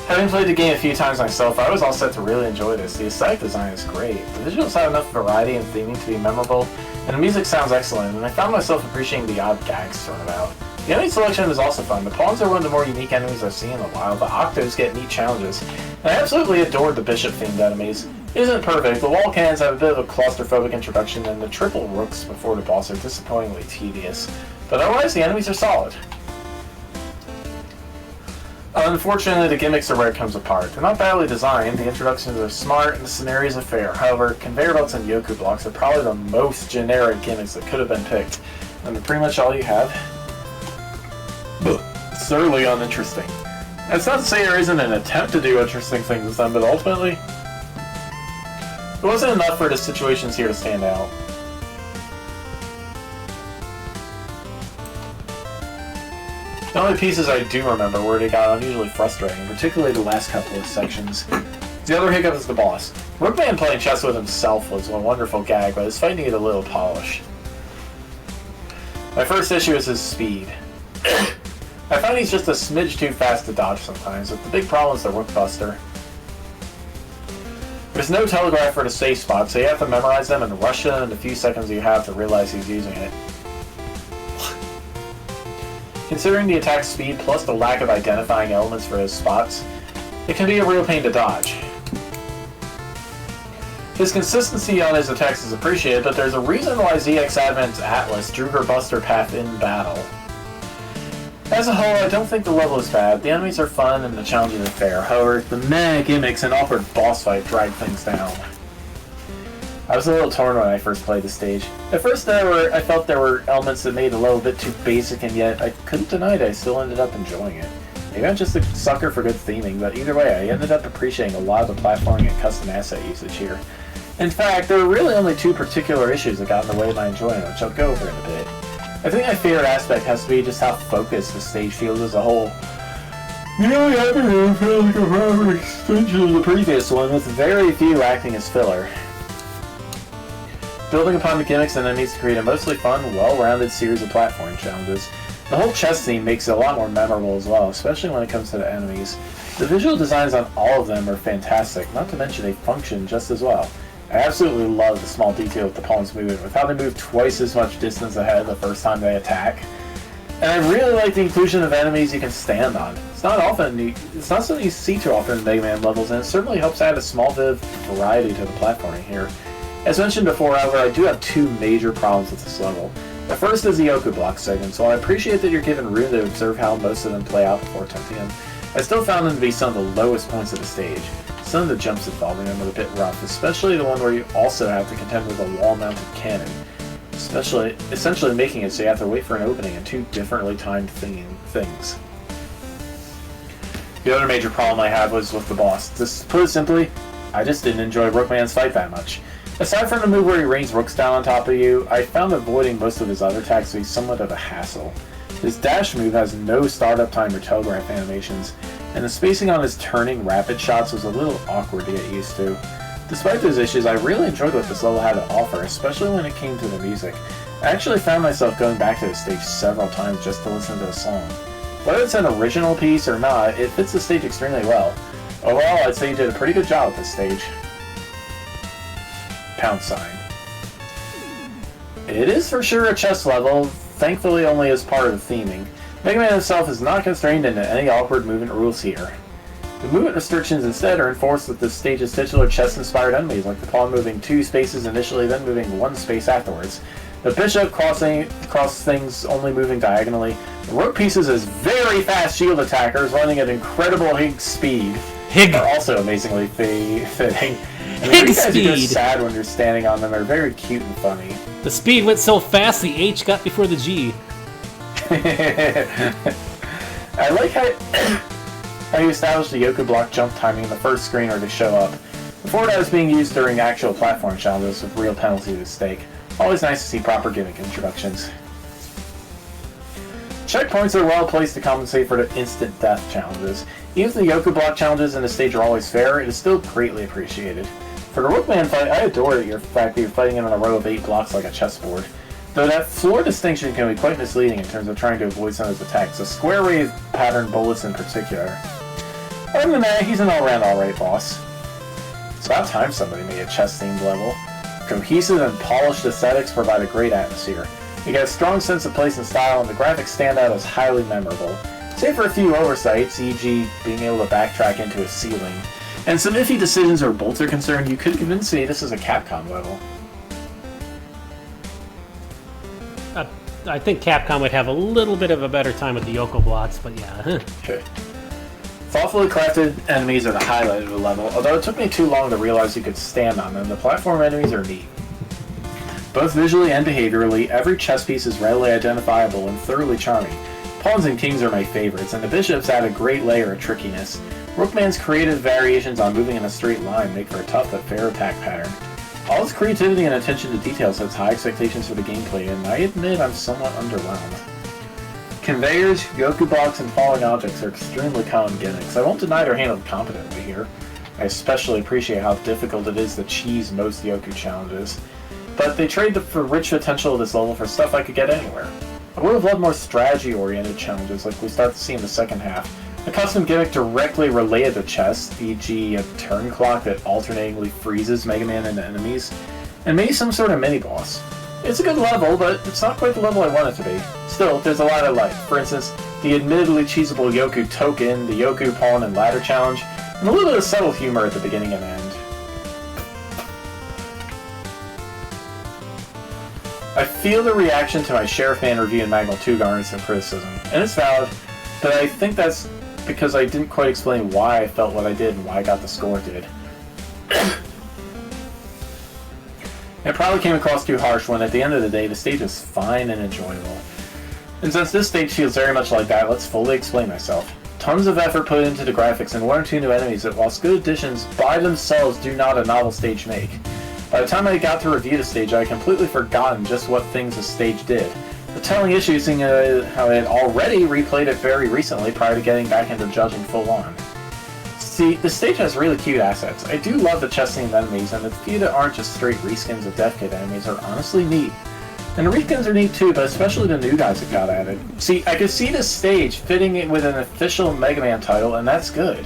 Having played the game a few times myself, I was all set to really enjoy this. The aesthetic design is great, the visuals have enough variety and theming to be memorable, and the music sounds excellent, and I found myself appreciating the odd gags thrown about. The enemy selection is also fun. The pawns are one of the more unique enemies I've seen in a while. The octos get neat challenges, and I absolutely adored the bishop-themed enemies. It isn't perfect, the wall cannons have a bit of a claustrophobic introduction, and the triple rooks before the boss are disappointingly tedious. But otherwise, the enemies are solid. Unfortunately, the gimmicks are where it comes apart. They're not badly designed, the introductions are smart, and the scenarios are fair. However, conveyor belts and Yoku blocks are probably the most generic gimmicks that could have been picked, and they're pretty much all you have. It's thoroughly uninteresting. That's not to say there isn't an attempt to do interesting things with them, but ultimately, it wasn't enough for the situations here to stand out. The only pieces I do remember where they got unusually frustrating, particularly the last couple of sections. The other hiccup is the boss. Rookman playing chess with himself was a wonderful gag, but his fight needed a little polish. My first issue is his speed. I find he's just a smidge too fast to dodge sometimes, but the big problem is the Rook Buster. There's no telegraph for the safe spot, so you have to memorize them and rush in the few seconds you have to realize he's using it. Considering the attack speed plus the lack of identifying elements for his spots, it can be a real pain to dodge. His consistency on his attacks is appreciated, but there's a reason why ZX Advent's Atlas drew her Buster path in battle. As a whole, I don't think the level is bad. The enemies are fun and the challenges are fair. However, the meh gimmicks and awkward boss fight drag things down. I was a little torn when I first played the stage. At first, I felt there were elements that made the level a bit too basic, and yet I couldn't deny that I still ended up enjoying it. Maybe I'm just a sucker for good theming, but either way, I ended up appreciating a lot of the platforming and custom asset usage here. In fact, there were really only two particular issues that got in the way of my enjoyment, which I'll go over in a bit. I think my favorite aspect has to be just how focused the stage feels as a whole. The only episode feels like a proper extension of the previous one, with very few acting as filler. Building upon the gimmicks and enemies to create a mostly fun, well-rounded series of platforming challenges. The whole chess theme makes it a lot more memorable as well, especially when it comes to the enemies. The visual designs on all of them are fantastic, not to mention they function just as well. I absolutely love the small detail of the pawn's movement, with how they move twice as much distance ahead the first time they attack. And I really like the inclusion of enemies you can stand on. It's not something you see too often in Mega Man levels, and it certainly helps add a small bit of variety to the platforming here. As mentioned before, however, I do have two major problems with this level. The first is the Yoku block segments. While I appreciate that you're given room to observe how most of them play out before 10 PM, I still found them to be some of the lowest points of the stage. Some of the jumps involving them are a bit rough, especially the one where you also have to contend with a wall-mounted cannon, essentially making it so you have to wait for an opening in two differently timed things. The other major problem I had was with the boss. To put it simply, I just didn't enjoy Rookman's fight that much. Aside from the move where he rains rooks down on top of you, I found avoiding most of his other attacks to be somewhat of a hassle. His dash move has no startup time or telegraph animations, and the spacing on his turning rapid shots was a little awkward to get used to. Despite those issues, I really enjoyed what this level had to offer, especially when it came to the music. I actually found myself going back to the stage several times just to listen to the song. Whether it's an original piece or not, it fits the stage extremely well. Overall, I'd say you did a pretty good job with this stage. £. It is for sure a chess level, thankfully only as part of the theming. Mega Man himself is not constrained into any awkward movement rules here. The movement restrictions instead are enforced with the stage's titular chess-inspired enemies, like the pawn moving 2 spaces initially, then moving 1 space afterwards. The bishop cross things only moving diagonally. The rook pieces as very fast shield attackers running at incredible Hig speed are also amazingly fitting. The Hig guys who go speed! sad when you're standing on them are very cute and funny. The speed went so fast the H got before the G. I like how you established the Yoku block jump timing in the first screener to show up. Before that was being used during actual platform challenges with real penalties at stake. Always nice to see proper gimmick introductions. Checkpoints are well placed to compensate for the instant death challenges. Even if the Yoku block challenges in the stage are always fair, it is still greatly appreciated. For the Rookman fight, I adore the fact that you're fighting him in a row of 8 blocks like a chessboard. Though that floor distinction can be quite misleading in terms of trying to avoid some of his attacks, the square wave pattern bullets in particular. Other than that, he's an all-round alright boss. It's about time somebody made a chess-themed level. Cohesive and polished aesthetics provide a great atmosphere. You get a strong sense of place and style, and the graphics stand out as highly memorable. Save for a few oversights, e.g. being able to backtrack into a ceiling, and some iffy decisions where bolts are concerned, you could convince me this is a Capcom level. I think Capcom would have a little bit of a better time with the Yoko blocks, but yeah. Okay. Thoughtfully crafted enemies are the highlight of the level, although it took me too long to realize you could stand on them. The platform enemies are neat. Both visually and behaviorally, every chess piece is readily identifiable and thoroughly charming. Pawns and kings are my favorites, and the bishops add a great layer of trickiness. Rookman's creative variations on moving in a straight line make for a tough but fair attack pattern. All its creativity and attention to detail sets high expectations for the gameplay, and I admit I'm somewhat underwhelmed. Conveyors, Yoku blocks, and falling objects are extremely common gimmicks. I won't deny they're handled competently here. I especially appreciate how difficult it is to cheese most Yoku challenges, but they trade the rich potential of this level for stuff I could get anywhere. I would have loved more strategy-oriented challenges like we start to see in the second half. A custom gimmick directly related to chess, e.g. a turn clock that alternatingly freezes Mega Man and enemies, and maybe some sort of mini-boss. It's a good level, but it's not quite the level I want it to be. Still, there's a lot I like. For instance, the admittedly cheesable Yoku token, the Yoku pawn and ladder challenge, and a little bit of subtle humor at the beginning and end. I feel the reaction to my Sheriff Man review in Magnum 2 garnered some criticism, and it's valid, but I think that's because I didn't quite explain why I felt what I did and why I got the score I did. It probably came across too harsh when, at the end of the day, the stage is fine and enjoyable. And since this stage feels very much like that, let's fully explain myself. Tons of effort put into the graphics and 1 or 2 new enemies that, whilst good additions, by themselves do not a novel stage make. By the time I got to review the stage, I had completely forgotten just what things the stage did. The telling issue seeing how I had already replayed it very recently prior to getting back into judging full on. See, the stage has really cute assets. I do love the chess-themed enemies, and the few that aren't just straight reskins of Death Kit enemies are honestly neat. And the reskins are neat too, but especially the new guys that got added. See, I could see this stage fitting it with an official Mega Man title, and that's good.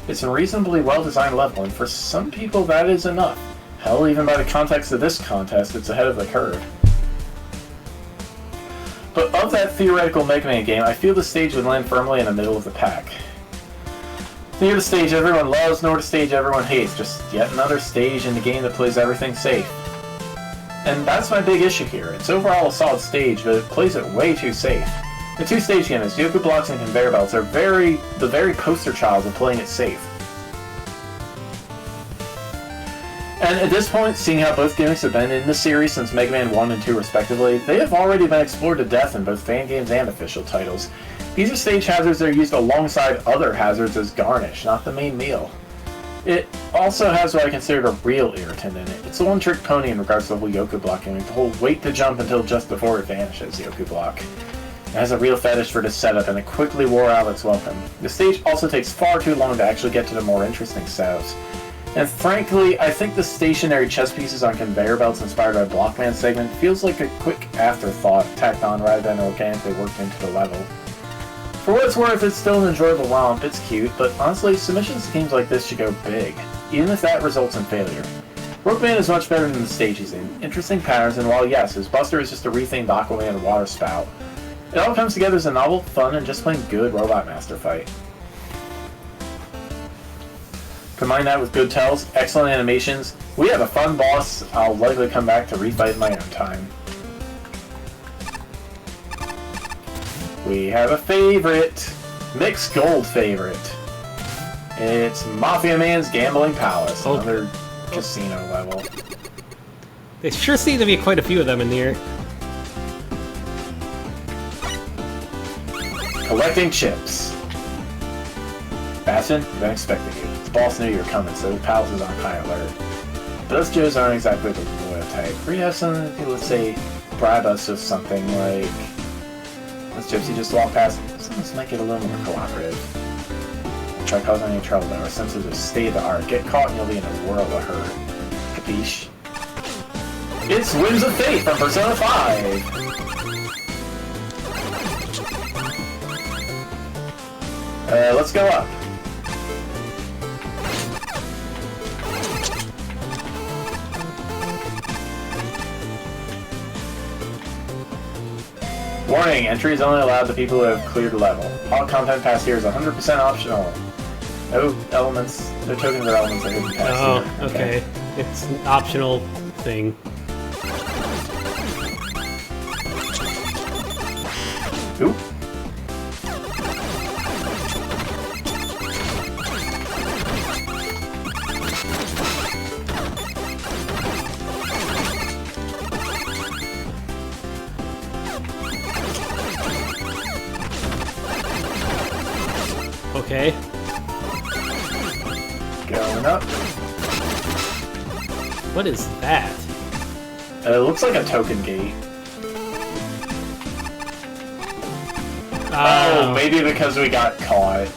It's a reasonably well-designed level, and for some people that is enough. Hell, even by the context of this contest, it's ahead of the curve. But of that theoretical Mega Man game, I feel the stage would land firmly in the middle of the pack. Neither the stage everyone loves, nor the stage everyone hates, just yet another stage in the game that plays everything safe. And that's my big issue here. It's overall a solid stage, but it plays it way too safe. The 2 stage gimmicks, Yoku blocks and conveyor belts, are the very poster child of playing it safe. And at this point, seeing how both gimmicks have been in the series since Mega Man 1 and 2 respectively, they have already been explored to death in both fan games and official titles. These are stage hazards that are used alongside other hazards as garnish, not the main meal. It also has what I consider a real irritant in it. It's a one-trick pony in regards to the whole Yoku block gimmick, the whole wait to jump until just before it vanishes Yoku block. It has a real fetish for this setup, and it quickly wore out its welcome. The stage also takes far too long to actually get to the more interesting setups. And frankly, I think the stationary chess pieces on conveyor belts inspired by Blockman segment feels like a quick afterthought tacked on rather than organically worked into the level. For what it's worth, it's still an enjoyable romp, it's cute, but honestly, submissions to games like this should go big, even if that results in failure. Rookman is much better than the stage he's in. Interesting patterns, and while yes, his Buster is just a rethemed Aquaman and water spout, it all comes together as a novel, fun, and just plain good Robot Master fight. Combine that with good tells, excellent animations, we have a fun boss I'll likely come back to refight in my own time. We have a favorite, mixed gold favorite. It's Mafia Man's Gambling Palace, another casino level. There sure seem to be quite a few of them in here. Collecting chips. Bastion, I've been expecting you. The boss knew you were coming, so the palace is on high alert. But those Joes aren't exactly the loyal type. We have something that let's say, bribe us with something like... Those gypsy just walk past. Let's make it a little more cooperative. Try causing any trouble though. Our senses of state of the art. Get caught and you'll be in a world of hurt. Capiche? It's Winds of Fate from Persona 5! Let's go up. Warning, entry is only allowed to people who have cleared a level. All content past here is 100% optional. No elements, no tokens or elements are hidden past here. Oh, okay. It's an optional thing. Oop. Okay. Going up. What is that? It looks like a token gate. Oh, maybe because we got caught.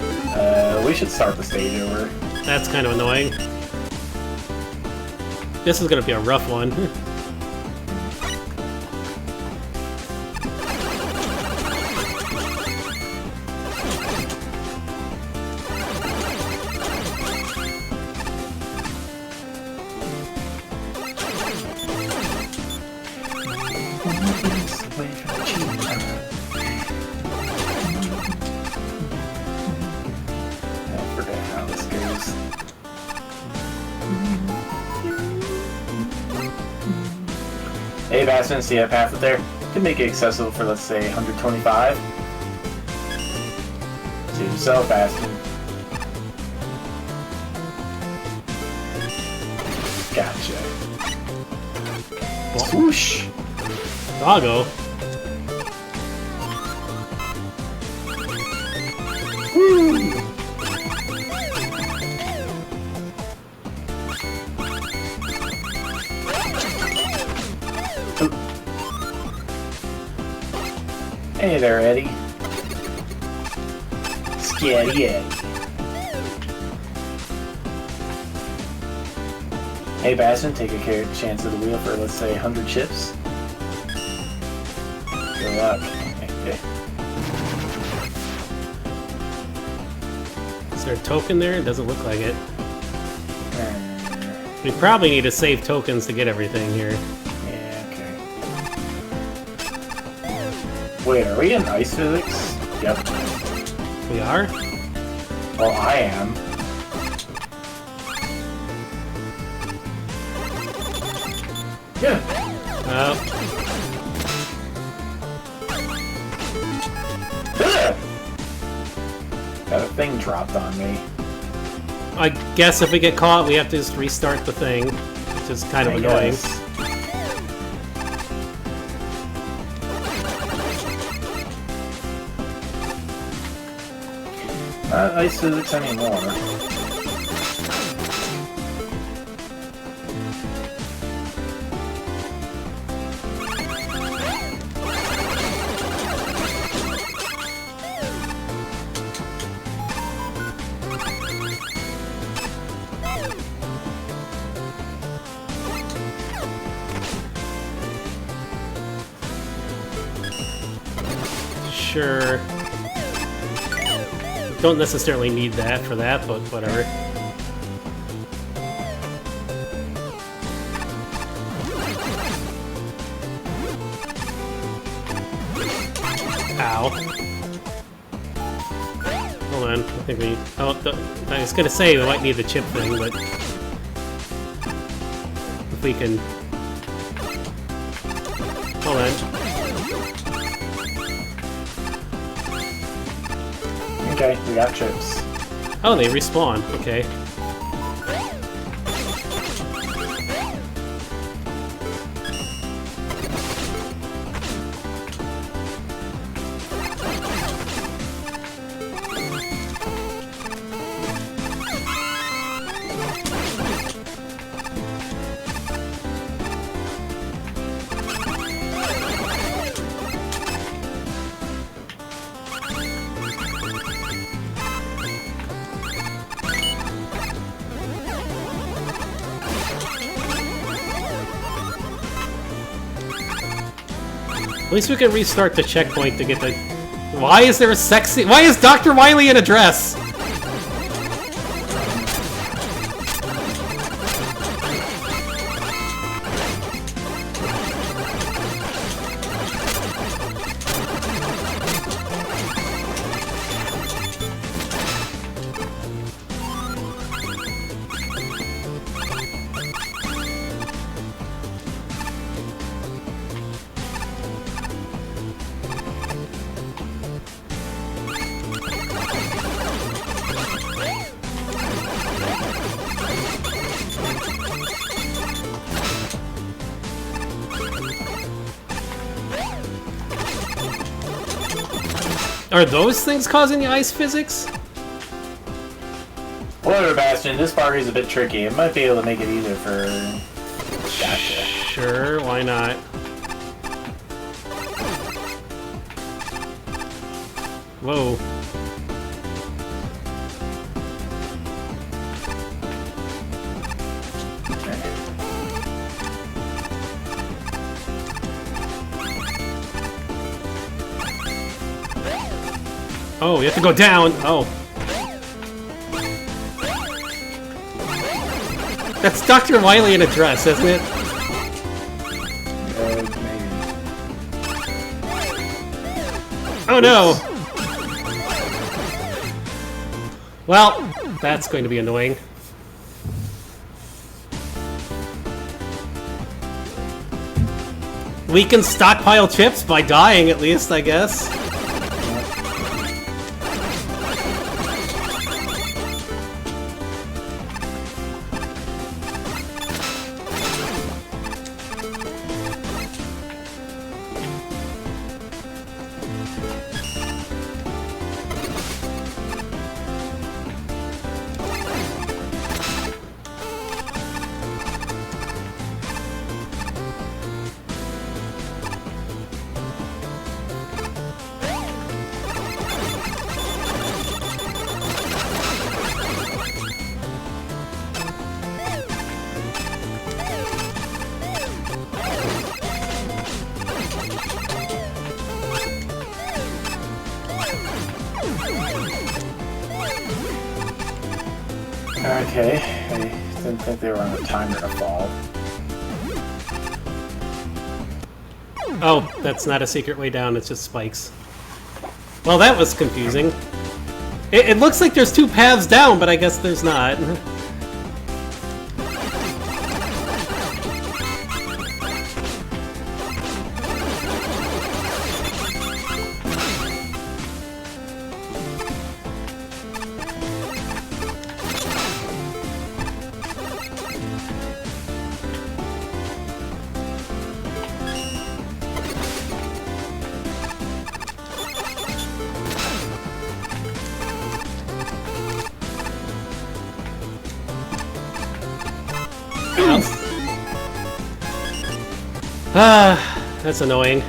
We should start the stage over. That's kind of annoying. This is gonna be a rough one. Hey Bastion, see that path up there? You can make it accessible for, let's say, 125. See yourself, Bastion. Gotcha. Swoosh! Doggo. Woo! Hey there, Eddie. Scatty Eddie. Hey, Bastion, take a chance of the wheel for, let's say, 100 chips. Good luck. Okay. Is there a token there? It doesn't look like it. We probably need to save tokens to get everything here. Yeah, okay. Wait, are we in ice physics? Yep. We are? Well, I am. Yeah. Oh. That thing dropped on me. I guess if we get caught, we have to just restart the thing, which is kind of annoying. Guess. Not ice physics anymore. Sure. Don't necessarily need that for that, but whatever. Ow. Hold on, I think we... Oh, I was gonna say we might need the chip thing, but... If we can... Hold on. Okay, we got chips. Oh, they respawn. Okay. At least we can restart the checkpoint to get the... Why is there a sexy... Why is Dr. Wily in a dress? Are those things causing the ice physics? Whatever, Bastion. This part is a bit tricky. It might be able to make it easier for... Gotcha. Sure, why not? Whoa. Oh, you have to go down. Oh. That's Dr. Wily in a dress, isn't it? Maybe. Oh no! Well, that's going to be annoying. We can stockpile chips by dying, at least, I guess. Okay, I didn't think they were on a timer to fall. Oh, that's not a secret way down, it's just spikes. Well, that was confusing. It looks like there's two paths down, but I guess there's not. That's annoying.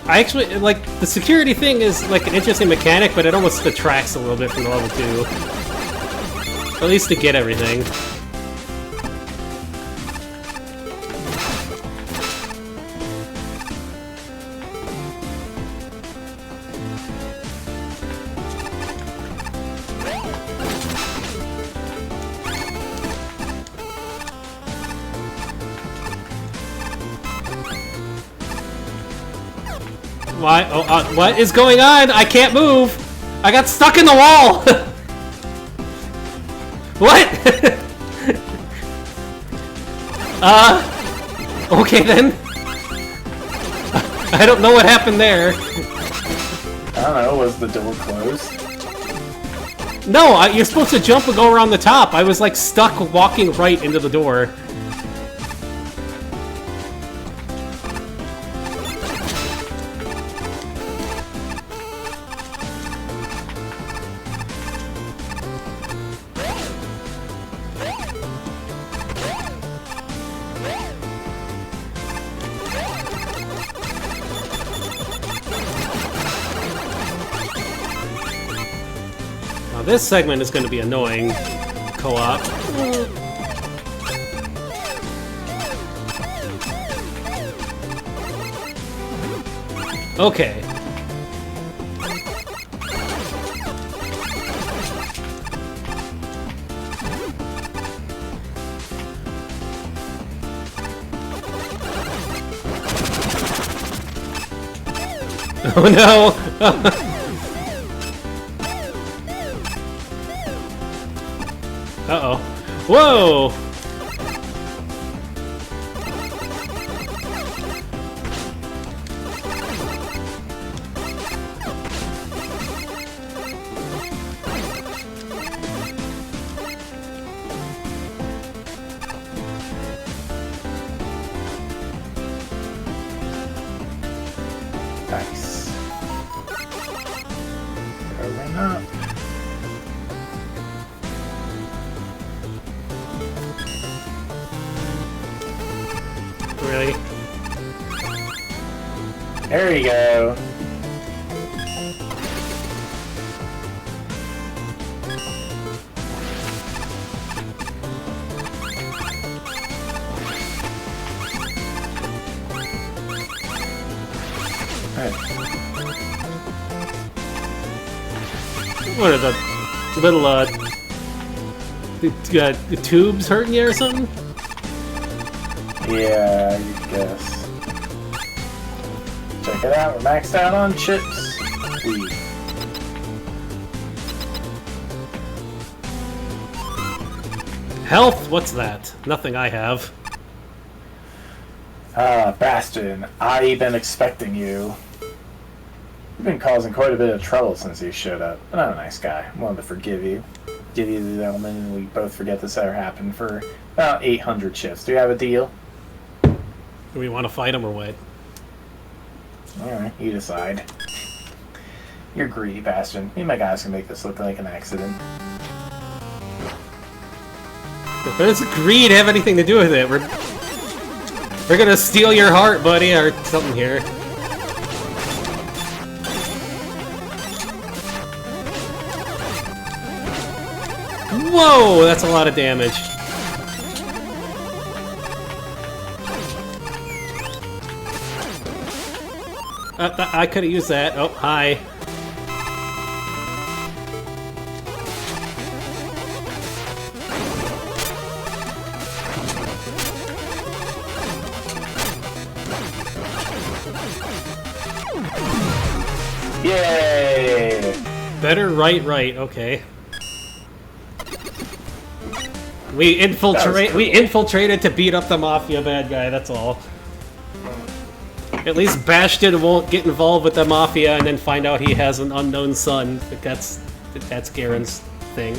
I actually, like, the security thing is, like, an interesting mechanic, but it almost detracts a little bit from the level 2. At least to get everything. Why? Oh, what is going on? I can't move! I got stuck in the wall! What? Okay then. I don't know what happened there. I don't know, was the door closed? No, you're supposed to jump and go around the top. I was like stuck walking right into the door. This segment is going to be annoying. Co-op. Okay. Oh no! Uh-oh. Whoa! Nice. Going up. Really? There you go. What are the little, the tubes hurting you or something? Yeah, I guess. Check it out, we're maxed out on chips. Health? What's that? Nothing I have. Bastion, I've been expecting you. You've been causing quite a bit of trouble since you showed up, but I'm a nice guy. I wanted to forgive you. Give you the element, and we both forget this ever happened for about 800 chips. Do you have a deal? Do we want to fight him or what? Alright, you decide. You're greedy, Bastion. Me and my guys can make this look like an accident. But does greed have anything to do with it? We're gonna steal your heart, buddy, or something here. Whoa, that's a lot of damage. I could have used that. Oh, hi. Yay! Better right, okay. We infiltrated to beat up the Mafia bad guy, that's all. At least Bastion won't get involved with the Mafia and then find out he has an unknown son. That's Garen's thing.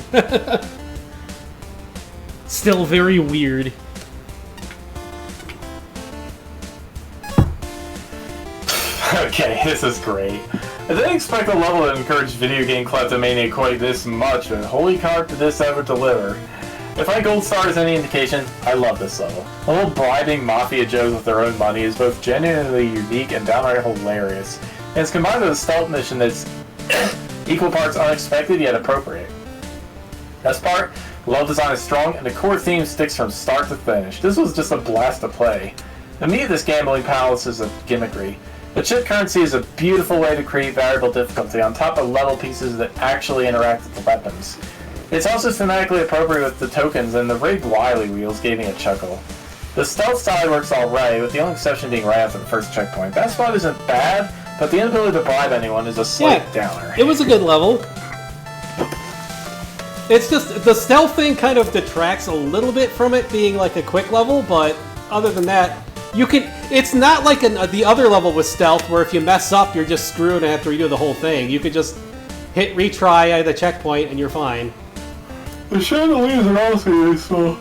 Still very weird. Okay, this is great. I didn't expect a level that encouraged video game kleptomania quite this much, but holy card did this ever deliver. If my gold star is any indication, I love this level. The whole bribing Mafia jokes with their own money is both genuinely unique and downright hilarious. And it's combined with a stealth mission that's equal parts unexpected yet appropriate. Best part, the level design is strong and the core theme sticks from start to finish. This was just a blast to play. To me, this gambling palace is a gimmickry. The chip currency is a beautiful way to create variable difficulty on top of level pieces that actually interact with the weapons. It's also thematically appropriate with the tokens, and the rigged Wily wheels gave me a chuckle. The stealth side works alright, with the only exception being right after the first checkpoint. That spot isn't bad, but the inability to bribe anyone is a slight downer. It was a good level. It's just, the stealth thing kind of detracts a little bit from it being like a quick level, but other than that, you can. It's not like the other level with stealth, where if you mess up, you're just screwed and have to redo the whole thing. You could just hit retry at the checkpoint and you're fine. The chandeliers are also useful.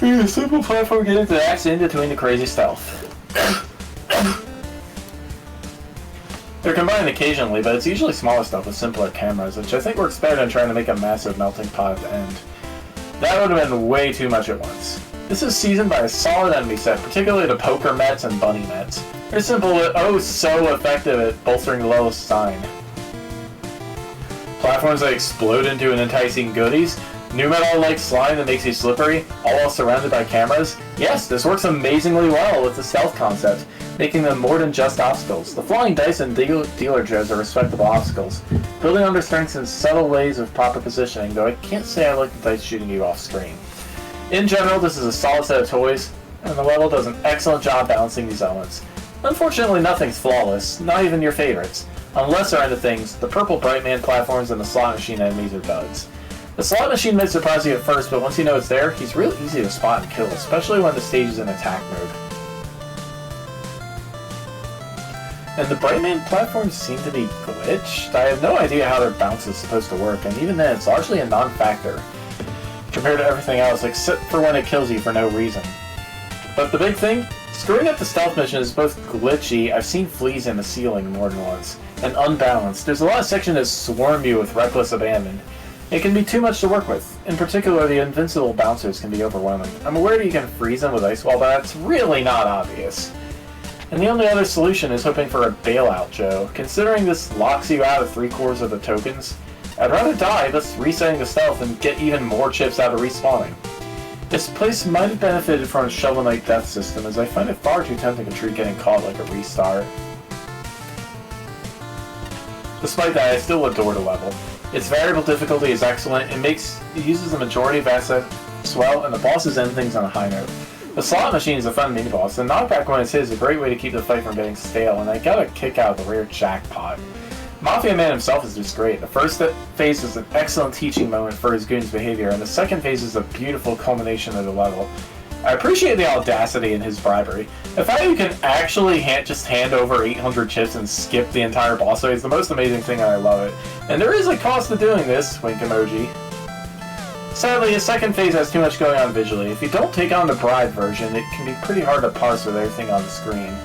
We need a simple platform getting to the action in between the crazy stealth. They're combined occasionally, but it's usually smaller stuff with simpler cameras, which I think works better than trying to make a massive melting pot at the end. That would have been way too much at once. This is seasoned by a solid enemy set, particularly the poker Mets and bunny Mets. They're simple but oh so effective at bolstering the level's design. Platforms that explode into an enticing goodies, new metal-like slime that makes you slippery, all while surrounded by cameras. Yes, this works amazingly well with the stealth concept. making them more than just obstacles. The flying dice and dealer Joes are respectable obstacles, building on their strengths in subtle ways of proper positioning, though I can't say I like the dice shooting you off screen. In general, this is a solid set of toys, and the level does an excellent job balancing these elements. Unfortunately, nothing's flawless, not even your favorites. On lesser end of things, the purple Brightman platforms and the slot machine enemies are duds. The slot machine may surprise you at first, but once you know it's there, he's real easy to spot and kill, especially when the stage is in attack mode. And the Brightman platforms seem to be glitched. I have no idea how their bounce is supposed to work, and even then it's largely a non-factor compared to everything else, except for when it kills you for no reason. But the big thing? Screwing up the stealth mission is both glitchy, I've seen fleas in the ceiling more than once, and unbalanced. There's a lot of sections that swarm you with reckless abandon. It can be too much to work with. In particular, the invincible bouncers can be overwhelming. I'm aware that you can freeze them with Ice Wall, but that's really not obvious. And the only other solution is hoping for a bailout, Joe. Considering this locks you out of 3/4 of the tokens, I'd rather die thus resetting the stealth and get even more chips out of respawning. This place might have benefited from a Shovel Knight death system, as I find it far too tempting to treat getting caught like a restart. Despite that, I still adore the level. Its variable difficulty is excellent, it uses the majority of assets well, and the bosses end things on a high note. The slot machine is a fun mini-boss, and knockback when it's hit is a great way to keep the fight from getting stale, and I got a kick out of the rare jackpot. Mafia Man himself is just great. The first phase is an excellent teaching moment for his goon's behavior, and the second phase is a beautiful culmination of the level. I appreciate the audacity in his bribery. The fact that you can actually just hand over 800 chips and skip the entire boss fight is the most amazing thing, and I love it. And there is a cost to doing this, wink emoji. Sadly, his second phase has too much going on visually. If you don't take on the bribe version, it can be pretty hard to parse with everything on the screen.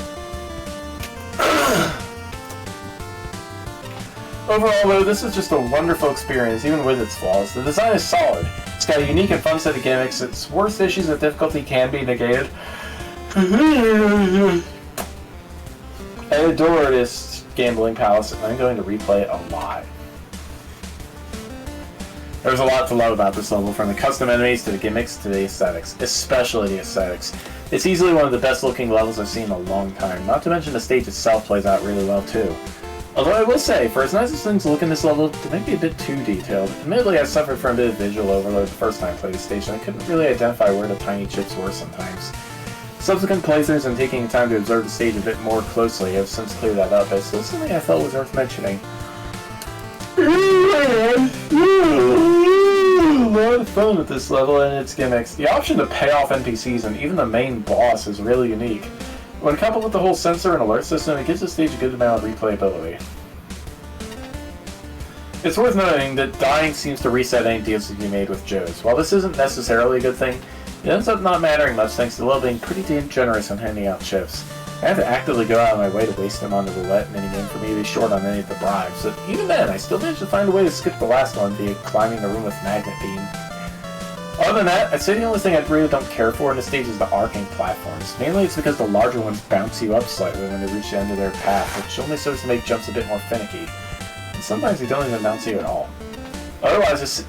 Overall, though, this is just a wonderful experience, even with its flaws. The design is solid. It's got a unique and fun set of gimmicks. Its worst issues of difficulty can be negated. I adore this gambling palace, and I'm going to replay it a lot. There's a lot to love about this level, from the custom enemies to the gimmicks to the aesthetics, especially the aesthetics. It's easily one of the best looking levels I've seen in a long time, not to mention the stage itself plays out really well too. Although I will say, for as nice as things look in this level, they may be a bit too detailed. Admittedly, I suffered from a bit of visual overload the first time I played the stage, and I couldn't really identify where the tiny chips were sometimes. Subsequent playthroughs and taking time to observe the stage a bit more closely have since cleared that up, as still something I felt was worth mentioning. A lot of fun with this level and its gimmicks. The option to pay off NPCs and even the main boss is really unique. When coupled with the whole sensor and alert system, it gives the stage a good amount of replayability. It's worth noting that dying seems to reset any deals that you made with Joes. While this isn't necessarily a good thing, it ends up not mattering much thanks to the level being pretty damn generous on handing out chips. I had to actively go out of my way to waste them on the roulette minigame for me to be short on any of the bribes, but even then, I still managed to find a way to skip the last one via climbing the room with Magnet Beam. Other than that, I'd say the only thing I really don't care for in this stage is the arcing platforms. Mainly it's because the larger ones bounce you up slightly when they reach the end of their path, which only serves to make jumps a bit more finicky. And sometimes they don't even bounce you at all. Otherwise, this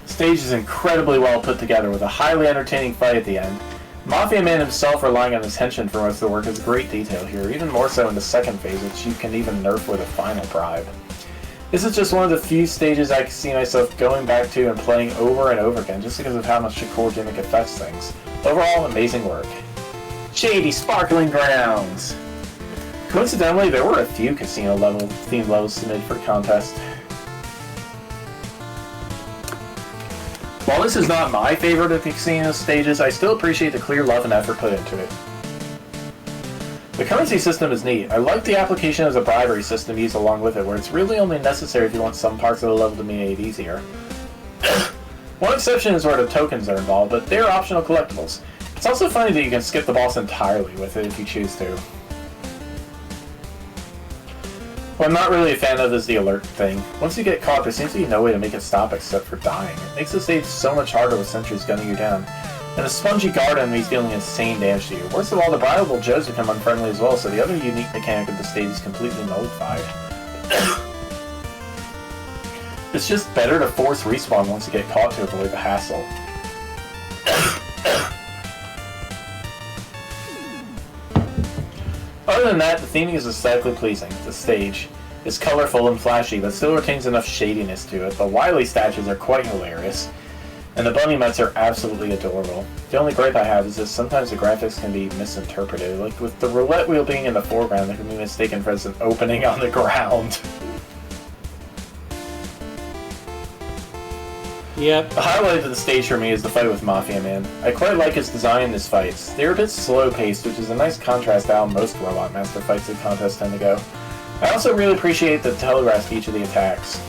stage is incredibly well put together with a highly entertaining fight at the end. Mafia Man himself relying on his henchmen for most of the work is great detail here, even more so in the second phase, which you can even nerf with a final bribe. This is just one of the few stages I can see myself going back to and playing over and over again, just because of how much the core gimmick affects things. Overall, amazing work. Shady Sparkling Grounds! Coincidentally, there were a few casino themed levels submitted for the contest. While this is not my favorite of the casino stages, I still appreciate the clear love and effort put into it. The currency system is neat. I like the application of the bribery system used along with it, where it's really only necessary if you want some parts of the level to be made easier. One exception is where the tokens are involved, but they're optional collectibles. It's also funny that you can skip the boss entirely with it if you choose to. What I'm not really a fan of is the alert thing. Once you get caught, there seems to be no way to make it stop except for dying. It makes the stage so much harder with sentries gunning you down. And the spongy guard enemies dealing insane damage to you. Worst of all, the bribeable Joes become unfriendly as well, so the other unique mechanic of the stage is completely nullified. It's just better to force respawn once you get caught to avoid the hassle. Other than that, the theming is aesthetically pleasing. The stage is colorful and flashy, but still retains enough shadiness to it. The Wily statues are quite hilarious, and the bunny mets are absolutely adorable. The only gripe I have is that sometimes the graphics can be misinterpreted. Like with the roulette wheel being in the foreground, it can be mistaken for as an opening on the ground. Yep. The highlight of the stage for me is the fight with Mafia Man. I quite like his design in his fights. They're a bit slow-paced, which is a nice contrast to how most Robot Master fights in contests tend to go. I also really appreciate the telegraph each of the attacks.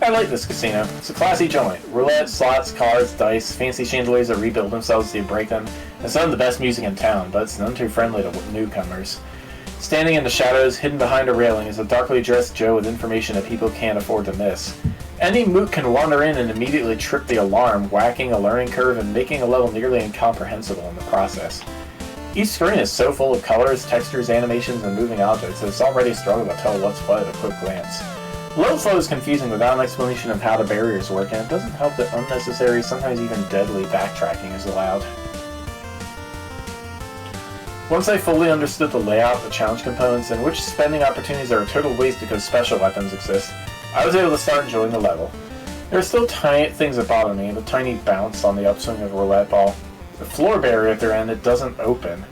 I like this casino. It's a classy joint. Roulette, slots, cards, dice, fancy chandeliers that rebuild themselves as you break them, and some of the best music in town, but it's none too friendly to newcomers. Standing in the shadows, hidden behind a railing, is a darkly dressed Joe with information that people can't afford to miss. Any moot can wander in and immediately trip the alarm, whacking a learning curve and making a level nearly incomprehensible in the process. Each screen is so full of colors, textures, animations, and moving objects that it's already a struggle to tell what's what at a quick glance. Level flow is confusing without an explanation of how the barriers work, and it doesn't help that unnecessary, sometimes even deadly, backtracking is allowed. Once I fully understood the layout, the challenge components, and which spending opportunities are a total waste because special weapons exist, I was able to start enjoying the level. There are still tiny things that bother me, the tiny bounce on the upswing of a roulette ball, the floor barrier at their end that doesn't open,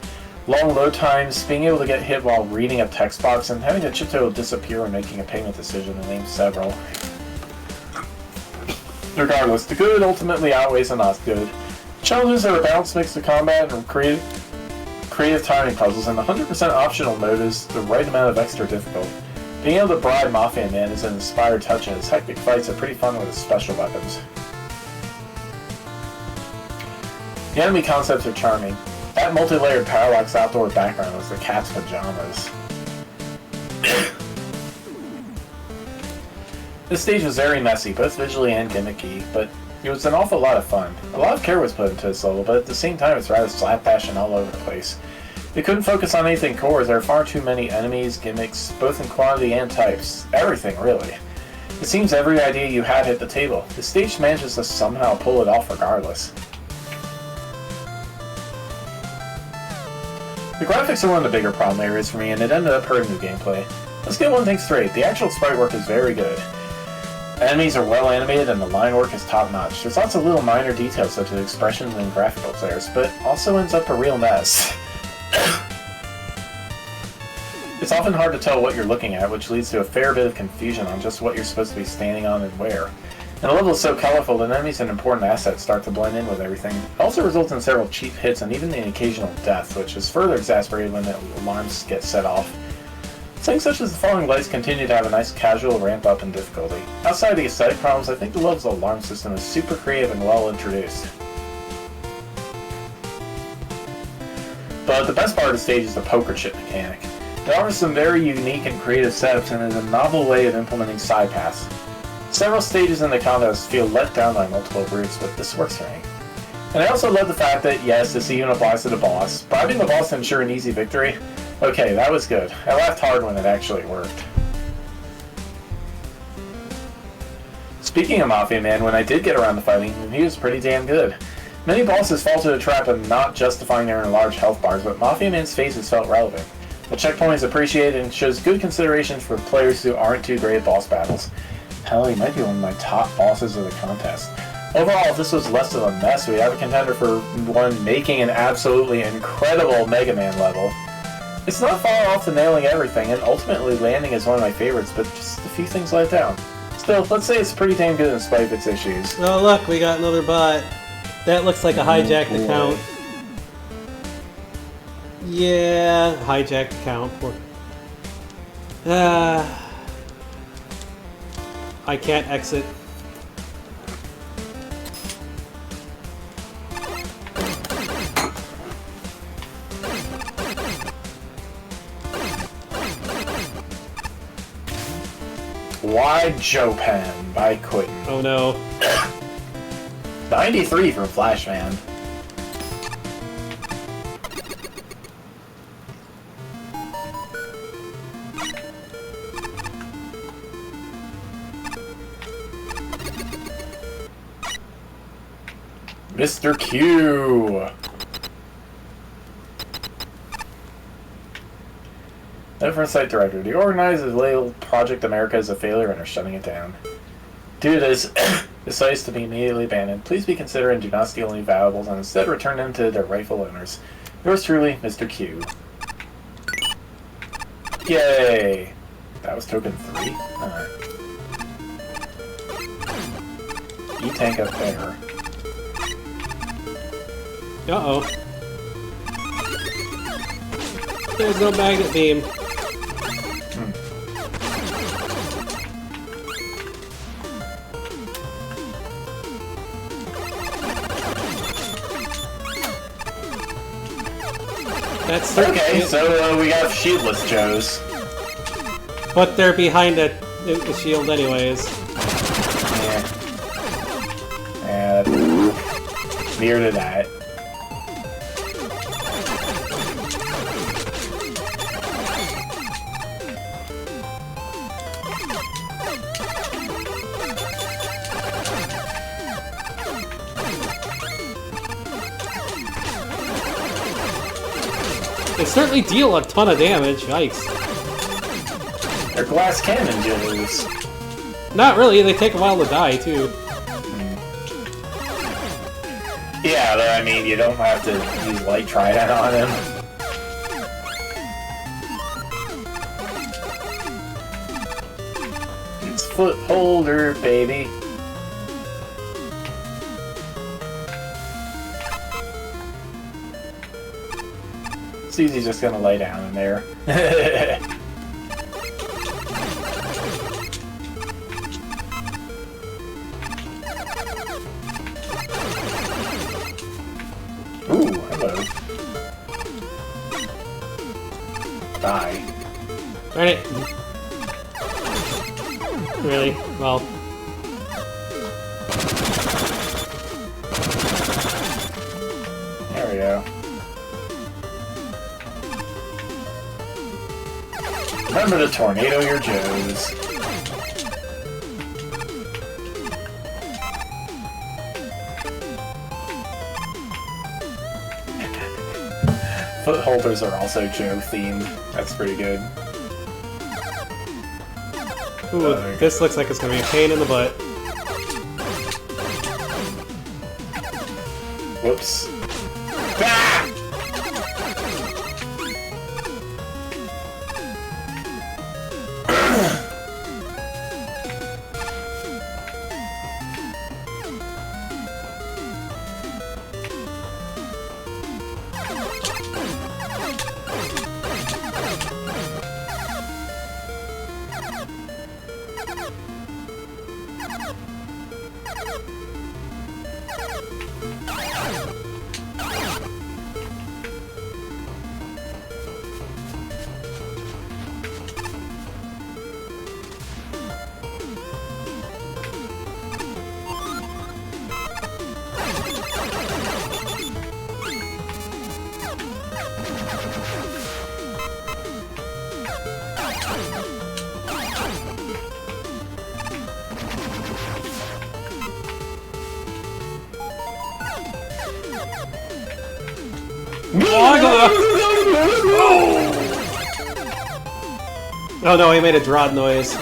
long load times, being able to get hit while reading a text box, and having a chip total disappear when making a payment decision, to name several. Regardless, the good ultimately outweighs the not good. Challenges are a balanced mix of combat and creative timing puzzles, and the 100% optional mode is the right amount of extra difficult. Being able to bribe Mafia Man is an inspired touch, and his hectic fights are pretty fun with his special weapons. The enemy concepts are charming. That multi-layered parallax outdoor background was the cat's pajamas. This stage was very messy, both visually and gimmicky, but it was an awful lot of fun. A lot of care was put into this level, but at the same time it's rather slapdash and all over the place. They couldn't focus on anything core as there are far too many enemies, gimmicks, both in quantity and types. Everything, really. It seems every idea you had hit the table. The stage manages to somehow pull it off regardless. The graphics are one of the bigger problem areas for me, and it ended up hurting the gameplay. Let's get one thing straight, the actual sprite work is very good. Enemies are well animated and the line work is top notch. There's lots of little minor details such as expressions and graphical flares, but also ends up a real mess. It's often hard to tell what you're looking at, which leads to a fair bit of confusion on just what you're supposed to be standing on and where. And the level is so colorful that enemies and important assets start to blend in with everything. It also results in several cheap hits and even an occasional death, which is further exacerbated when the alarms get set off. Things such as the falling lights continue to have a nice casual ramp up in difficulty. Outside the aesthetic problems, I think the level's alarm system is super creative and well introduced. But the best part of the stage is the poker chip mechanic. It offers some very unique and creative setups and is a novel way of implementing side paths. Several stages in the contest feel let down by multiple routes, but this works for me. And I also love the fact that, yes, this even applies to the boss. Bribing the boss to ensure an easy victory? Okay, that was good. I laughed hard when it actually worked. Speaking of Mafia Man, when I did get around to fighting him, he was pretty damn good. Many bosses fall to the trap of not justifying their large health bars, but Mafia Man's faces felt relevant. The checkpoint is appreciated and shows good consideration for players who aren't too great at boss battles. Hell, he might be one of my top bosses of the contest. Overall, if this was less of a mess, we'd have a contender for one making an absolutely incredible Mega Man level. It's not far off to nailing everything, and ultimately landing is one of my favorites, but just a few things let down. Still, let's say it's pretty damn good in spite of its issues. Oh look, we got another bot. That looks like a hijacked account. Yeah, hijacked account. I can't exit. Why Joe Pen by Quitting. Oh no. 93 from Flashman. Mr. Q. Different site director. The organizers labeled Project America as a failure and are shutting it down. Due to this, the site is to be immediately abandoned. Please be considerate and do not steal any valuables and instead return them to their rightful owners. Yours truly, Mr. Q. Yay! That was token 3? Alright. E-tank up there. Uh-oh. There's no magnet beam. That's okay, so we got shieldless Joes. But they're behind a shield anyways. Yeah. Near to that. They certainly deal a ton of damage. Yikes. They're glass cannon Joes. Not really, they take a while to die, too. Yeah, though, I mean, you don't have to use Light Trident on him. It's Footholder, baby. Susie's just gonna lay down in there. Ooh, hello. Die. Darn it. Really? Well. There we go. Remember to tornado your Joes. Footholders are also Joe themed. That's pretty good. Ooh, this looks like it's gonna be a pain in the butt. Whoops. Ah! Oh no, he made a Drod noise.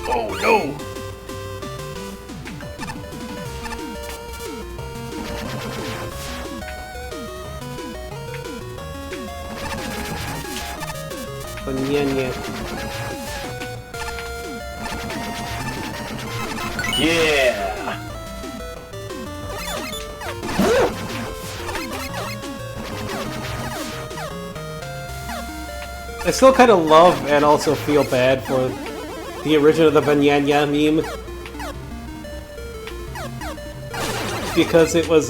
Oh no! Banyan. Yeah! I still kind of love and also feel bad for the origin of the Banyanya meme. Because it was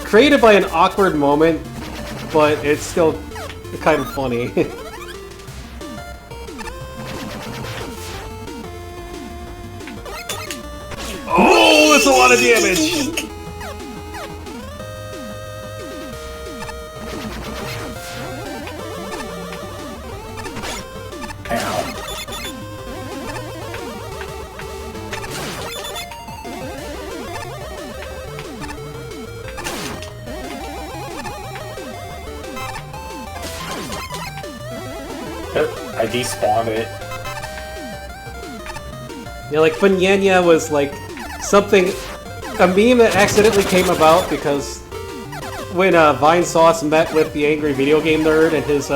created by an awkward moment, but it's still kind of funny. Oh, that's a lot of damage! I despawned it. Yeah, like Banyanya was like something, a meme that accidentally came about because when Vine Sauce met with the angry video game nerd and his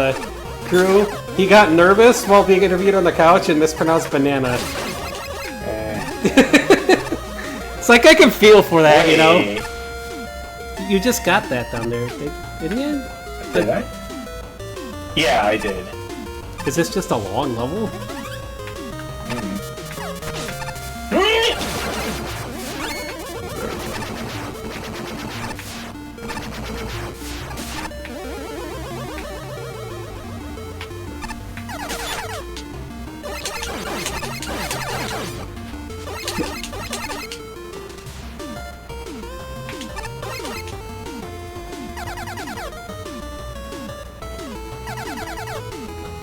crew, he got nervous while being interviewed on the couch and mispronounced banana. It's like I can feel for that, you know? You just got that down there, didn't you? Did I? Yeah, I did. Is this just a long level?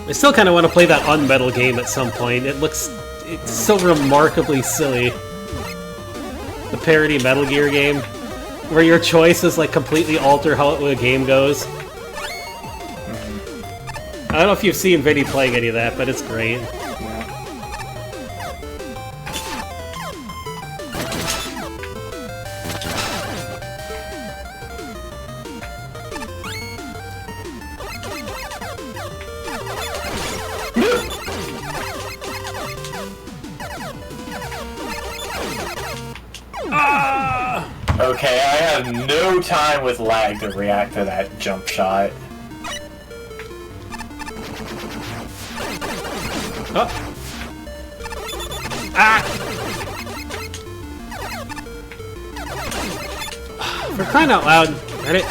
I still kind of want to play that Unmetal game at some point. It's so remarkably silly. The parody Metal Gear game, where your choices like completely alter how a game goes. I don't know if you've seen Vinny playing any of that, but it's great. Okay, I have no time with lag to react to that jump shot. Oh. Ah! For crying out loud, Reddit.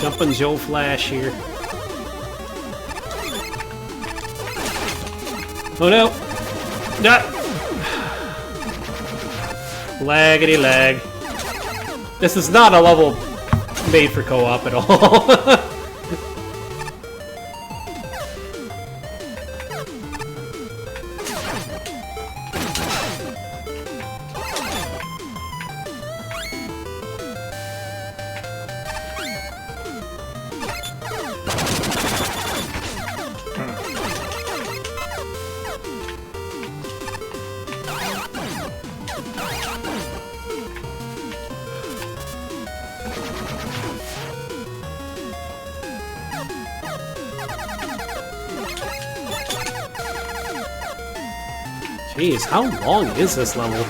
Jumpin' Joe Flash here. Oh no! No! Laggity lag. This is not a level made for co-op at all. Jeez, how long is this level?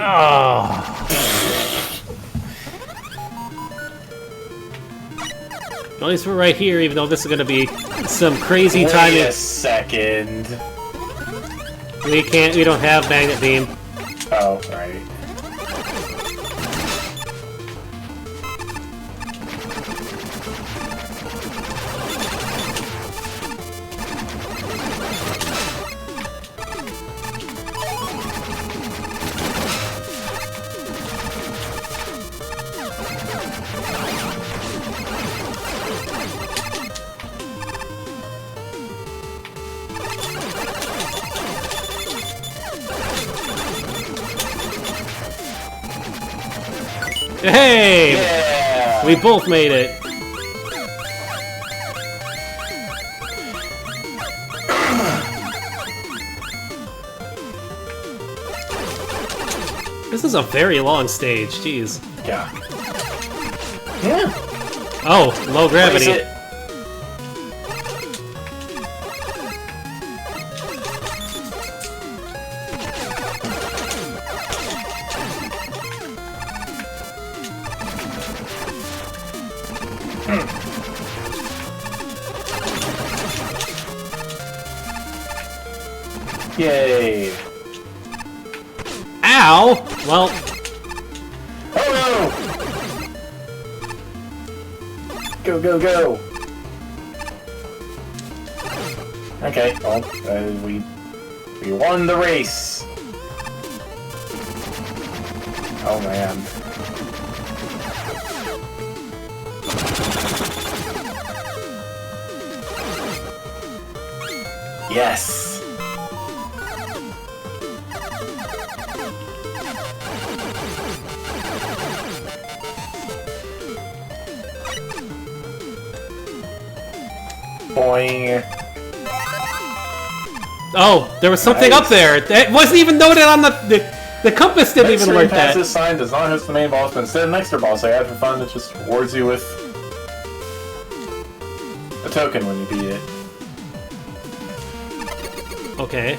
Oh. At least we're right here, even though this is going to be some crazy timing. Wait a second. We don't have Magnet Beam. Oh, right. Hey! Yeah! We both made it. This is a very long stage, jeez. Yeah. Yeah. Oh, low gravity. Race it. Yay. Ow! Well, Oh no! Go, go, go! Okay, well, we won the race! Oh man. Yes! Boing. oh, there was something Nice. up there. It wasn't even noted on the compass didn't even alert past that. this sign does not host the main boss, but instead an extra boss I had for fun that just rewards you with a token when you beat it. Okay.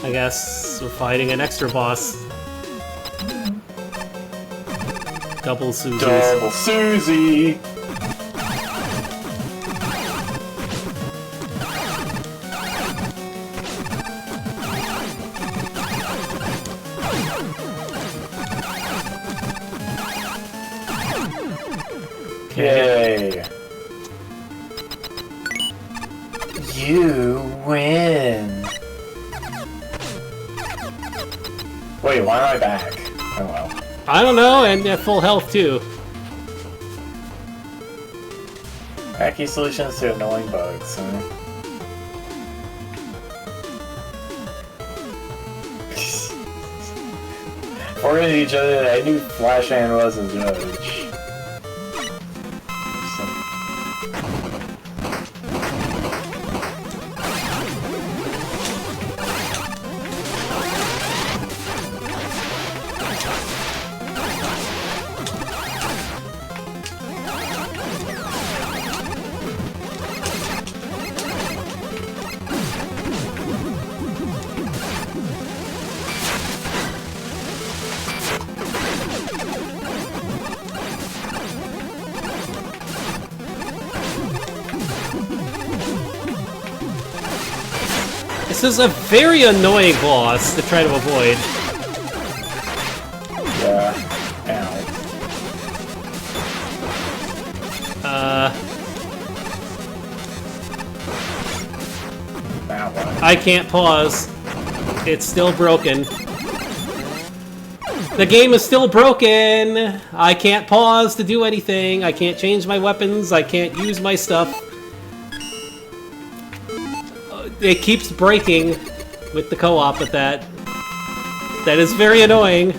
I guess we're fighting an extra boss. Double Susies. Double Susie! Yay! You win! Wait, why am I back? Oh well. I don't know, and at full health too. Wacky solutions to annoying bugs, huh? According to each other, I knew Flashman was a judge. This is a very annoying boss to try to avoid. Yeah. Ow. Now what? I can't pause. It's still broken. The game is still broken! I can't pause to do anything. I can't change my weapons. I can't use my stuff. It keeps breaking with the co-op at that. That is very annoying.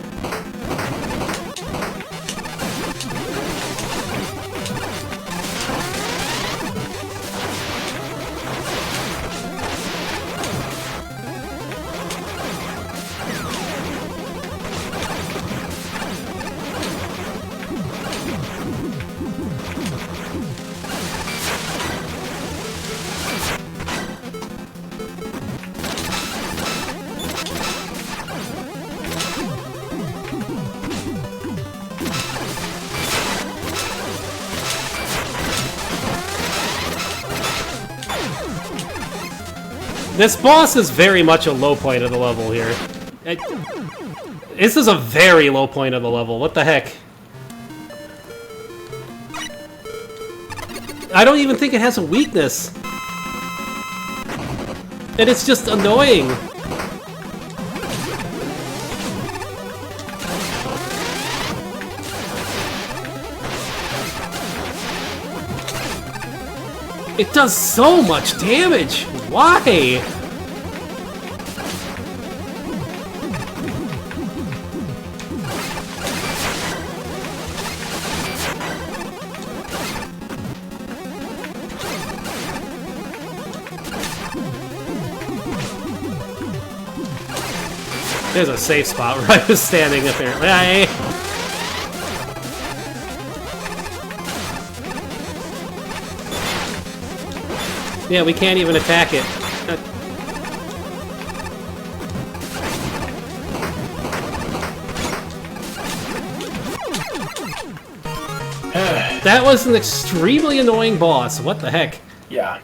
This boss is very much a low point of the level here. This is a very low point of the level. What the heck? I don't even think it has a weakness. And it's just annoying. It does so much damage! Why? There's a safe spot where I was standing, apparently. Yeah, we can't even attack it. That was an extremely annoying boss. What the heck? Yeah.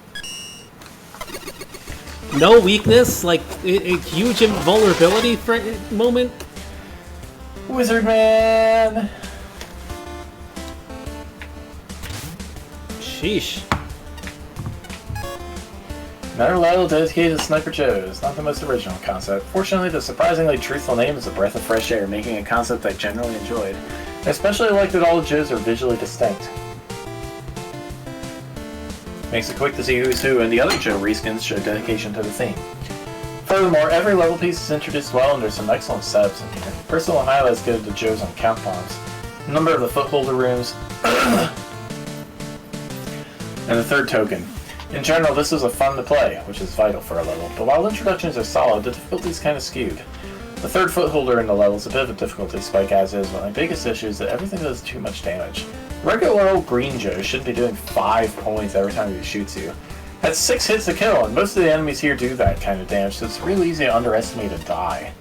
No weakness? Like, a huge invulnerability for moment? Wizard Man! Sheesh. Another level dedicated to Sniper Joes. Not the most original concept. Fortunately, the surprisingly truthful name is a breath of fresh air, making a concept I generally enjoyed. I especially like that all the Joes are visually distinct. Makes it quick to see who's who, and the other Joe reskins show dedication to the theme. Furthermore, every level piece is introduced well, and there's some excellent setups in here. Personal highlights go to the Joes on count bombs, a number of the footholder rooms, and the third token. In general, this is a fun to play, which is vital for a level, but while introductions are solid, the difficulty is kind of skewed. The third footholder in the level is a bit of a difficulty spike as is, but my biggest issue is that everything does too much damage. Regular old green Joe shouldn't be doing 5 points every time he shoots you. That's 6 hits to kill, and most of the enemies here do that kind of damage, so it's really easy to underestimate and die.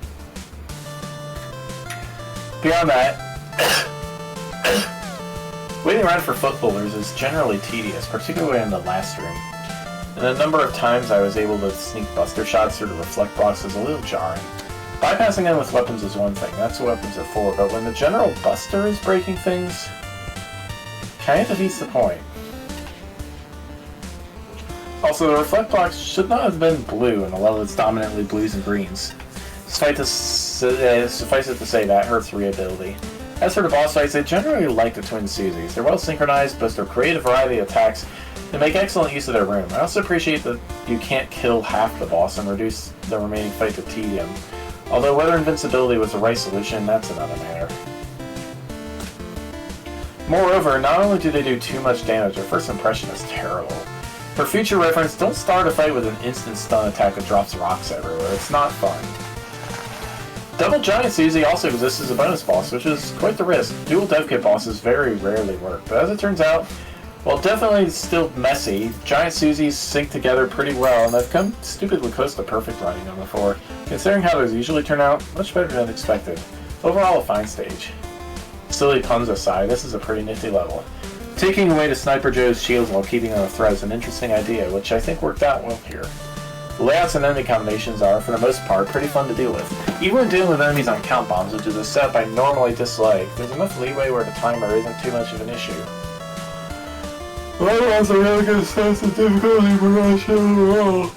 Beyond that, waiting around for footholders is generally tedious, particularly in the last room. And the number of times I was able to sneak buster shots through the reflect blocks is a little jarring. Bypassing them with weapons is one thing, that's what weapons are for, but when the general buster is breaking things, kind of defeats the point. Also, the reflect blocks should not have been blue in a level that's dominantly blues and greens. Suffice it to say that hurts readability. As for the boss fights, I generally like the Twin Susies. They're well synchronized, boast a creative variety of attacks, and make excellent use of their room. I also appreciate that you can't kill half the boss and reduce the remaining fight to tedium. Although whether invincibility was the right solution, that's another matter. Moreover, not only do they do too much damage, their first impression is terrible. For future reference, don't start a fight with an instant stun attack that drops rocks everywhere. It's not fun. Double Giant Susie also exists as a bonus boss, which is quite the risk. Dual dev kit bosses very rarely work, but as it turns out, while definitely still messy, Giant Susies sync together pretty well, and I've come stupidly close to perfect running them before. Considering how those usually turn out, much better than expected. Overall, a fine stage. Silly puns aside, this is a pretty nifty level. Taking away the Sniper Joe's shields while keeping them afloat is an interesting idea, which I think worked out well here. The layouts and enemy combinations are, for the most part, pretty fun to deal with. Even when dealing with enemies on count bombs, which is a setup I normally dislike, there's enough leeway where the timer isn't too much of an issue. Well, that's a really good sense of difficulty for my show overall.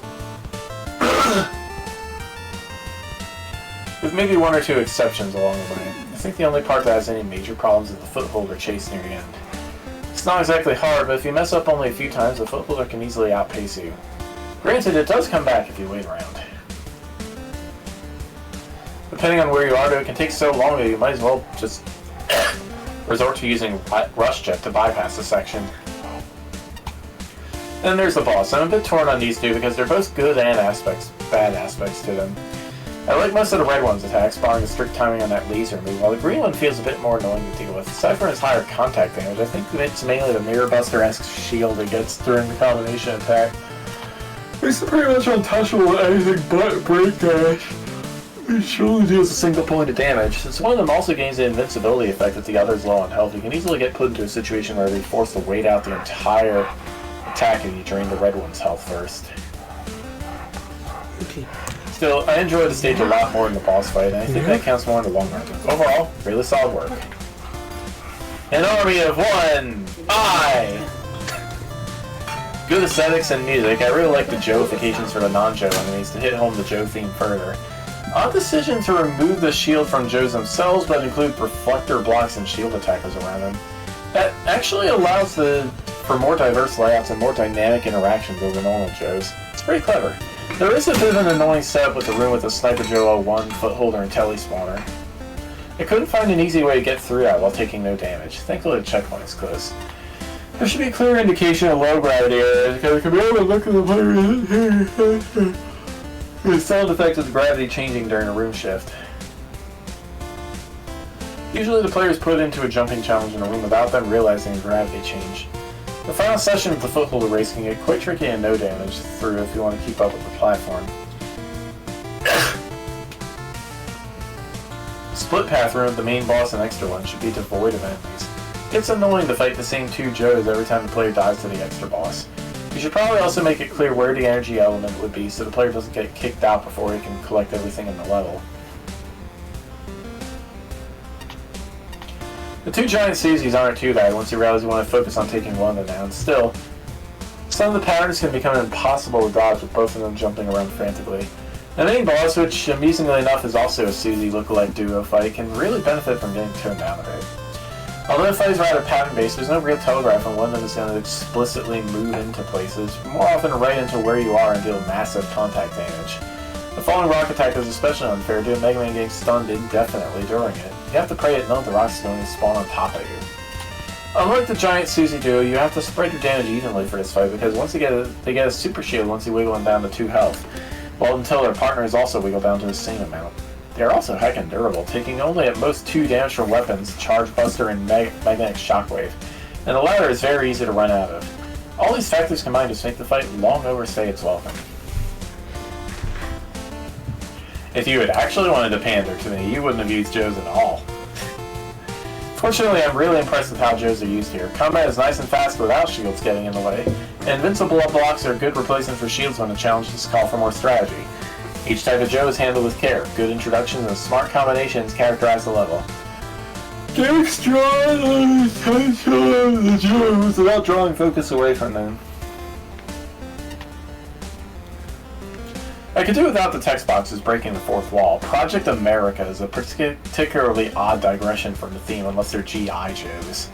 With maybe 1 or 2 exceptions along the way. I think the only part that has any major problems is the footholder chase near the end. It's not exactly hard, but if you mess up only a few times, the footholder can easily outpace you. Granted, it does come back if you wait around. Depending on where you are, though, it can take so long that you might as well just resort to using Rush Jet to bypass the section. Then there's the boss. I'm a bit torn on these two because they're both good and bad aspects to them. I like most of the red one's attacks, barring the strict timing on that laser move, while the green one feels a bit more annoying to deal with. Aside from its higher contact damage, I think it's mainly the Mirror Buster-esque shield it gets during the combination attack. It's pretty much untouchable with anything but break dash. It surely deals a single point of damage. Since one of them also gains the invincibility effect if the other is low on health, you can easily get put into a situation where you're forced to wait out the entire attack if you drain the red one's health first. Okay. Still, I enjoy the stage a lot more than the boss fight, and I think that counts more in the long run. Overall, really solid work. An army of one! Good aesthetics and music. I really like the Joeifications for the non-Joe enemies to hit home the Joe theme further. Odd decision to remove the shield from Joes themselves, but include reflector blocks and shield attackers around them. That actually allows for more diverse layouts and more dynamic interactions over normal Joes. It's pretty clever. There is a bit of an annoying setup with the room with the Sniper Joe 01, footholder, and telespawner. I couldn't find an easy way to get through that while taking no damage. Thankfully the checkpoint is close. There should be a clear indication of low gravity areas, because it can be able to look at the player. The sound effect of the gravity changing during a room shift. Usually the player is put into a jumping challenge in a room without them realizing a gravity change. The final session of the footholder race can get quite tricky and no damage through if you want to keep up with the platform. Split path room, the main boss and extra one, should be devoid of enemies. It's annoying to fight the same two Joes every time the player dies to the extra boss. You should probably also make it clear where the energy element would be so the player doesn't get kicked out before he can collect everything in the level. The two giant Susies aren't too bad once you realize you want to focus on taking one of them down. Still, some of the patterns can become impossible to dodge with both of them jumping around frantically. The main boss, which amusingly enough is also a Susie lookalike duo fight, can really benefit from getting toned down a bit. Although the fight is rather pattern-based, there's no real telegraph on when that is going to explicitly move into places, more often right into where you are and deal massive contact damage. The falling rock attack is especially unfair due to Mega Man getting stunned indefinitely during it. You have to pray that none of the rocks is going to spawn on top of you. Unlike the giant Susie duo, you have to spread your damage evenly for this fight because once they get a super shield once you wiggle them down to 2 health, while until their partners also wiggle down to the same amount. They are also heckin' durable, taking only at most 2 damage from weapons, Charge Buster and Magnetic Shockwave, and the latter is very easy to run out of. All these factors combined just make the fight long overstay its welcome. If you had actually wanted to pander to me, you wouldn't have used Joes at all. Fortunately, I'm really impressed with how Joes are used here. Combat is nice and fast without shields getting in the way, and invincible blocks are a good replacement for shields when the challenges call for more strategy. Each type of Joe is handled with care. Good introductions and smart combinations characterize the level. Take stride on the attention of the Joes without drawing focus away from them. I could do without the text boxes breaking the fourth wall. Project America is a particularly odd digression from the theme unless they're G.I. Joes.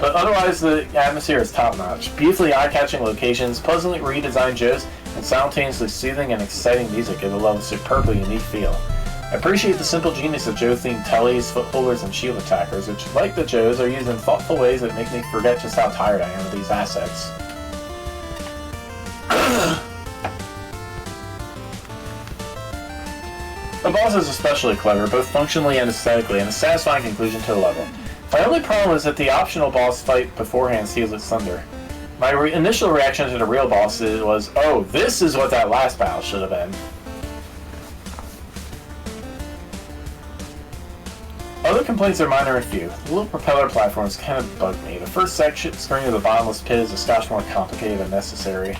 But otherwise, the atmosphere is top-notch. Beautifully eye-catching locations, pleasantly redesigned Joes, and simultaneously soothing and exciting music give the level a superbly unique feel. I appreciate the simple genius of Joe-themed tellies, footholders, and shield attackers, which, like the Joes, are used in thoughtful ways that make me forget just how tired I am of these assets. The boss is especially clever, both functionally and aesthetically, and a satisfying conclusion to the level. My only problem is that the optional boss fight beforehand steals its thunder. My initial reaction to the real boss was, oh, this is what that last battle should have been. Other complaints are minor and few. The little propeller platforms kind of bug me. The first section screen of the bottomless pit is a scotch more complicated than necessary.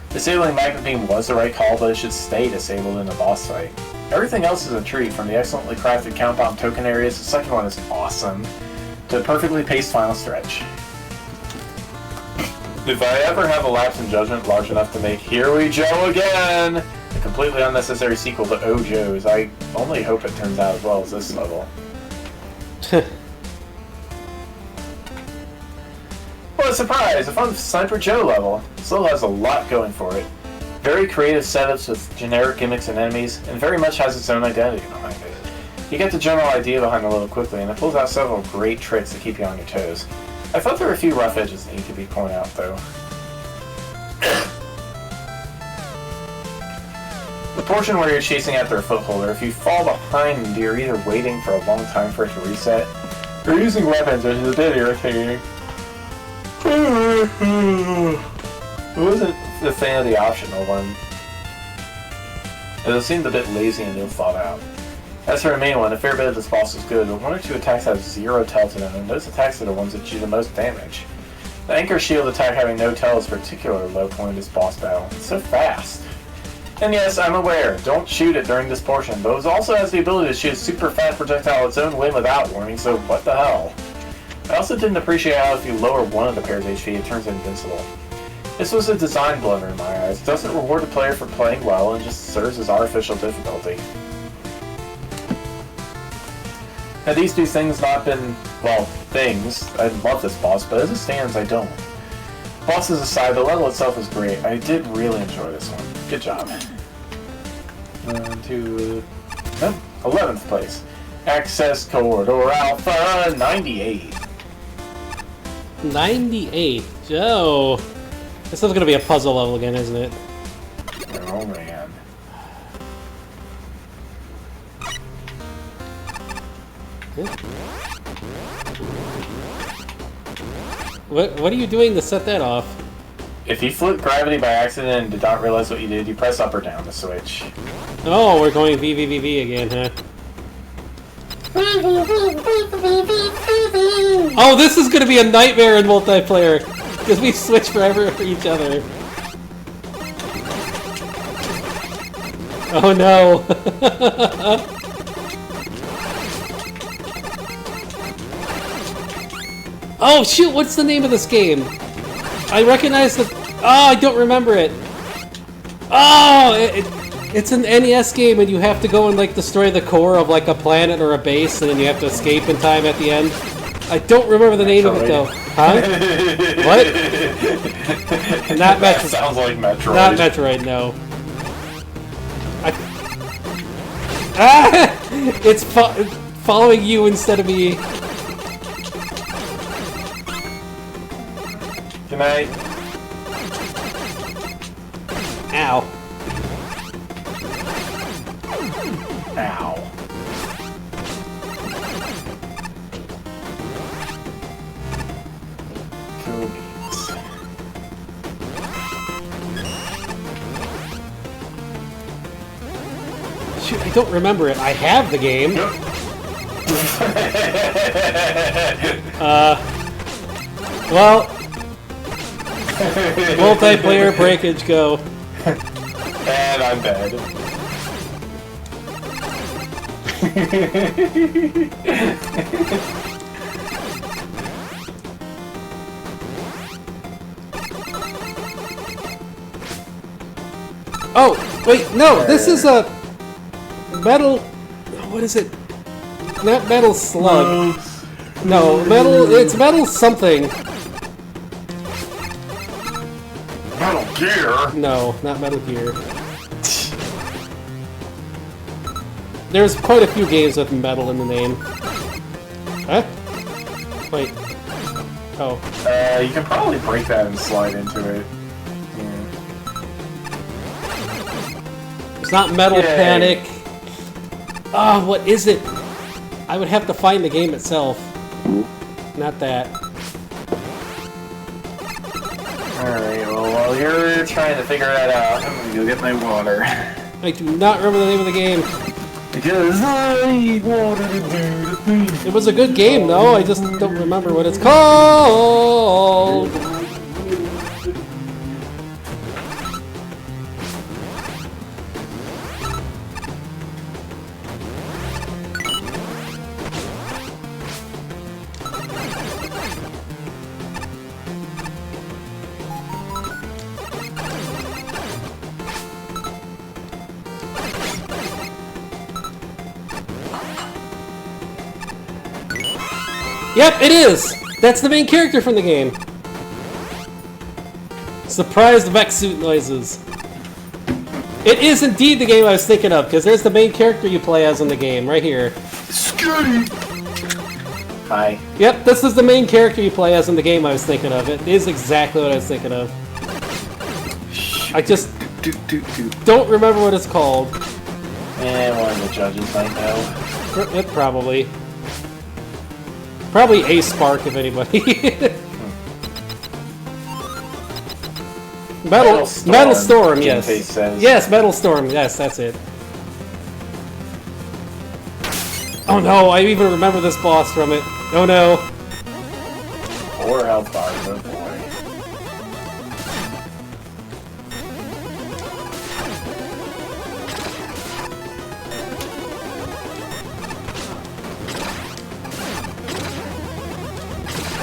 Disabling Magnet Beam was the right call, but it should stay disabled in the boss fight. Everything else is a treat, from the excellently crafted count bomb token areas, the second one is awesome, to a perfectly paced final stretch. If I ever have a lapse in judgment large enough to make Here We Joe Again, a completely unnecessary sequel to Oh Joe's, I only hope it turns out as well as this level. What a surprise! A fun Sniper Joe level. It still has a lot going for it. Very creative setups with generic gimmicks and enemies, and very much has its own identity behind it. You get the general idea behind the level quickly, and it pulls out several great tricks to keep you on your toes. I thought there were a few rough edges that need to be pointed out, though. The portion where you're chasing after a footholder, if you fall behind, you're either waiting for a long time for it to reset, or using weapons, which is a bit irritating. I wasn't a fan of the optional one. It seemed a bit lazy and ill thought out. As for the main one, a fair bit of this boss is good, but 1 or 2 attacks have 0 tell to them, and those attacks are the ones that do the most damage. The anchor shield attack having no tell is a particularly low point in this boss battle. It's so fast. And yes, I'm aware, don't shoot it during this portion, but it also has the ability to shoot a super fast projectile its own way without warning, so what the hell? I also didn't appreciate how if you lower one of the pair's HP, it turns invincible. This was a design blunder in my eyes. It doesn't reward the player for playing well and just serves as artificial difficulty. Had these two things not been, well, things, I'd love this boss, but as it stands, I don't. Bosses aside, the level itself is great. I did really enjoy this one. Good job. To 11th place. Access Corridor Alpha 98. 98. Joe. This is going to be a puzzle level again, isn't it? Oh, man. What are you doing to set that off? If you flip gravity by accident and did not realize what you did, you press up or down to switch. Oh, we're going VVVV again, huh? Oh, this is gonna be a nightmare in multiplayer because we switch forever for each other. Oh no! Oh shoot! What's the name of this game? I recognize the. Oh, I don't remember it. Oh, it's an NES game, and you have to go and like destroy the core of like a planet or a base, and then you have to escape in time at the end. I don't remember the name of it though. Huh? What? Not Metroid. That sounds like Metroid. Not Metroid, no. Ah! It's following you instead of me. Good night. Ow. Ow. Cool beans. Shoot, I don't remember it. I have the game. Well, multiplayer breakage, go. And I'm dead. Oh, wait, no, this is a metal. What is it? Not Metal Slug. No, metal. It's Metal something. Metal Gear? No, not Metal Gear. There's quite a few games with metal in the name. Huh? Wait. Oh. You can probably break that and slide into it. It's not Metal Yay. Panic. Ah, what is it? I would have to find the game itself. Not that. Alright, well, while you're trying to figure that out, I'm gonna go get my water. I do not remember the name of the game. Because I need water to do the thing. It was a good game, though. I just don't remember what it's called. Yep, it is! That's the main character from the game. Surprised mech suit noises. It is indeed the game I was thinking of, because there's the main character you play as in the game, right here. Scooty! Hi. Yep, this is the main character you play as in the game I was thinking of. It is exactly what I was thinking of. I just don't remember what it's called. Eh, one of the judges might know. It probably. Probably a Spark, if anybody. Metal Storm, yes. Yes, Metal Storm, yes, that's it. Oh no, I even remember this boss from it. Oh no. 4 health bars, oh boy.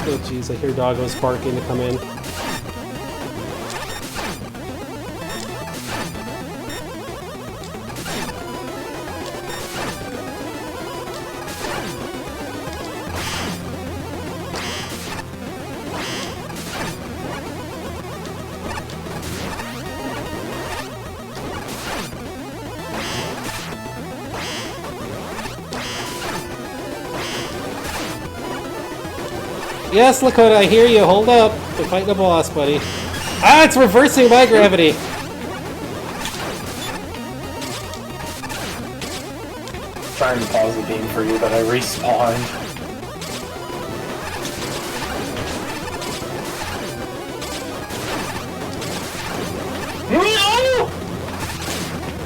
Oh jeez, I hear doggos barking to come in. Yes, Lakota, I hear you. Hold up. We're fighting the boss, buddy. Ah, it's reversing my gravity. Trying to pause the game for you, but I respawned.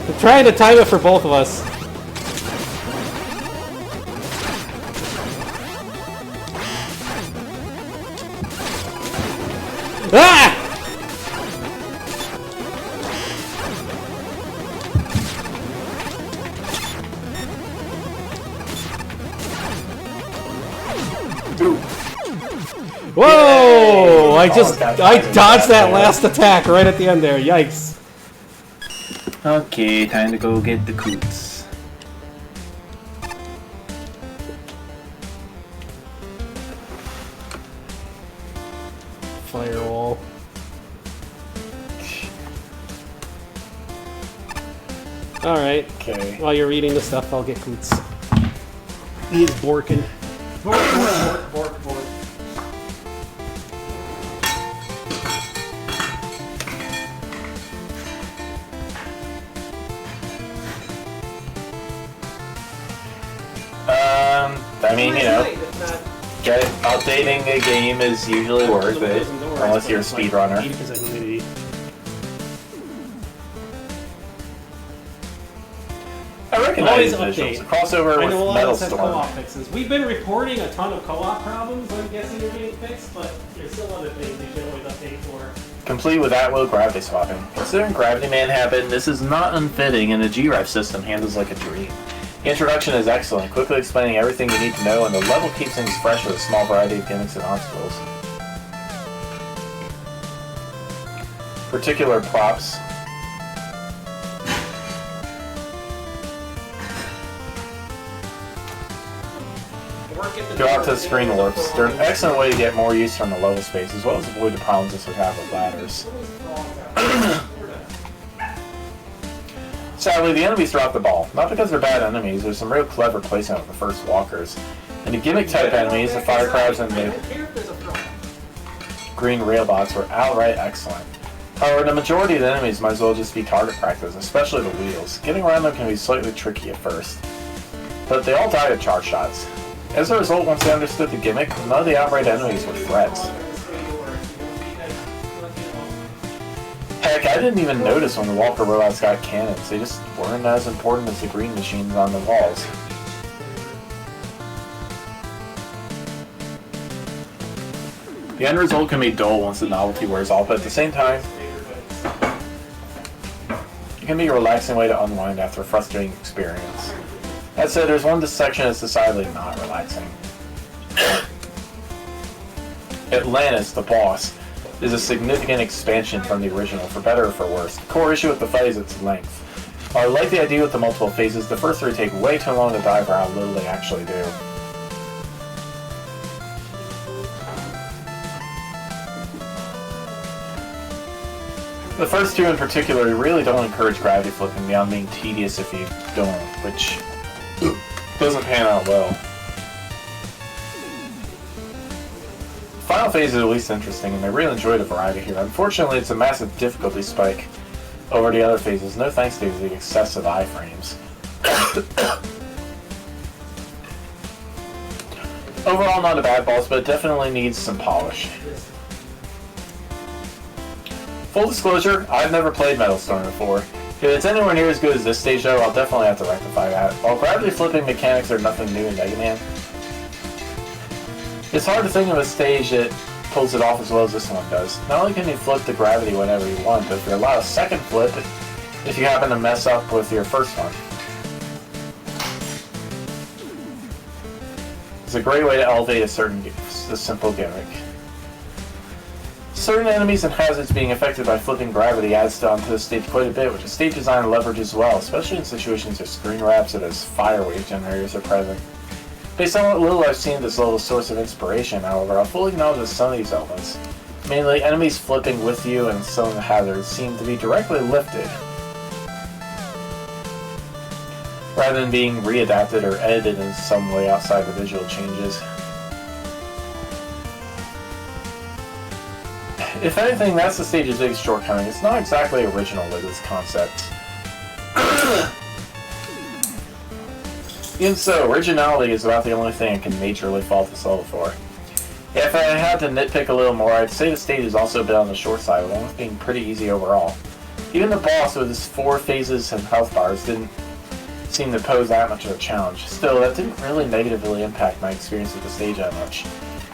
I'm trying to time it for both of us. Ah! Whoa! Yay! I dodged that last attack right at the end there. Yikes. Okay, time to go get the coots. Firewall. Alright. Okay. While you're reading the stuff, I'll get Coots. He's borking. Bork. I mean, you know, updating a game is usually worth it, unless you're a speedrunner. I recognize Always these visuals. update. A crossover I with know a lot Metal of us have Storm. co-op fixes. We've been reporting a ton of co-op problems, I'm guessing are being fixed, but there's still other things we should always update for. Complete with at-will gravity swapping. Considering Gravity Man happened, this is not unfitting, and the G-Rev system handles like a dream. The introduction is excellent, quickly explaining everything you need to know, and the level keeps things fresh with a small variety of gimmicks and obstacles. Particular props. Go out to the screen warps. They're an excellent way to get more use from the level space, as well as avoid the problems this would have with ladders. Sadly, the enemies drop the ball. Not because they're bad enemies, there's some real clever placement with the first walkers. And the gimmick-type enemies, the fire crabs and the green railbots, were outright excellent. However, the majority of the enemies might as well just be target practice, especially the wheels. Getting around them can be slightly tricky at first. But they all died of charge shots. As a result, once they understood the gimmick, none of the outright enemies were threats. Heck, I didn't even notice when the Walker robots got cannons. They just weren't as important as the green machines on the walls. The end result can be dull once the novelty wears off, but at the same time, it can be a relaxing way to unwind after a frustrating experience. That said, there's one section that's decidedly not relaxing. Atlantis, the boss, is a significant expansion from the original, for better or for worse. The core issue with the fight is its length. While I like the idea with the multiple phases, the first three take way too long to die for how little they actually do. The first two in particular really don't encourage gravity flipping beyond being tedious if you don't, which doesn't pan out well. The final phase is at least interesting, and I really enjoyed the variety here. Unfortunately, it's a massive difficulty spike over the other phases, no thanks to the excessive iframes. Overall, not a bad boss, but it definitely needs some polish. Full disclosure, I've never played Metal Storm before. If it's anywhere near as good as this stage though, I'll definitely have to rectify that. While gravity flipping mechanics are nothing new in Mega Man, it's hard to think of a stage that pulls it off as well as this one does. Not only can you flip the gravity whenever you want, but if you're allowed a second flip, if you happen to mess up with your first one. It's a great way to elevate a simple gimmick. Certain enemies and hazards being affected by flipping gravity adds onto the stage quite a bit, which the stage design leverages well, especially in situations where screen wraps and as fire wave generators are present. Based on what little I've seen of this level source of inspiration, however, I'll fully acknowledge that some of these elements, mainly enemies flipping with you and some of the hazards, seem to be directly lifted, rather than being readapted or edited in some way outside the visual changes. If anything, that's the stage's biggest shortcoming. It's not exactly original with its concept. Even so, originality is about the only thing I can majorly fault this level for. If I had to nitpick a little more, I'd say the stage is also a bit on the short side, with almost being pretty easy overall. Even the boss with his 4 phases and health bars didn't seem to pose that much of a challenge. Still, that didn't really negatively impact my experience with the stage that much.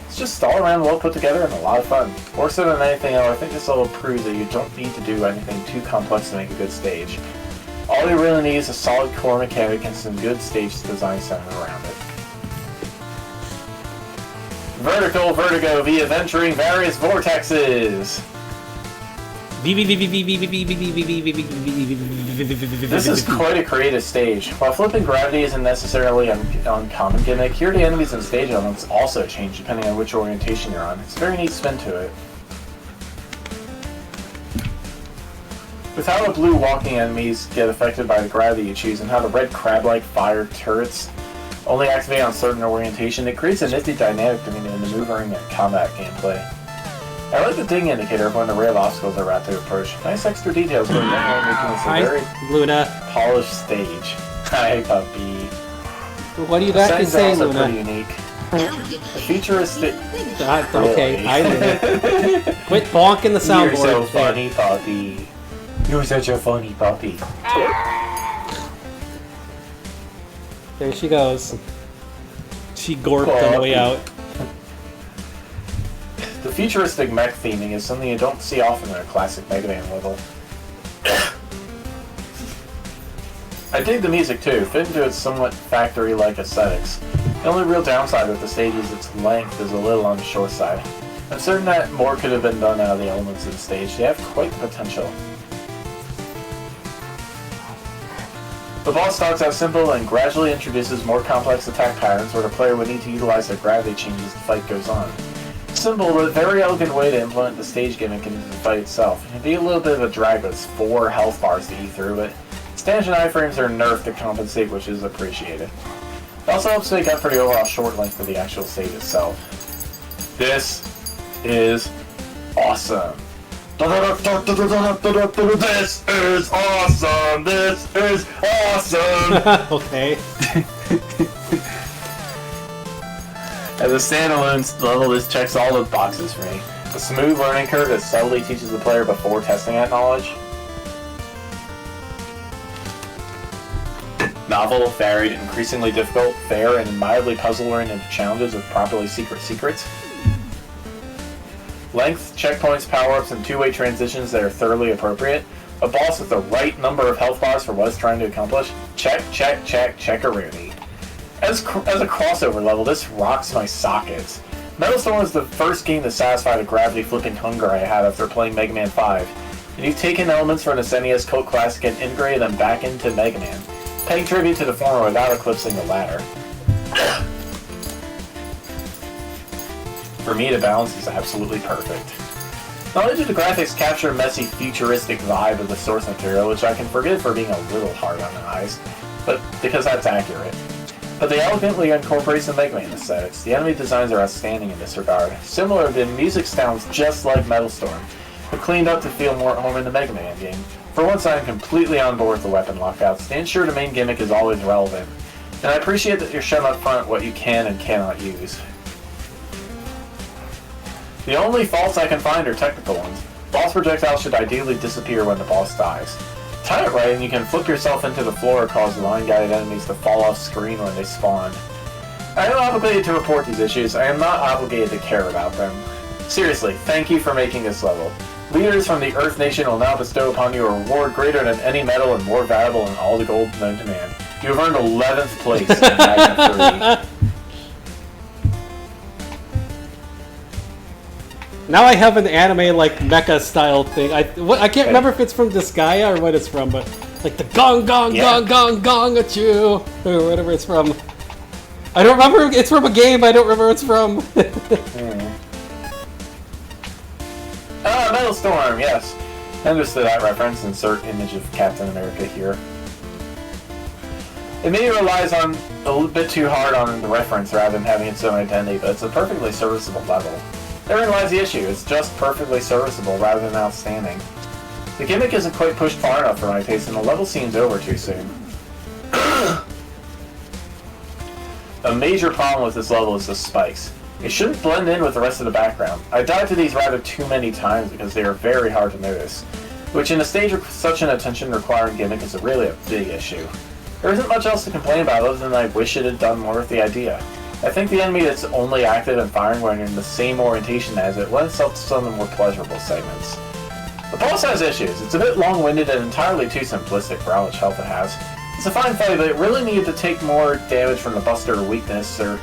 It's just all around well put together and a lot of fun. More so than anything else, I think this level proves that you don't need to do anything too complex to make a good stage. All you really need is a solid core mechanic and some good stage design centered around it. Vertical vertigo via venturing various vortexes! This is quite a creative stage. While flipping gravity isn't necessarily an uncommon gimmick, here the enemies and stage elements also change depending on which orientation you're on. It's a very neat spin to it. With how the blue walking enemies get affected by the gravity you choose and how the red crab-like fire turrets only activate on certain orientation, it creates a nifty dynamic between the maneuvering and combat gameplay. I like the ding indicator of when the array of obstacles are about to approach. Nice extra details going on, making this a very Luna. polished stage. Hi, puppy. What do you got to say, also Luna? pretty unique. The futuristic. Okay, hi, Luna. Quit bonking the soundboard. You're so funny, puppy. You're such a funny puppy. There she goes. She gorped on the way out. The futuristic mech theming is something you don't see often in a classic Mega Man level. I dig the music too, fit into its somewhat factory-like aesthetics. The only real downside with the stage is its length is a little on the short side. I'm certain that more could have been done out of the elements of the stage. They have quite the potential. The boss starts out simple and gradually introduces more complex attack patterns where the player would need to utilize their gravity changes as the fight goes on. Simple but very elegant way to implement the stage gimmick into the fight itself. It can be a little bit of a drag with 4 health bars to eat through, but stanchion iframes are nerfed to compensate, which is appreciated. It also helps make up for the overall short length of the actual stage itself. This is awesome. This is awesome! This is awesome! Okay. As a standalone level, this checks all the boxes for me. A smooth learning curve that subtly teaches the player before testing that knowledge. Novel, varied, increasingly difficult, fair, and mildly puzzle-oriented challenges with properly secret secrets. Length, checkpoints, power-ups, and two-way transitions that are thoroughly appropriate. A boss with the right number of health bars for what it's trying to accomplish. Check, check, check, check-a-rooney. As a crossover level, this rocks my sockets. Metal Storm was the first game to satisfy the gravity-flipping hunger I had after playing Mega Man 5. And you've taken elements from the SNES cult classic and integrated them back into Mega Man, paying tribute to the former without eclipsing the latter. For me, the balance is absolutely perfect. Not only do the graphics capture a messy, futuristic vibe of the source material, which I can forgive for being a little hard on the eyes, but because that's accurate. But they elegantly incorporate the Mega Man aesthetics. The enemy designs are outstanding in this regard. Similar, the music sounds just like Metal Storm, but cleaned up to feel more at home in the Mega Man game. For once, I am completely on board with the weapon lockouts. To ensure the main gimmick is always relevant, and I appreciate that you're shown up front what you can and cannot use. The only faults I can find are technical ones. Boss projectiles should ideally disappear when the boss dies. Time it right and you can flip yourself into the floor or cause line-guided enemies to fall off screen when they spawn. I am not obligated to report these issues, I am not obligated to care about them. Seriously, thank you for making this level. Leaders from the Earth Nation will now bestow upon you a reward greater than any medal and more valuable than all the gold known to man. You have earned 11th place in Magna 3. Now I have an anime like mecha style thing. I can't remember if it's from Disgaea or what it's from, but like the gong gong gong gong gong at you or whatever it's from. I don't remember. It's from a game. I don't remember where it's from. Metal Storm, yes. Understood that reference. Insert image of Captain America here. It maybe relies on a little bit too hard on the reference rather than having its own identity, but it's a perfectly serviceable level. Therein lies the issue, it's just perfectly serviceable rather than outstanding. The gimmick isn't quite pushed far enough for my taste and the level seems over too soon. A major problem with this level is the spikes. They shouldn't blend in with the rest of the background. I died to these rather too many times because they are very hard to notice. which in a stage with such an attention-requiring gimmick is really a big issue. There isn't much else to complain about other than I wish it had done more with the idea. I think the enemy that's only active and firing when in the same orientation as it lends itself to some of the more pleasurable segments. The boss has issues. It's a bit long-winded and entirely too simplistic for how much health it has. It's a fine fight, but it really needed to take more damage from the buster or weakness, or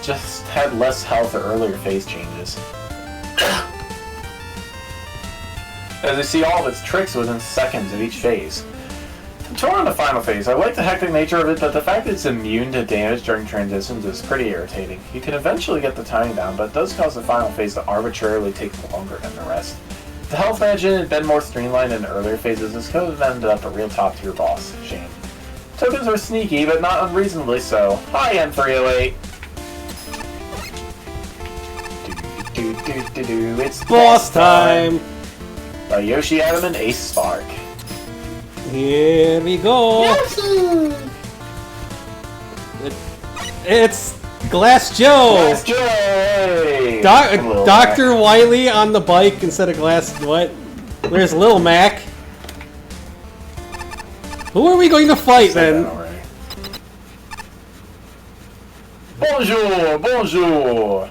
just had less health or earlier phase changes. As you see all of its tricks within seconds of each phase. I'm torn on the final phase. I like the hectic nature of it, but the fact that it's immune to damage during transitions is pretty irritating. You can eventually get the timing down, but it does cause the final phase to arbitrarily take longer than the rest. If the health management had been more streamlined in the earlier phases, this could have ended up a real top-tier boss. Shame. Tokens were sneaky, but not unreasonably so. Hi, N308! It's Boss time! By Yoshi Adam and Ace Spark. Here we go! Yoshi! It's Glass Joe! Glass Joe! Hey! Dr. Wily on the bike instead of Glass... what? There's Lil Mac. Who are we going to fight, then? Bonjour! Bonjour!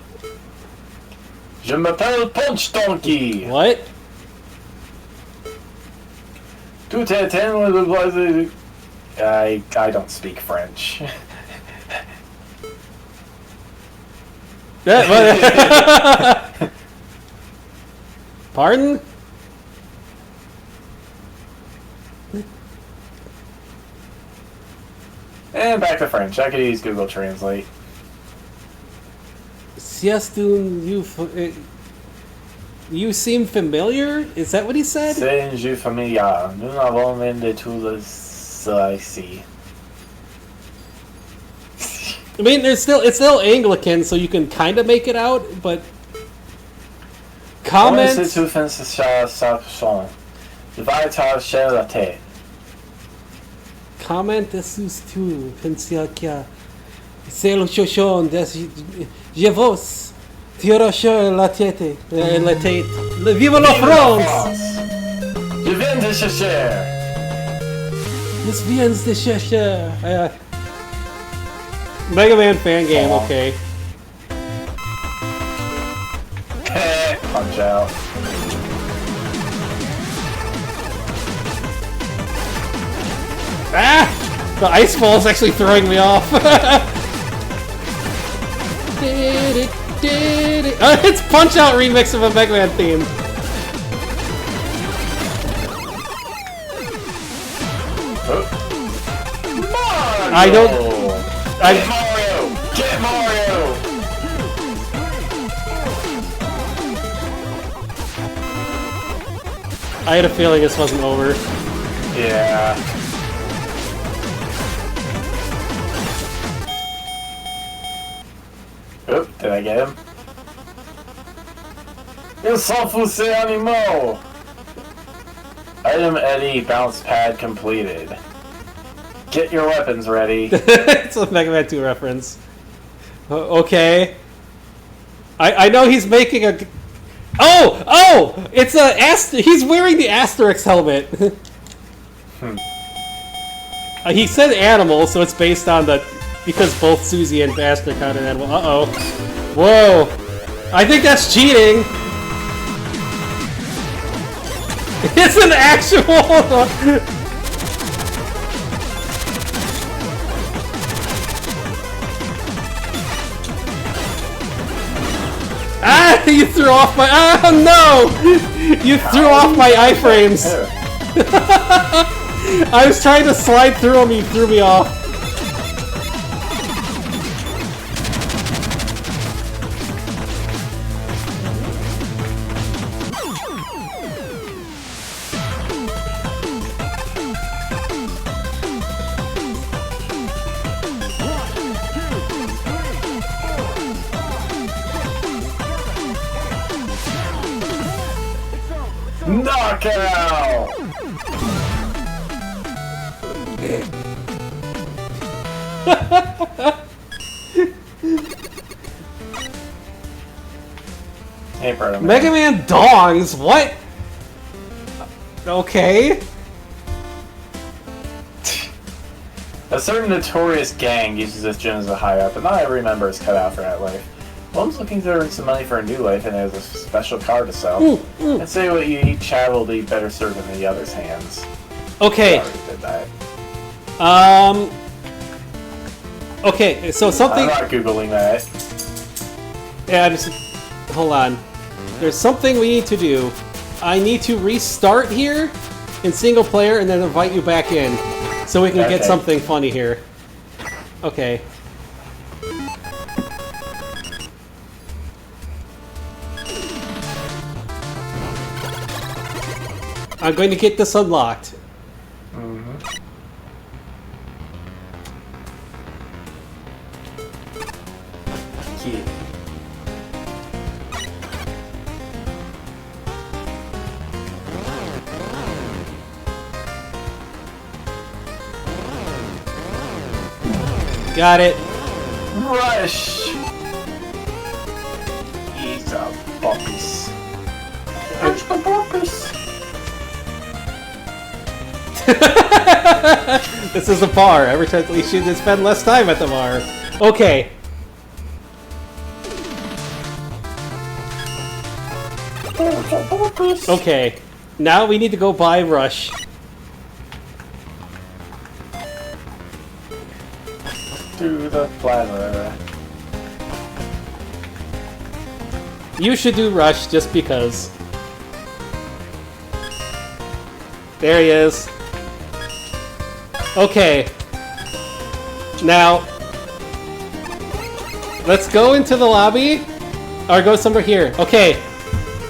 Je m'appelle Punch Donkey! What? I don't speak French. Pardon? And back to French. I could use Google Translate. You seem familiar? Is that what he said? C'est un jeu familial. Nous n'avons même de tout ça ici. I mean, it's still Anglican, so you can kind of make it out, but comment. C'est tout fin sa son. Je vais être chez la tête. Comment est-ce tu penses que c'est le chochon de je vos tirer la tête, la tête. Vive la France! Je viens de chercher. Je viens de chercher. Mega Man fan game, okay. Punch out. Ah! The ice ball is actually throwing me off. It's Punch Out remix of a Mega Man theme. Mario! I don't. Get Mario! Get Mario! I had a feeling this wasn't over. Yeah. Oop, did I get him? Il s'en fout animal! Item Eddie bounce pad completed. Get your weapons ready. It's a Mega Man 2 reference. Okay. I know he's making a... Oh! It's a he's wearing the Asterix helmet. He said animal, so it's based on the... Because both Susie and Bastard caught an animal. Uh-oh. Whoa. I think that's cheating. It's an actual... Ah! You threw off my... Oh, no! You threw off my iframes. I was trying to slide through him, you threw me off. Knockout! Hey, Predator. Mega Man dongs? What? Okay. A certain notorious gang uses this gym as a hideout, but not every member is cut out for that life. One's looking to earn some money for a new life and has a special car to sell. And say what you each have will be better served in the other's hands. Okay. I already did that. Okay, so something... I'm not Googling that. Yeah, just... Hold on. There's something we need to do. I need to restart here in single player and then invite you back in. So we can get something funny here. Okay. I'm going to get this unlocked. Key. Got it. Rush! He's a puppies. Rush the puppies. This is a bar. Every time we should spend less time at the bar. Okay. Okay. Now we need to go buy Rush. To the plaza. You should do Rush just because. There he is. Okay. Now, let's go into the lobby, or go somewhere here. Okay.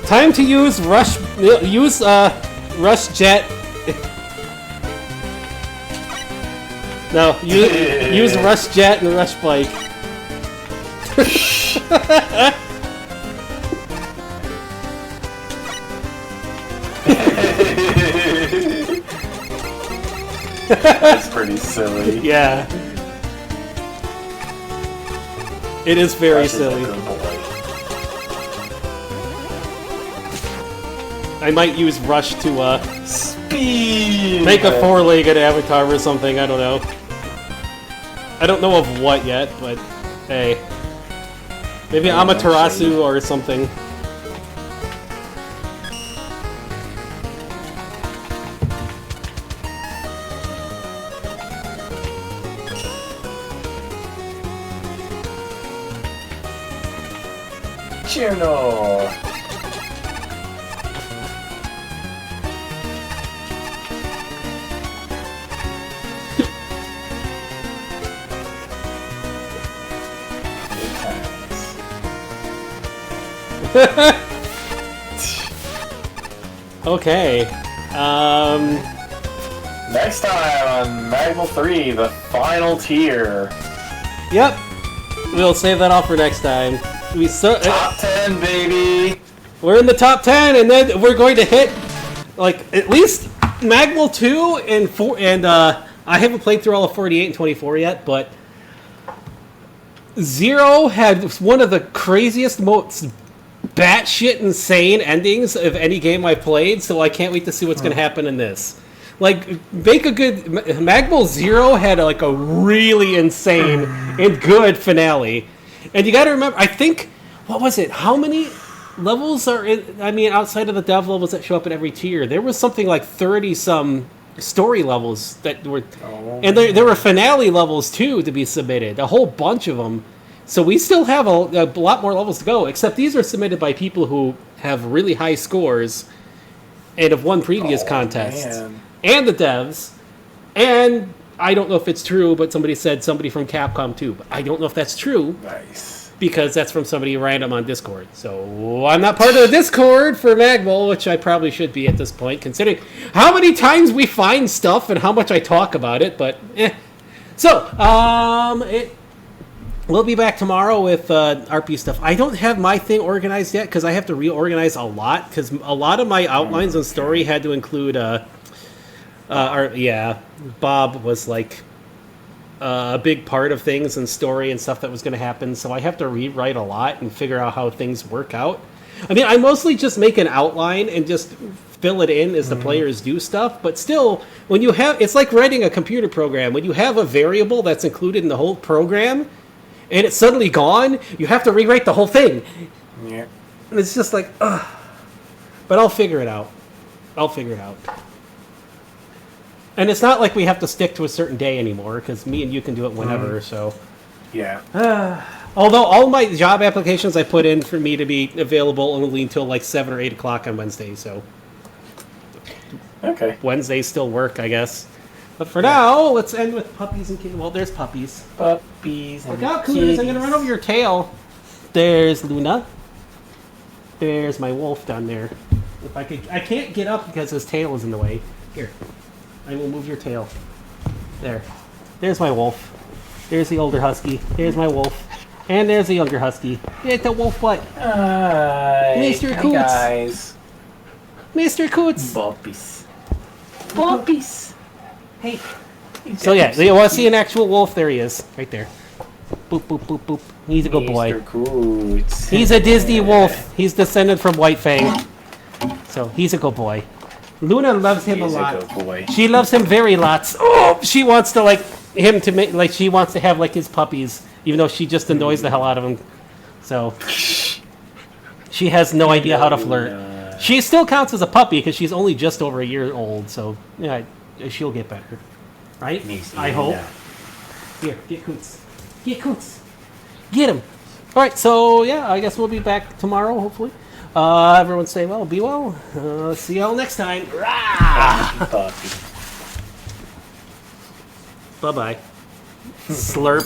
Time to use Rush. Use Rush Jet. No, use Rush Jet and Rush Bike. That's pretty silly. Yeah. It is very Rush is a silly. good boy. I might use Rush to Speed! make a four-legged avatar or something, I don't know. I don't know of what yet, but hey. Maybe Amaterasu or something. Cherno! Okay. Next time on Magmal 3, the final tier. Yep. We'll save that off for next time. Top 10, baby! We're in the top 10, and then we're going to hit, like, at least Magmal 2 and 4, and, I haven't played through all of 48 and 24 yet, but Zero had one of the craziest, most batshit insane endings of any game I played, so I can't wait to see what's going to happen in this. Like, make a good... Magmal 0 had, like, a really insane and good finale. And you gotta remember, I think, what was it? How many levels are in, I mean, outside of the dev levels that show up in every tier? There was something like 30-some story levels that were... Oh. And there were finale levels, too, to be submitted. A whole bunch of them. So we still have a lot more levels to go, except these are submitted by people who have really high scores and have won previous contests. Man. And the devs. And... I don't know if it's true, but somebody said somebody from Capcom too. But I don't know if that's true. Nice. Because that's from somebody random on Discord. So I'm not part of the Discord for Magmal, which I probably should be at this point, considering how many times we find stuff and how much I talk about it. But So we'll be back tomorrow with RP stuff. I don't have my thing organized yet because I have to reorganize a lot. Because a lot of my outlines and story had to include Bob was like a big part of things and story and stuff that was going to happen, so I have to rewrite a lot and figure out how things work out. I mean, I mostly just make an outline and just fill it in as the players do stuff. But still, when you have, it's like writing a computer program. When you have a variable that's included in the whole program, and it's suddenly gone, you have to rewrite the whole thing. Yeah. And it's just like, ugh. But I'll figure it out. And it's not like we have to stick to a certain day anymore, because me and you can do it whenever, so. Yeah. Although all my job applications I put in for me to be available only until like 7 or 8 o'clock on Wednesday, so. Okay. Wednesdays still work, I guess. But for now, let's end with puppies and kittens. Well, there's puppies. Puppies and Look out, Cooters, I'm gonna run over your tail. There's Luna. There's my wolf down there. If I can't get up because his tail is in the way. Here, I will move your tail. There. There's my wolf. There's the older husky. There's my wolf. And there's the younger husky. Hit the wolf butt. Hi. Mr. Hi, Coots. guys. Mr. Coots. Puppies. Puppies. Hey. So yeah, you want to see an actual wolf? There he is, right there. Boop, boop, boop, boop. He's a good boy. Mr. Coots. He's a Disney wolf. He's descended from White Fang. So he's a good boy. Luna loves him a lot. He's a good boy. She loves him very lots. Oh, she wants to like him to make like she wants to have like his puppies, even though she just annoys the hell out of him. So she has no idea how to flirt. She still counts as a puppy because she's only just over a year old. So yeah, she'll get better, right? I hope. Here, get Coots. Get Coots. Get him. All right. So yeah, I guess we'll be back tomorrow, hopefully. Everyone stay well, be well. See y'all next time. Puppy. Bye-bye. Slurp.